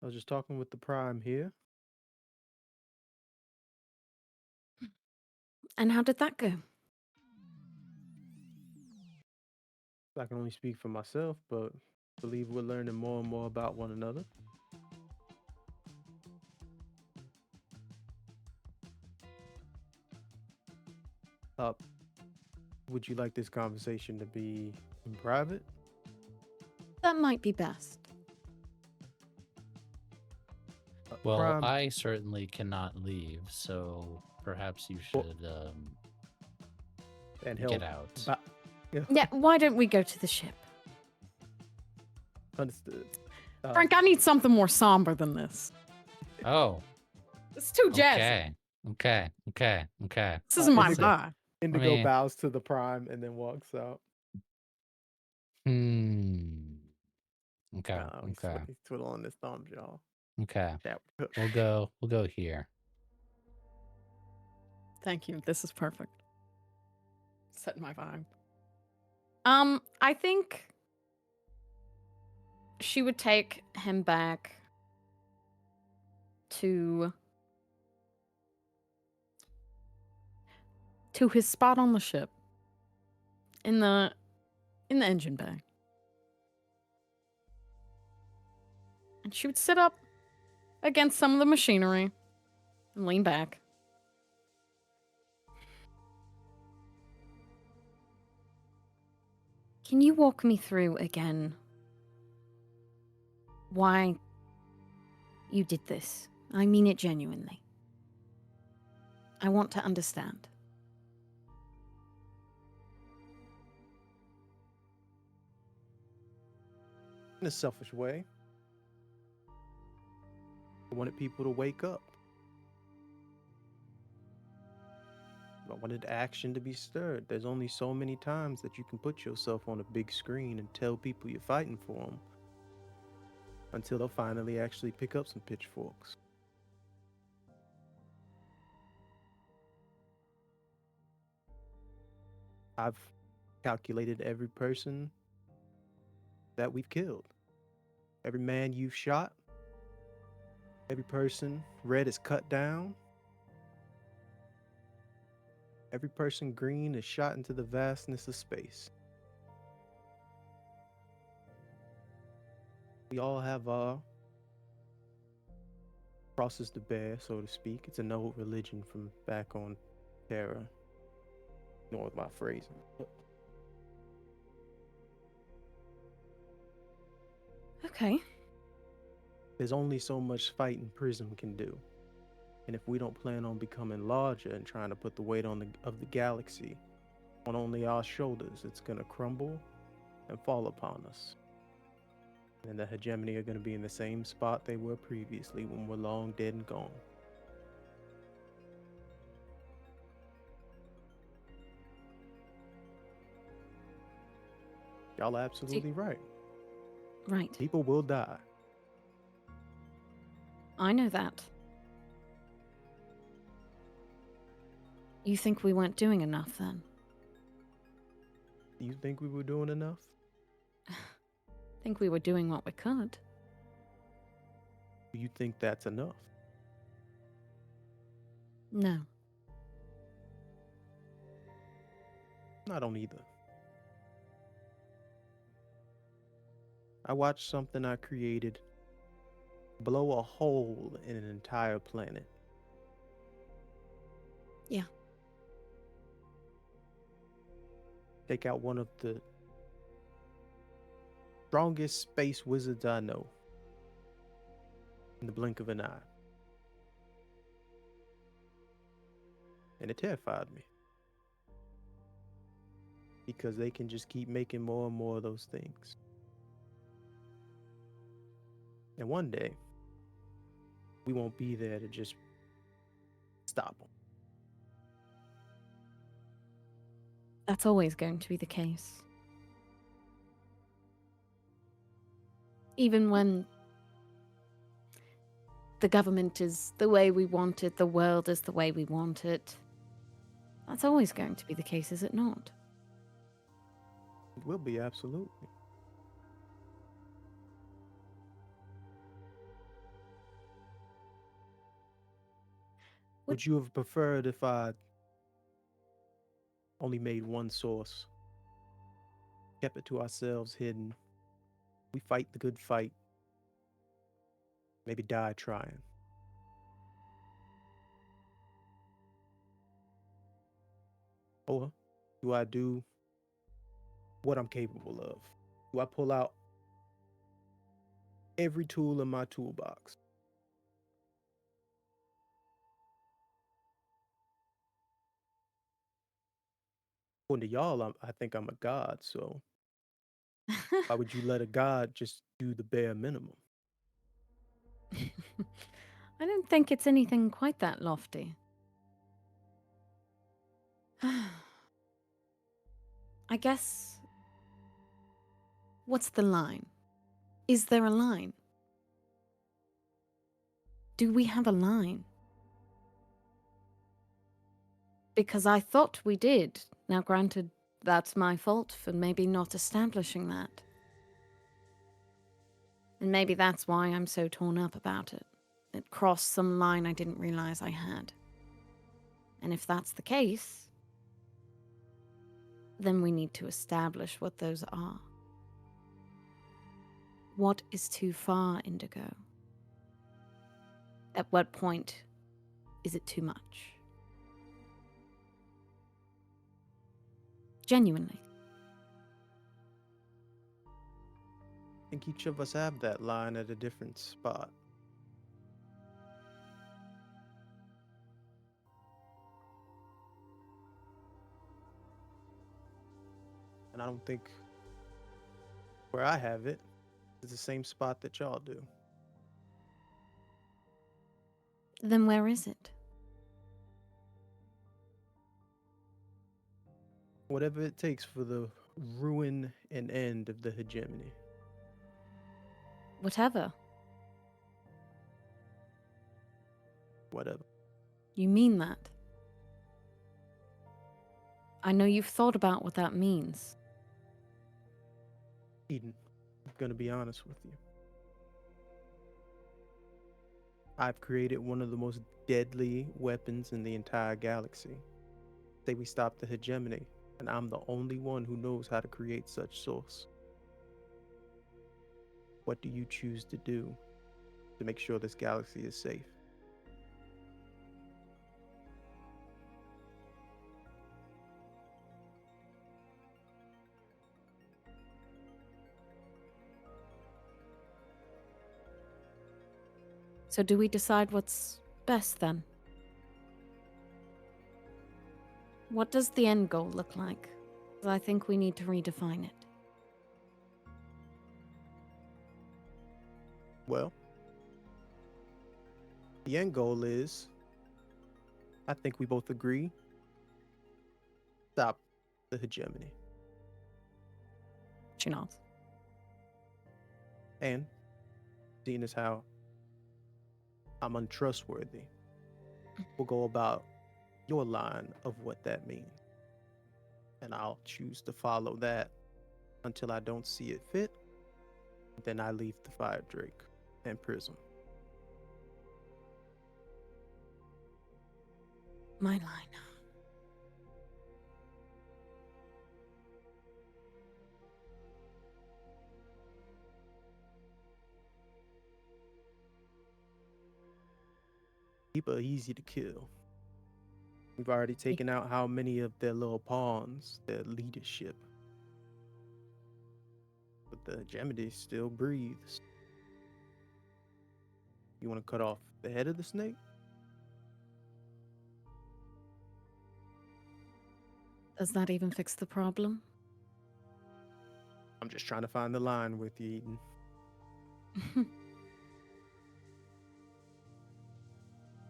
I was just talking with the Prime here. And how did that go? I can only speak for myself, but I believe we're learning more and more about one another. Would you like this conversation to be in private? That might be best. Well, Prime I certainly cannot leave, so perhaps you Well- should and get help. out. Yeah, why don't we go to the ship? Understood. Frank, I need something more somber than this. Oh, It's too jazzy. okay. This isn't my Listen, vibe. Indigo mean- bows to the Prime and then walks out. Okay, He's twiddling his thumbs, y'all. okay. That We'll go here. Thank you. This is perfect. Setting my vibe. I think she would take him back to his spot on the ship in the engine bay. And she would sit up against some of the machinery and lean back. Can you walk me through again why you did this? I mean it genuinely. I want to understand. in a selfish way, I wanted people to wake up. I wanted action to be stirred. There's only so many times that you can put yourself on a big screen and tell people you're fighting for them until they'll finally actually pick up some pitchforks. I've calculated every person that we've killed. Every man you've shot. Every person red is cut down. Every person green is shot into the vastness of space. We all have our crosses to bear, so to speak. It's an old religion from back on Terra. Ignore my phrasing. Okay. There's only so much fighting Prism can do. And if we don't plan on becoming larger and trying to put the weight of the galaxy on only our shoulders, it's going to crumble and fall upon us. And the hegemony are going to be in the same spot they were previously when we're long dead and gone. Y'all are absolutely right. Right. People will die. I know that. You think we weren't doing enough then? Do you think we were doing enough? Think we were doing what we could. Do you think that's enough? No. I don't either. I watched something I created blow a hole in an entire planet. Yeah. Take out one of the strongest space wizards I know in the blink of an eye. And it terrified me. Because they can just keep making more and more of those things. And one day, we won't be there to just stop them. That's always going to be the case. Even when the government is the way we want it, the world is the way we want it. That's always going to be the case, is it not? It will be, absolutely. Would you have preferred if I only made one source, kept it to ourselves, hidden? We fight the good fight. Maybe die trying. Or do I do what I'm capable of? Do I pull out every tool in my toolbox According to y'all, I think I'm a god, so why would you let a god just do the bare minimum? I don't think it's anything quite that lofty. I guess. What's the line? Is there a line? Do we have a line? Because I thought we did. Now, granted, that's my fault for maybe not establishing that. And maybe that's why I'm so torn up about it. It crossed some line I didn't realize I had. And if that's the case, then we need to establish what those are. What is too far, Indigo? At what point is it too much? Genuinely. I think each of us have that line at a different spot. And I don't think where I have it is the same spot that y'all do. Then where is it? Whatever it takes for the ruin and end of the hegemony. Whatever. Whatever. You mean that? I know you've thought about what that means. Eden, I'm gonna be honest with you. I've created one of the most deadly weapons in the entire galaxy. Say we stop the hegemony, and I'm the only one who knows how to create such source. What do you choose to do to make sure this galaxy is safe? So do we decide what's best then? What does the end goal look like? 'Cause I think we need to redefine it. Well, the end goal is, I think we both agree, stop the hegemony. She nods. And seeing as how I'm untrustworthy, we'll go about your line of what that means. And I'll choose to follow that until I don't see it fit. Then I leave the Fire Drake and Prism. My line. People are easy to kill. We've already taken out how many of their little pawns, their leadership. But the hegemony still breathes. You want to cut off the head of the snake? Does that even fix the problem? I'm just trying to find the line with you, Eden.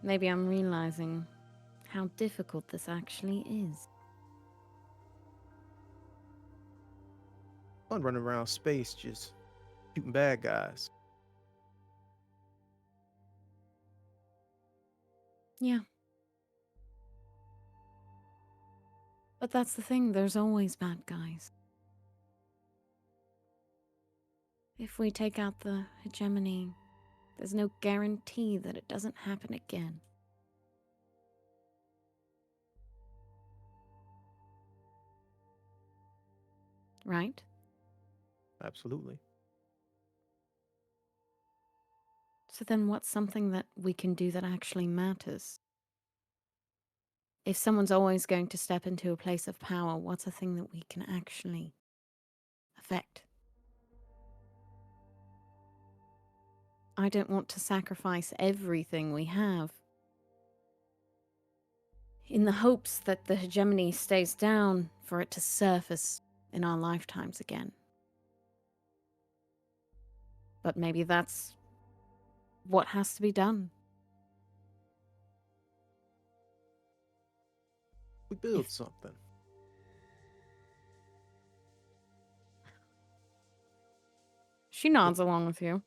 Maybe I'm realizing how difficult this actually is. I'm running around space just shooting bad guys. Yeah. But that's the thing, there's always bad guys. If we take out the hegemony, there's no guarantee that it doesn't happen again. Right? Absolutely. So then what's something that we can do that actually matters? If someone's always going to step into a place of power, what's a thing that we can actually affect? I don't want to sacrifice everything we have. in the hopes that the hegemony stays down for it to surface in our lifetimes again. But maybe that's what has to be done. We build something. She nods along with you.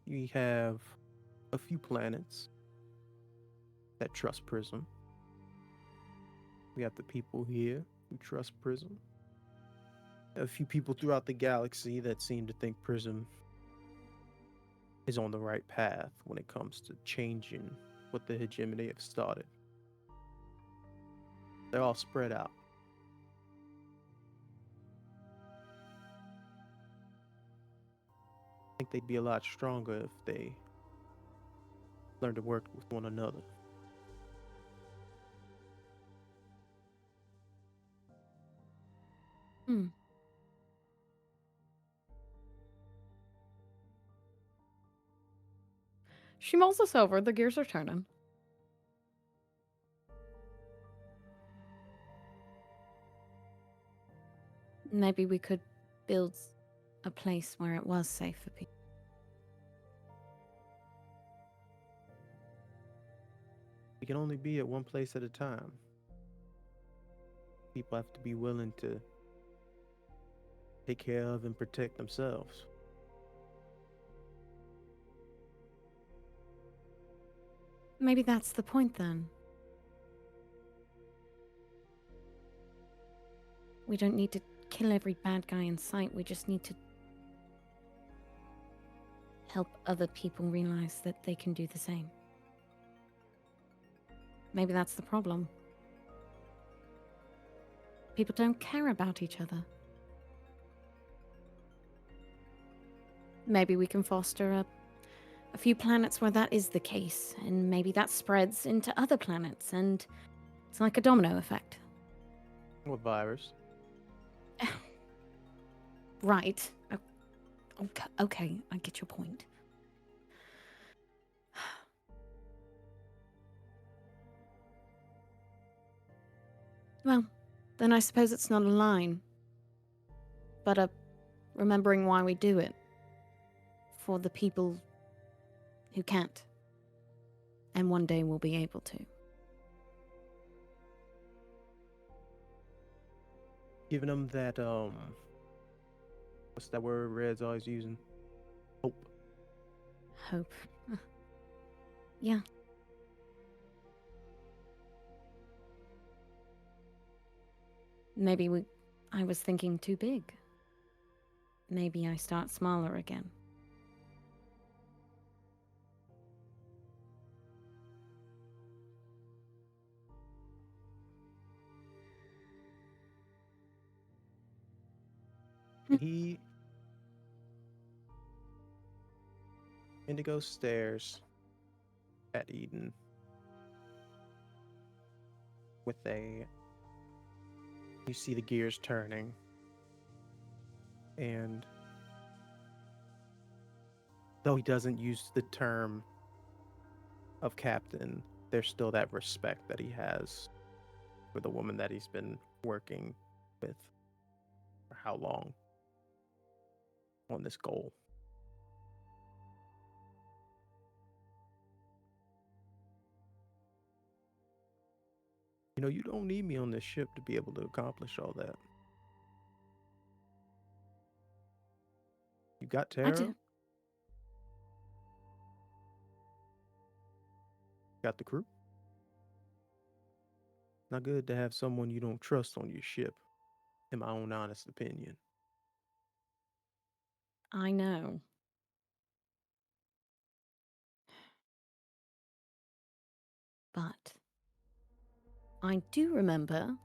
We have a few planets that trust Prism. We have the people here who trust Prism. A few people throughout the galaxy that seem to think Prism is on the right path when it comes to changing what the hegemony have started. They're all spread out. I think they'd be a lot stronger if they learned to work with one another. Hmm. She mulls this over. The gears are turning. Maybe we could build a place where it was safe for people. We can only be at one place at a time. People have to be willing to take care of and protect themselves. Maybe that's the point then. We don't need to kill every bad guy in sight. We just need to help other people realize that they can do the same. Maybe that's the problem. People don't care about each other. Maybe we can foster a few planets where that is the case, and maybe that spreads into other planets, and it's like a domino effect. What virus? Right. Okay, I get your point. Well, then I suppose it's not a line, but a remembering why we do it. For the people who can't, and one day will be able to. Giving them that, what's that word Red's always using? Hope. Hope. Yeah. Maybe I was thinking too big. Maybe I start smaller again. Indigo stares at Eden with you see the gears turning, and though he doesn't use the term of captain, there's still that respect that he has for the woman that he's been working with for how long on this goal. You know, you don't need me on this ship to be able to accomplish all that. You got Tara? I do. Got the crew? Not good to have someone you don't trust on your ship, in my own honest opinion. I know. But I do remember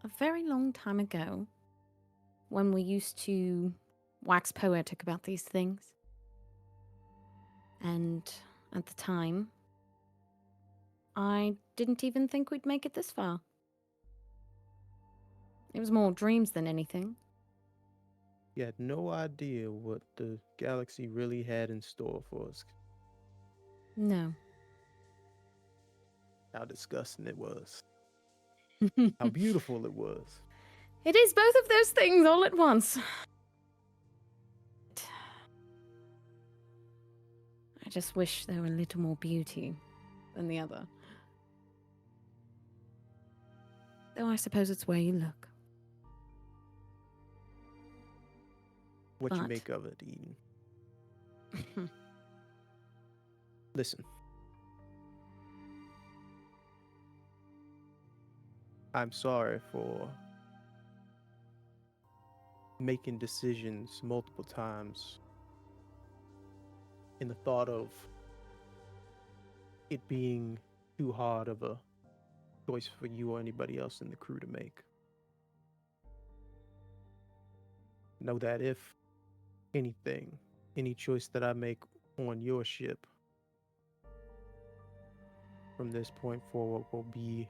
a very long time ago when we used to wax poetic about these things. And at the time, I didn't even think we'd make it this far. It was more dreams than anything. You had no idea what the galaxy really had in store for us. No. how disgusting it was, how beautiful it was. It is both of those things all at once. I just wish there were a little more beauty than the other. Though I suppose it's where you look. What you But- make of it, Eden. Listen. I'm sorry for making decisions multiple times in the thought of it being too hard of a choice for you or anybody else in the crew to make. Know that if anything, any choice that I make on your ship from this point forward will be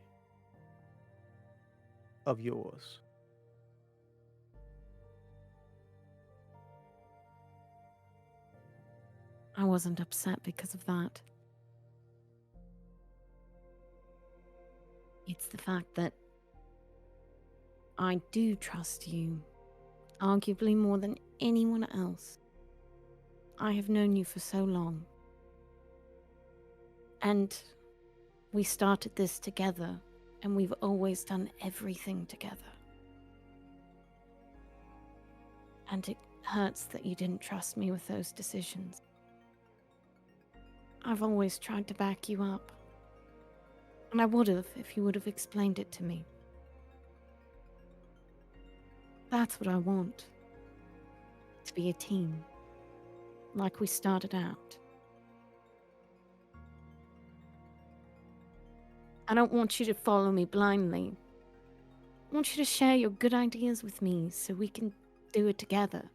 of yours. I wasn't upset because of that. It's the fact that I do trust you, arguably more than anyone else. I have known you for so long. And we started this together, and we've always done everything together. And it hurts that you didn't trust me with those decisions. I've always tried to back you up. And I would have if you would have explained it to me. That's what I want. To be a team. Like we started out. I don't want you to follow me blindly. I want you to share your good ideas with me so we can do it together.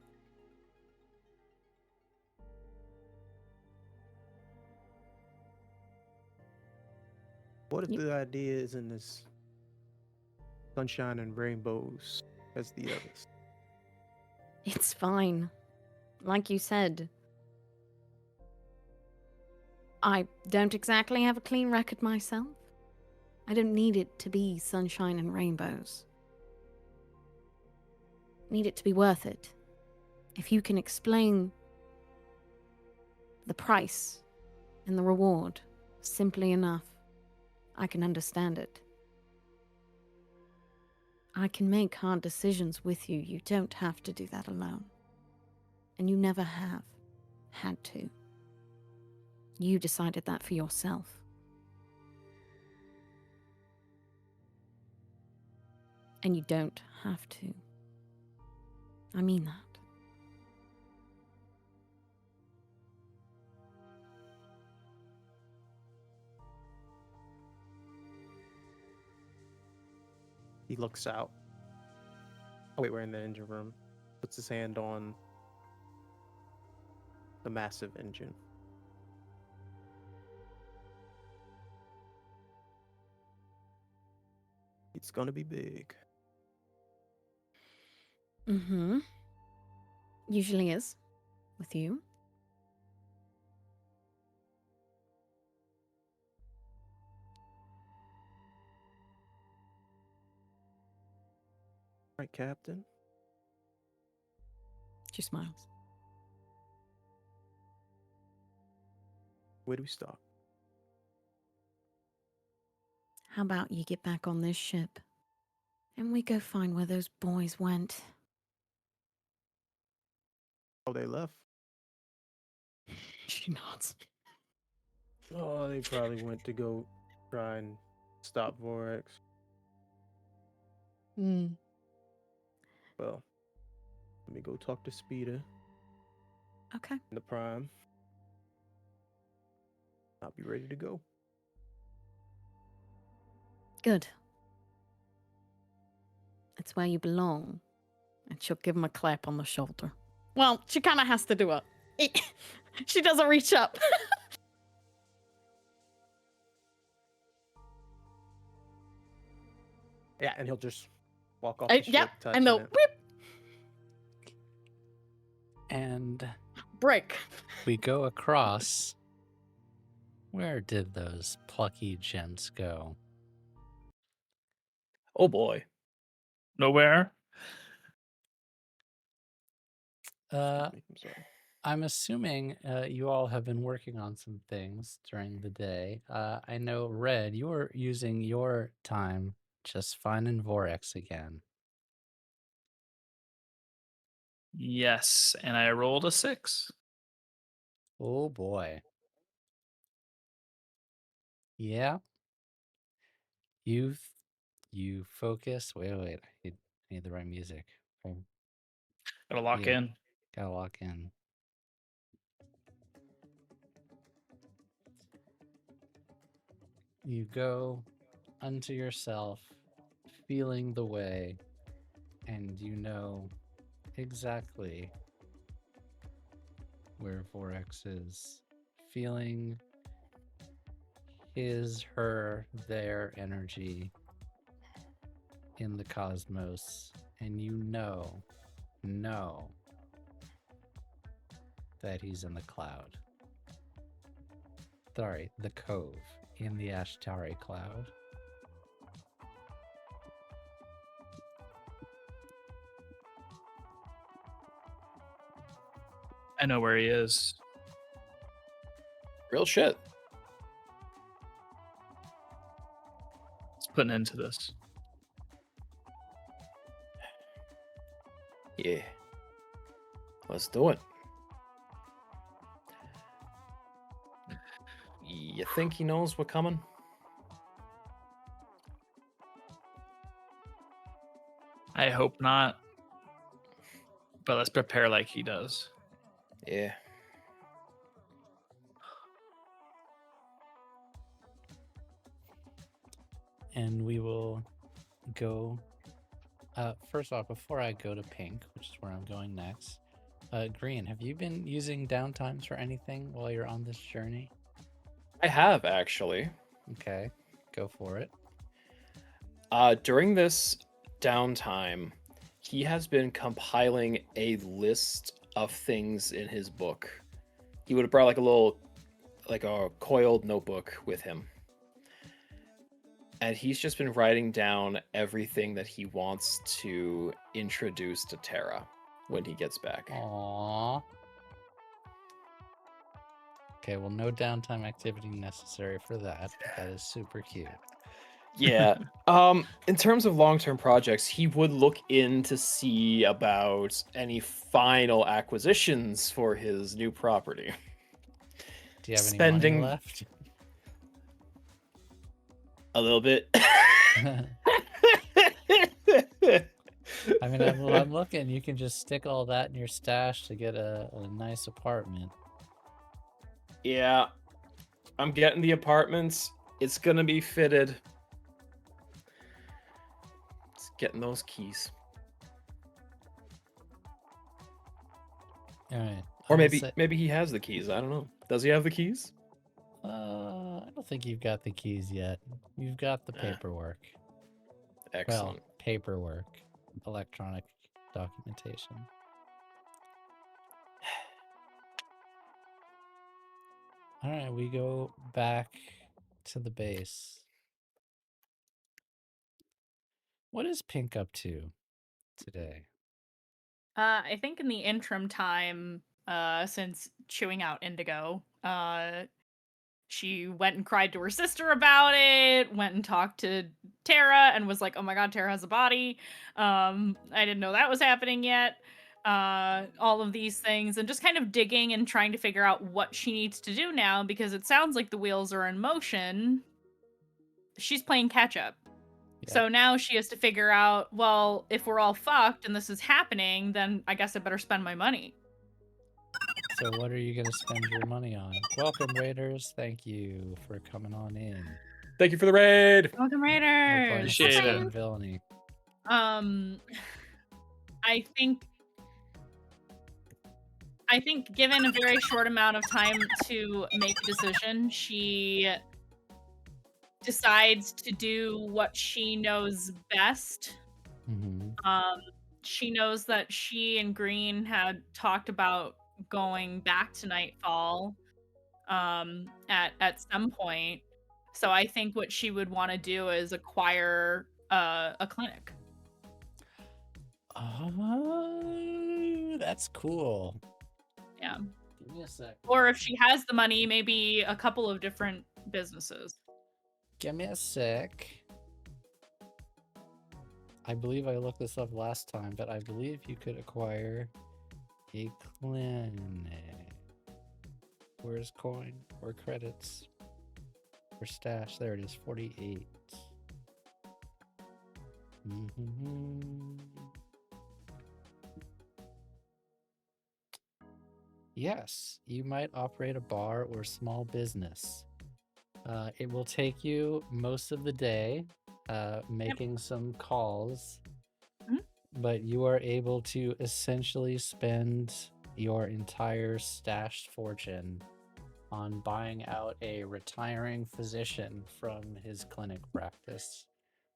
What if the idea isn't as sunshine and rainbows as the others? It's fine. Like you said, I don't exactly have a clean record myself. I don't need it to be sunshine and rainbows. I need it to be worth it. If you can explain the price and the reward simply enough, I can understand it. I can make hard decisions with you. You don't have to do that alone. And you never have had to. You decided that for yourself. And you don't have to. I mean that. He looks out. Oh wait, we're in the engine room. Puts his hand on the massive engine. It's gonna be big. Mm-hmm. Usually is. With you. Right, Captain? She smiles. Where do we start? How about you get back on this ship and we go find where those boys went? Oh, they left. She nods. Oh, they probably went to go try and stop Vorax. Well, let me go talk to Speeder Okay. and the Prime. I'll be ready to go. Good. It's where you belong. And she'll give him a clap on the shoulder. Well, she kind of has to do it. She doesn't reach up. Yeah, and he'll just walk off the ship, Yep. touching And they'll it. whip, And break. we go across Where did those plucky gents go? Oh boy. Nowhere. Uh, I'm sorry. I'm assuming you all have been working on some things during the day. I know, Red, you were using your time just finding Vorex again. Yes, and I rolled a 6. Oh boy. Yeah, you focus. Wait, I need the right music. Okay. Gotta lock Yeah, in. gotta lock in. You go unto yourself, feeling the way, and you know exactly where Vorex is. Feeling his, her, their energy in the cosmos, and you know that he's in the cloud. Sorry, the cove in the Ashtari cloud. I know where he is. Real shit. Let's put an end to this. Yeah. Let's do it. You think he knows we're coming? I hope not. But let's prepare like he does. Yeah. And we will go. First off, before I go to pink, which is where I'm going next, Green, have you been using downtimes for anything while you're on this journey? I have, actually. Okay, go for it. During this downtime, he has been compiling a list of things in his book. He would have brought like a coiled notebook with him. And he's just been writing down everything that he wants to introduce to Terra when he gets back. Aww. Okay, well, no downtime activity necessary for that, but that is super cute. Yeah. In terms of long-term projects, he would look in to see about any final acquisitions for his new property. Do you have any Spending- money left? A little bit. I mean, I'm looking. You can just stick all that in your stash to get a nice apartment. Yeah. I'm getting the apartments. It's gonna be fitted. It's getting those keys. All right. Or I will maybe he has the keys. I don't know. Does he have the keys? I don't think you've got the keys yet. You've got the paperwork. Excellent. Well, paperwork, electronic documentation. All right, we go back to the base. What is Pink up to today? I think in the interim time, since chewing out Indigo, she went and cried to her sister about it, went and talked to Tara and was like, oh my god, Tara has a body. I didn't know that was happening yet. All of these things, and just kind of digging and trying to figure out what she needs to do now, because it sounds like the wheels are in motion. She's playing catch up. Yeah. So now she has to figure out, well, if we're all fucked and this is happening, then I guess I better spend my money. So what are you going to spend your money on? Welcome, Raiders. Thank you for coming on in. Thank you for the raid. Welcome, We're playing Raiders! Appreciate Scum it. and Villainy. I think given a very short amount of time to make a decision, she decides to do what she knows best. Mm-hmm. She knows that she and Green had talked about going back to Nightfall. at some point. So I think what she would want to do is acquire a clinic. Oh, that's cool. Yeah. Give me a sec. Or if she has the money, maybe a couple of different businesses. Give me a sec. I believe I looked this up last time, but I believe you could acquire a clinic. Where's coin or credits or stash? There it is, 48. Yes, you might operate a bar or small business. It will take you most of the day making some calls, but you are able to essentially spend your entire stashed fortune on buying out a retiring physician from his clinic practice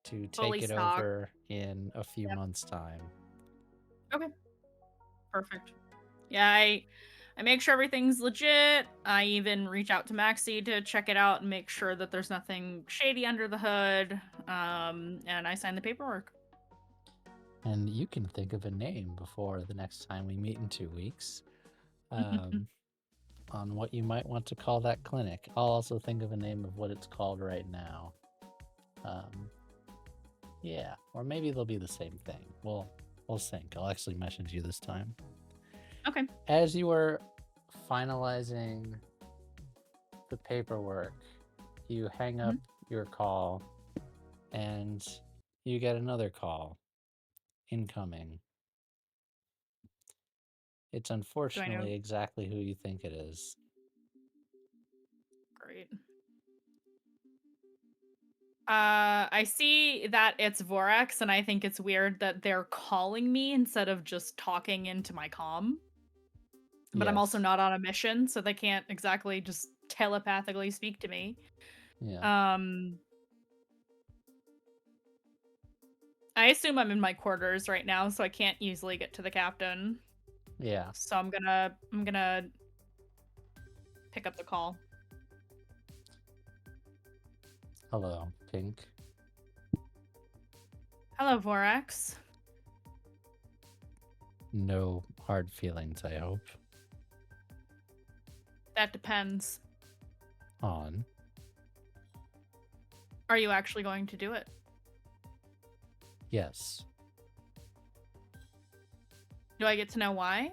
to Fully take it stocked. over in a few months' time. Okay. Perfect. Yeah, I make sure everything's legit. I even reach out to Maxie to check it out and make sure that there's nothing shady under the hood. And I sign the paperwork. And you can think of a name before the next time we meet in 2 weeks on what you might want to call that clinic. I'll also think of a name of what it's called right now. Yeah, or maybe they'll be the same thing. We'll sync. I'll actually message you this time. Okay. As you are finalizing the paperwork, you hang up your call and you get another call incoming. It's unfortunately exactly who you think it is. Great. I see that it's Vorax, and I think it's weird that they're calling me instead of just talking into my comm. But I'm also Yes. not on a mission, so they can't exactly just telepathically speak to me. Yeah. I assume I'm in my quarters right now, so I can't easily get to the captain. Yeah. So I'm gonna pick up the call. Hello, Pink. Hello, Vorax. No hard feelings, I hope. That depends. On. Are you actually going to do it? Yes. Do I get to know why?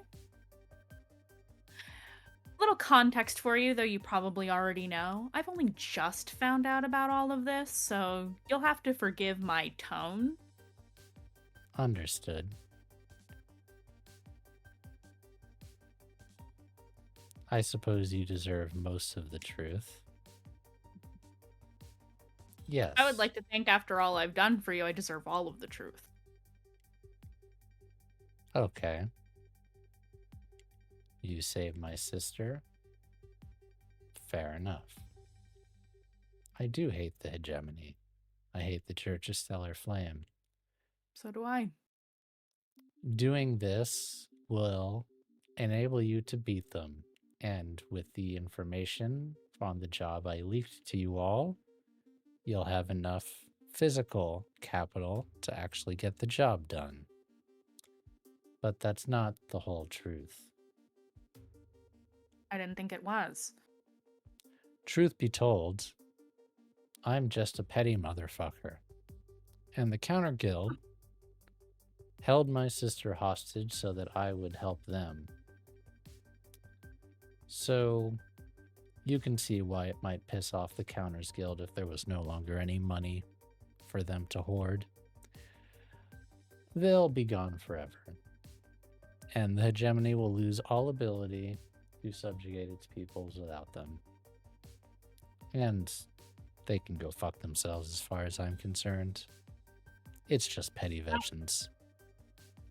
Little context for you, though you probably already know. I've only just found out about all of this, so you'll have to forgive my tone. Understood. I suppose you deserve most of the truth. Yes. I would like to think after all I've done for you, I deserve all of the truth. Okay. You saved my sister. Fair enough. I do hate the hegemony. I hate the Church of Stellar Flame. So do I. Doing this will enable you to beat them. And with the information on the job I leaked to you all, you'll have enough physical capital to actually get the job done. But that's not the whole truth. I didn't think it was. Truth be told, I'm just a petty motherfucker. And the Counter Guild held my sister hostage so that I would help them. So you can see why it might piss off the Counters Guild if there was no longer any money for them to hoard. They'll be gone forever. And the hegemony will lose all ability to subjugate its peoples without them. And they can go fuck themselves as far as I'm concerned. It's just petty vengeance.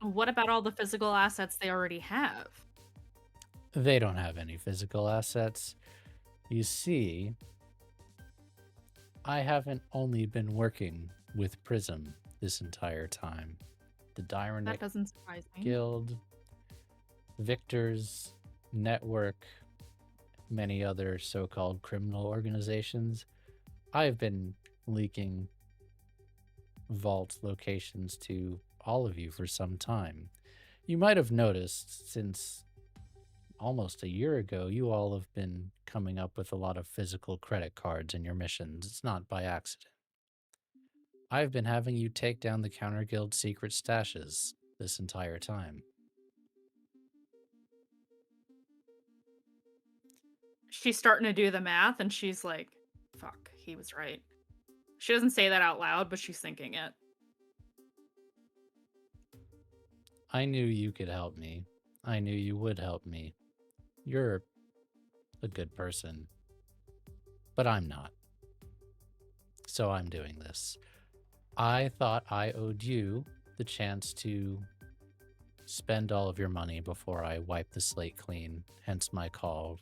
What about all the physical assets they already have? They don't have any physical assets. You see, I haven't only been working with Prism this entire time. The That Dyrenic doesn't surprise me. Guild, Victor's network, many other so-called criminal organizations, I've been leaking vault locations to all of you for some time. You might have noticed since almost a year ago, you all have been coming up with a lot of physical credit cards in your missions. It's not by accident. I've been having you take down the Counter Guild secret stashes this entire time. She's starting to do the math and she's like, fuck, he was right. She doesn't say that out loud, but she's thinking it. I knew you could help me. I knew you would help me. You're a good person. But I'm not. So I'm doing this. I thought I owed you the chance to spend all of your money before I wipe the slate clean, hence my call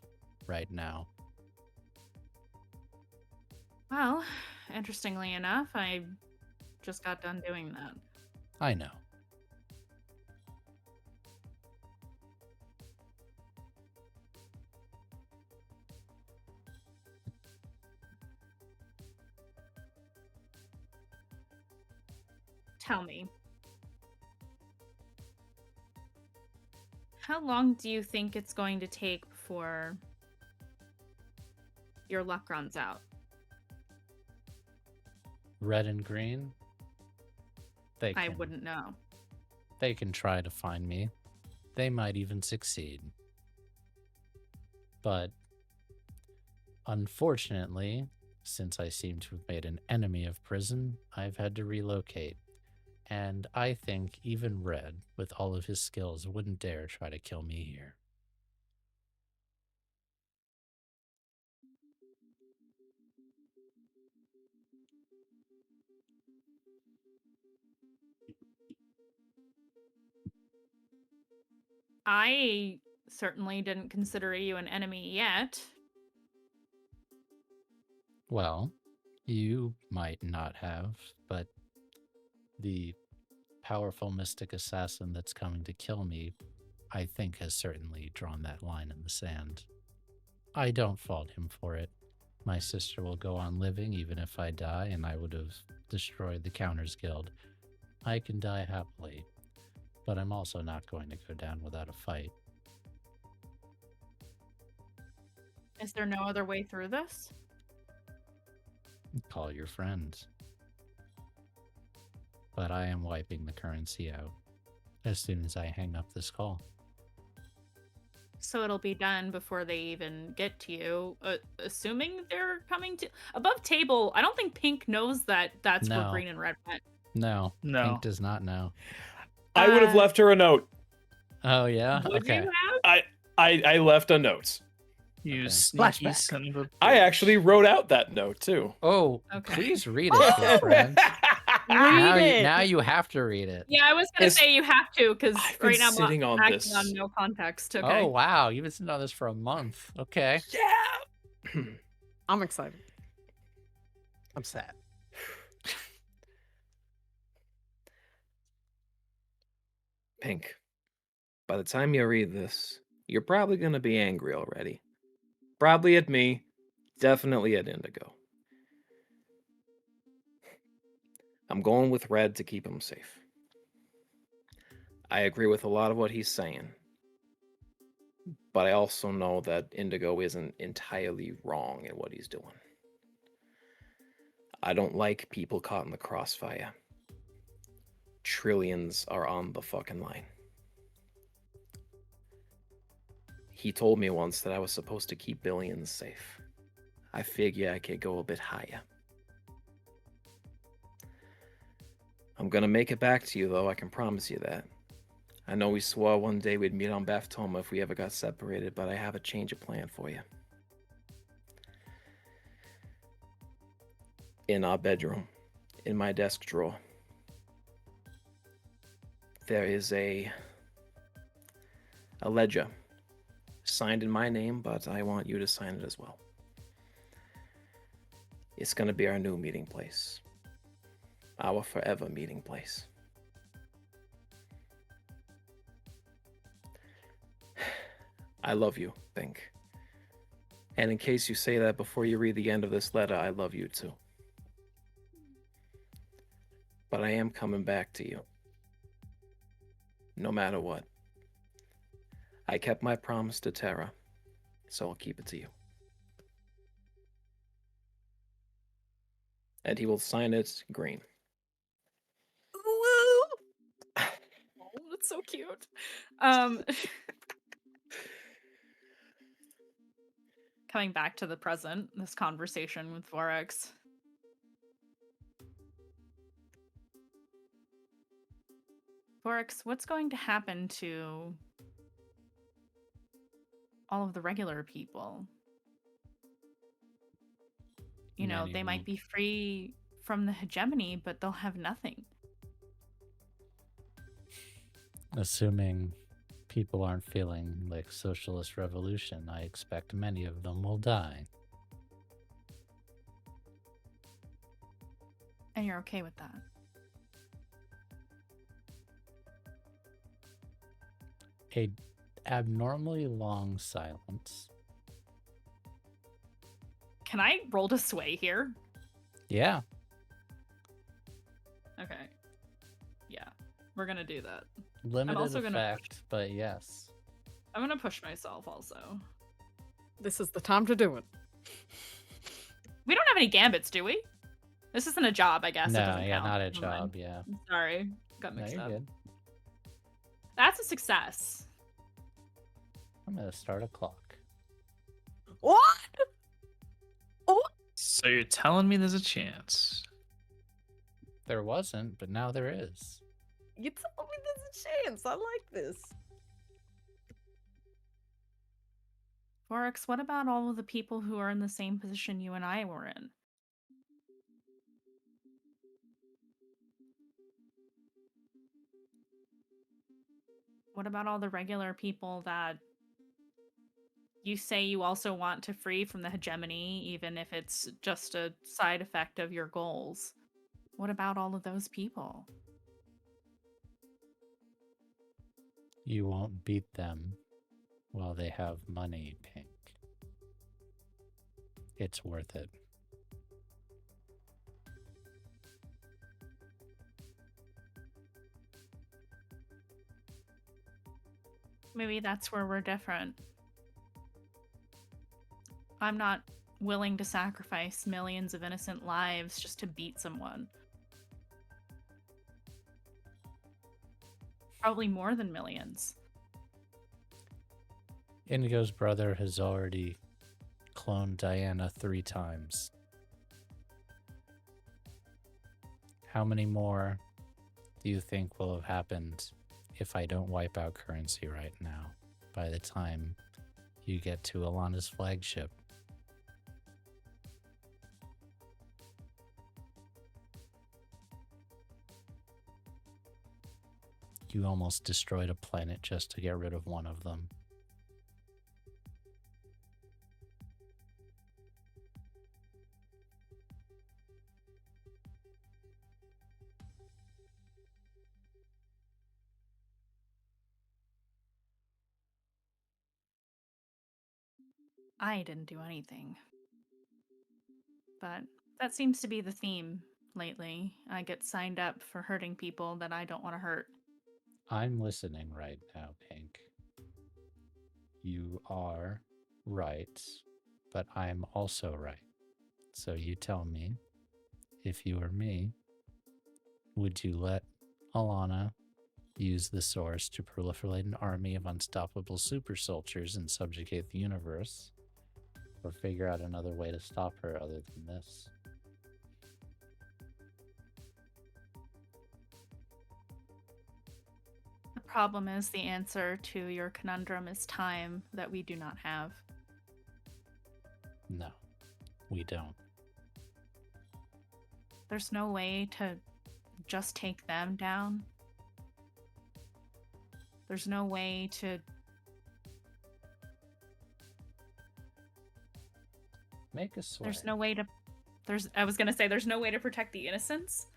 right now. Well, interestingly enough, I just got done doing that. I know. Tell me, how long do you think it's going to take before your luck runs out? Red and green? I wouldn't know. They can try to find me. They might even succeed. But unfortunately, since I seem to have made an enemy of prison, I've had to relocate. And I think even Red, with all of his skills, wouldn't dare try to kill me here. I certainly didn't consider you an enemy yet. Well, you might not have, but the powerful mystic assassin that's coming to kill me, I think, has certainly drawn that line in the sand. I don't fault him for it. My sister will go on living even if I die, and I would have destroyed the Counters Guild. I can die happily, but I'm also not going to go down without a fight. Is there no other way through this? Call your friends. But I am wiping the currency out as soon as I hang up this call. So it'll be done before they even get to you, assuming they're coming to above table. I don't think Pink knows that that's where No. green and red went. No, No. Pink does not know. I would have left her a note. Oh yeah? Would Okay. you have? I left a note. You Okay. sneaky Flashback. son of a I bitch. actually wrote out that note too. Oh, Okay. please read it, good friend. Read it. Now you have to read it. Yeah, I was gonna It's- say you have to because I've been right now I'm sitting on acting this. on no context. Okay. Oh wow, you've been sitting on this for a month. Okay. Yeah. I'm excited. I'm sad. Pink, by the time you read this, you're probably going to be angry already. Probably at me, definitely at Indigo. I'm going with Red to keep him safe. I agree with a lot of what he's saying, but I also know that Indigo isn't entirely wrong in what he's doing. I don't like people caught in the crossfire. Trillions are on the fucking line. He told me once that I was supposed to keep billions safe. I figure I could go a bit higher. I'm gonna make it back to you, though, I can promise you that. I know we swore one day we'd meet on Baftoma if we ever got separated, but I have a change of plan for you. In our bedroom, in my desk drawer, there is a ledger signed in my name, but I want you to sign it as well. It's gonna be our new meeting place. Our forever meeting place. I love you, Pink. And in case you say that before you read the end of this letter, I love you too. But I am coming back to you. No matter what. I kept my promise to Terra, so I'll keep it to you. And he will sign it green. Oh, that's so cute. Coming back to the present, this conversation with Vorax. Vorax, what's going to happen to all of the regular people? You know, Many they might won't. be free from the hegemony, but they'll have nothing. Assuming people aren't feeling like socialist revolution, I expect many of them will die. And you're okay with that? A abnormally long silence. Can I roll to sway here? Yeah. Okay. Yeah, we're gonna do that. Limited also gonna effect, but yes. I'm gonna push myself also. This is the time to do it. We don't have any gambits, do we? This isn't a job, I guess. It No, doesn't yeah, count. not a Never mind. job, yeah. I'm sorry. Got No, mixed you're up. good. That's a success. I'm gonna start a clock. What? So you're telling me there's a chance? There wasn't, but now there is. You told me there's a chance. I like this. Vorax, what about all of the people who are in the same position you and I were in? What about all the regular people that you say you also want to free from the hegemony, even if it's just a side effect of your goals? What about all of those people? You won't beat them while they have money, Pink. It's worth it. Maybe that's where we're different. I'm not willing to sacrifice millions of innocent lives just to beat someone. Probably more than millions. Indigo's brother has already cloned Diana 3 times. How many more do you think will have happened if I don't wipe out currency right now by the time you get to Alana's flagship? You almost destroyed a planet just to get rid of one of them. I didn't do anything. But that seems to be the theme lately. I get signed up for hurting people that I don't want to hurt. I'm listening right now, Pink. You are right, but I'm also right. So you tell me, if you were me, would you let Alana use the source to proliferate an army of unstoppable super soldiers and subjugate the universe, or figure out another way to stop her other than this? The problem is the answer to your conundrum is time that we do not have. No, we don't. There's no way to just take them down. There's no way to... Make a sway. There's no way to... I was gonna say, there's no way to protect the innocents.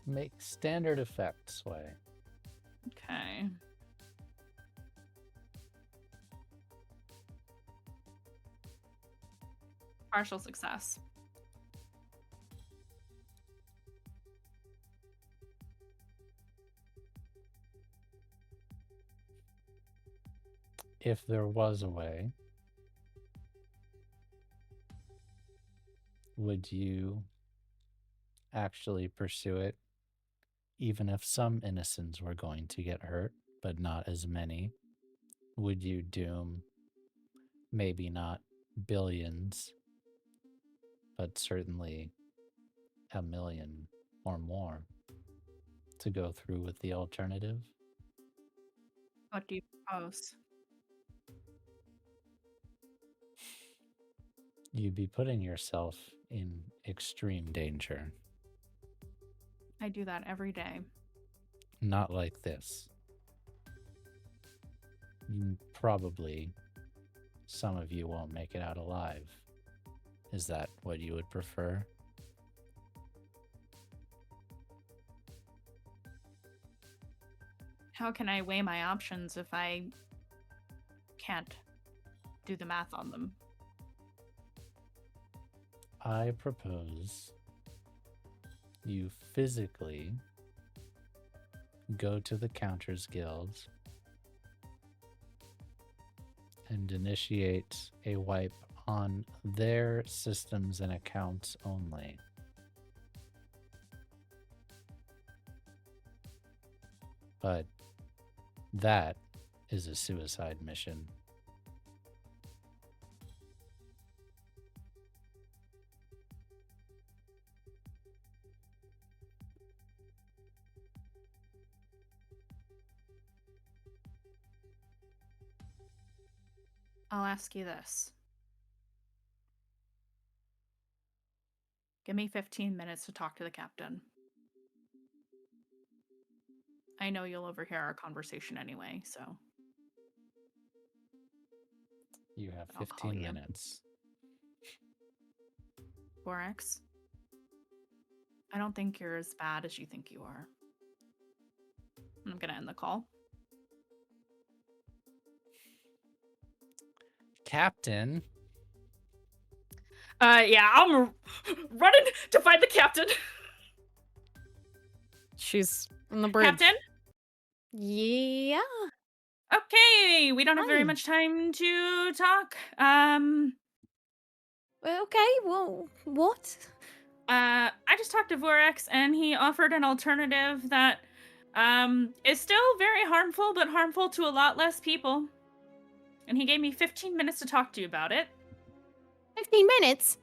Make standard effect sway. Okay. Partial success. If there was a way, would you actually pursue it, even if some innocents were going to get hurt, but not as many? Would you doom maybe not billions, but certainly a million or more to go through with the alternative? What do you propose? You'd be putting yourself in extreme danger. I do that every day. Not like this. Probably some of you won't make it out alive. Is that what you would prefer? How can I weigh my options if I can't do the math on them? I propose you physically go to the Counters Guild and initiate a wipe on their systems and accounts only. But that is a suicide mission. I'll ask you this. Give me 15 minutes to talk to the captain. I know you'll overhear our conversation anyway, so. You have I'll call 15 you. minutes. Borax, I don't think you're as bad as you think you are. I'm gonna end the call. Captain, Yeah, I'm running to find the captain. She's on the bridge. Captain? Yeah. Okay, we don't have very Hi. much time to talk. Okay, well, what? I just talked to Vorax and he offered an alternative that is still very harmful, but harmful to a lot less people. And he gave me 15 minutes to talk to you about it. 15 minutes?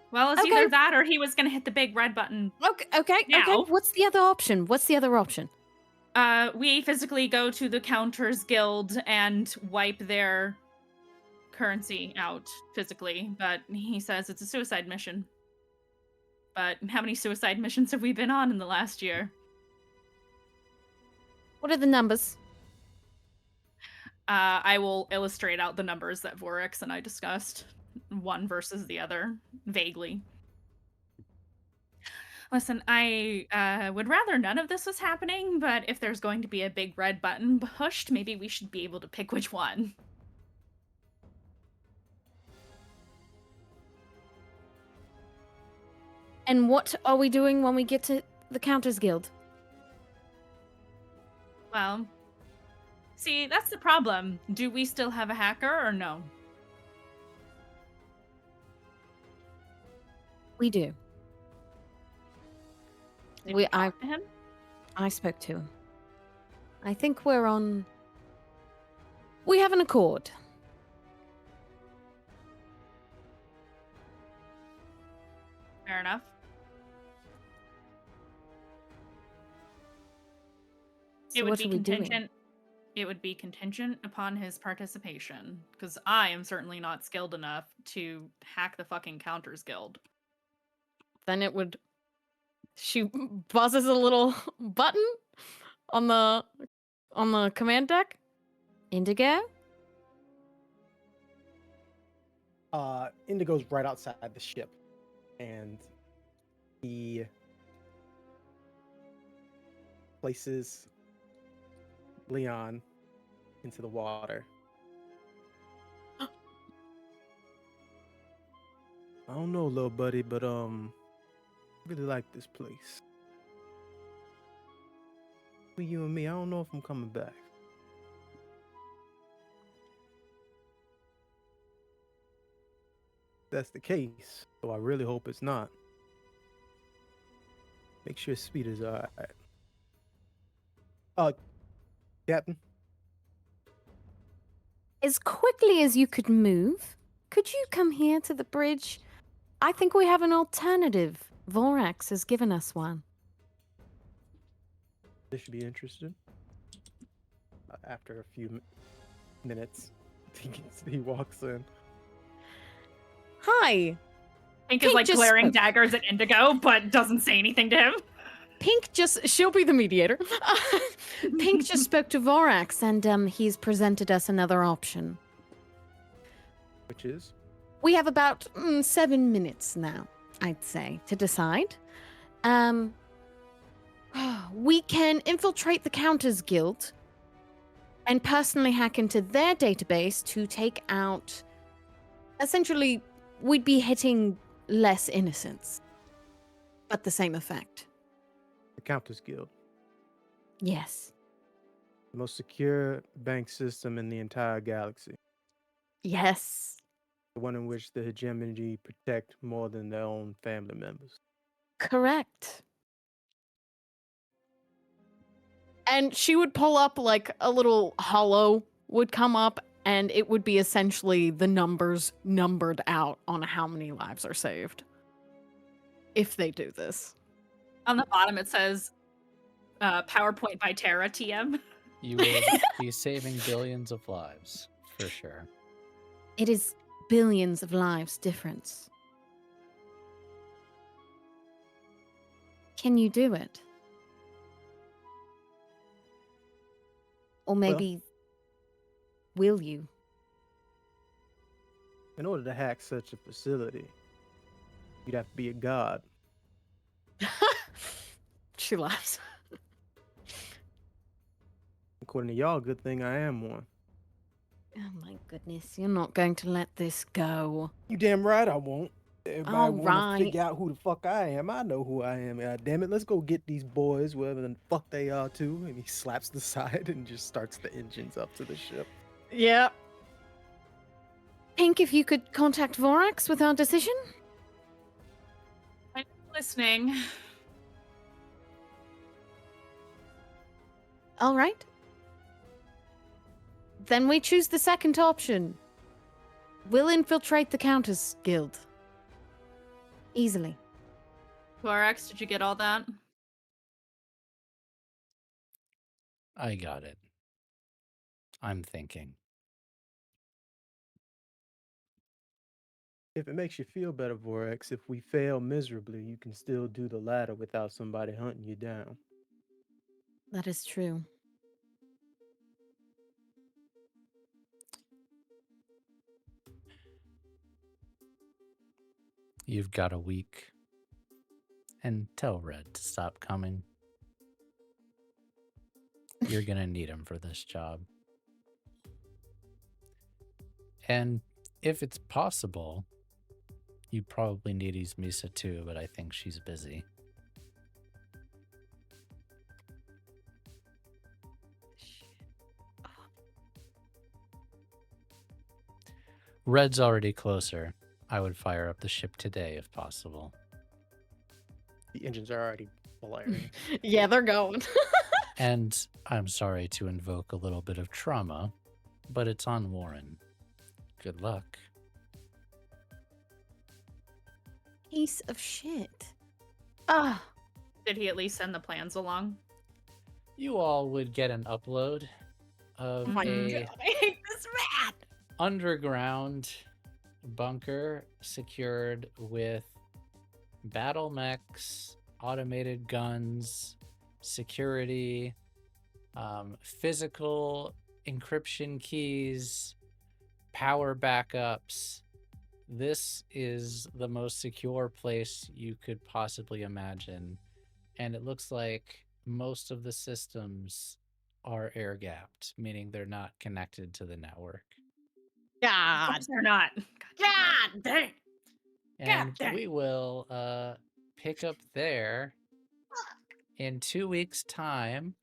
Well, it's Okay. either that or he was gonna hit the big red button. Okay. Now. What's the other option? We physically go to the Counters Guild and wipe their currency out physically, but he says it's a suicide mission. But how many suicide missions have we been on in the last year? What are the numbers? I will illustrate out the numbers that Vorax and I discussed, one versus the other, vaguely. Listen, I would rather none of this was happening, but if there's going to be a big red button pushed, maybe we should be able to pick which one. And what are we doing when we get to the Counters Guild? Well, see, that's the problem. Do we still have a hacker or no? We do. Did We- you talk to him? I spoke to him. I think we're on. We have an accord. Fair enough. So It would what be are we doing? contingent. It would be contingent upon his participation, because I am certainly not skilled enough to hack the fucking Counters Guild. Then it would. She buzzes a little button on the command deck. Indigo? Indigo's right outside the ship, and he places Leon into the water. I don't know, little buddy, but I really like this place. For you and me, I don't know if I'm coming back. That's the case, so I really hope it's not. Make sure speed is alright. Captain, As quickly as you could move, could you come here to the bridge? I think we have an alternative. Vorax has given us one. this should be interesting. After a few minutes, he walks in. Hi. Pink is Pink like just glaring spoke. daggers at Indigo, but doesn't say anything to him. Pink she'll be the mediator. Pink just spoke to Vorax, and he's presented us another option. Which is? We have about 7 minutes now, I'd say, to decide. We can infiltrate the Counters Guild and personally hack into their database to take out... Essentially, we'd be hitting less innocents, but the same effect. The Countess Guild. Yes. The most secure bank system in the entire galaxy. Yes. The one in which the hegemony protect more than their own family members. Correct. And she would pull up like a little hollow would come up, and it would be essentially the numbers numbered out on how many lives are saved. If they do this. On the bottom, it says PowerPoint by Terra TM. You will be saving billions of lives, for sure. It is billions of lives difference. Can you do it? Or maybe will you? In order to hack such a facility, you'd have to be a god. She laughs. According to y'all, good thing I am one. Oh my goodness, you're not going to let this go. You damn right I won't. Everybody All wanna right. figure out who the fuck I am. I know who I am. God damn it, let's go get these boys, wherever the fuck they are too. And he slaps the side and just starts the engines up to the ship. Yeah. Pink, if you could contact Vorax with our decision? I'm listening. All right. Then we choose the second option. We'll infiltrate the Countess Guild. Easily. Vorax, did you get all that? I got it. I'm thinking. If it makes you feel better, Vorax, if we fail miserably, you can still do the latter without somebody hunting you down. That is true. You've got a week. And tell Red to stop coming. You're gonna need him for this job. And if it's possible, you probably need his Misa too, but I think she's busy. Red's already closer. I would fire up the ship today if possible. The engines are already blaring. Yeah, they're going. And I'm sorry to invoke a little bit of trauma, but it's on Warren. Good luck. Piece of shit. Ah. Did he at least send the plans along? You all would get an upload of Oh my a God, I hate this man. underground bunker secured with battle mechs, automated guns, security, physical encryption keys, power backups. This is the most secure place you could possibly imagine. And it looks like most of the systems are air gapped, meaning they're not connected to the network. Of God. course they're not. God dang. and dang. we will pick up there in 2 weeks' time.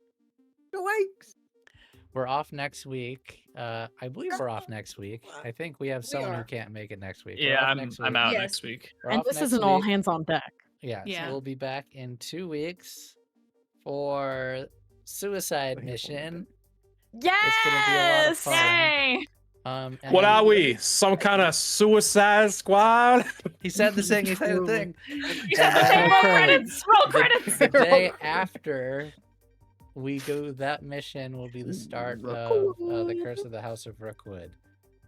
We're off next week. I believe we're off next week. I think we have someone who are. can't make it next week. We're Yeah, off I'm next I'm week. out Yes. next week. We're And off this next isn't all week. hands on deck. Yeah, Yeah. so we'll be back in 2 weeks for Suicide Hands on Mission. Yes! It's gonna be a lot of fun. Yay! And What then are we? Some kind of Suicide Squad? He said the thing. He said the thing. You said the And thing. then Roll credits. Roll credits. The day after we go that mission will be the start of the Curse of the House of Rookwood.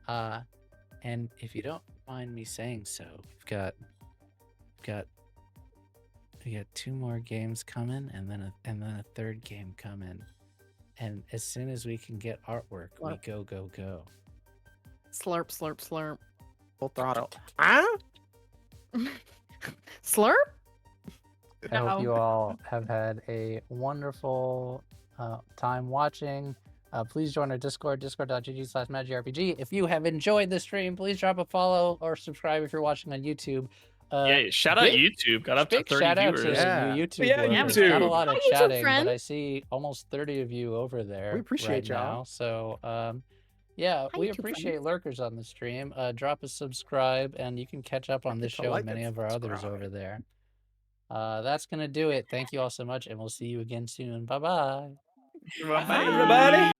And if you don't mind me saying so, we've got 2 more games coming, and then a third game coming. And as soon as we can get artwork, we go. Slurp, slurp, slurp. Full throttle. Slurp? I hope No. you all have had a wonderful time watching. Please join our Discord, discord.gg/MagicRPG. If you have enjoyed the stream, please drop a follow or subscribe if you're watching on YouTube. Yeah, shout out big- YouTube. Got up to Big 30 shout out viewers. to Yeah. you YouTube. Yeah, workers. YouTube. Not a lot of Hi, YouTube chatting, friend. but I see almost 30 of you over there. We appreciate right y'all. now. So, yeah, Hi, we YouTube appreciate friends. lurkers on the stream. Drop a subscribe, and you can catch up on this to show like and many and of our others subscribe. over there. That's gonna do it. Thank you all so much, and we'll see you again soon. Bye bye. Bye. Everybody.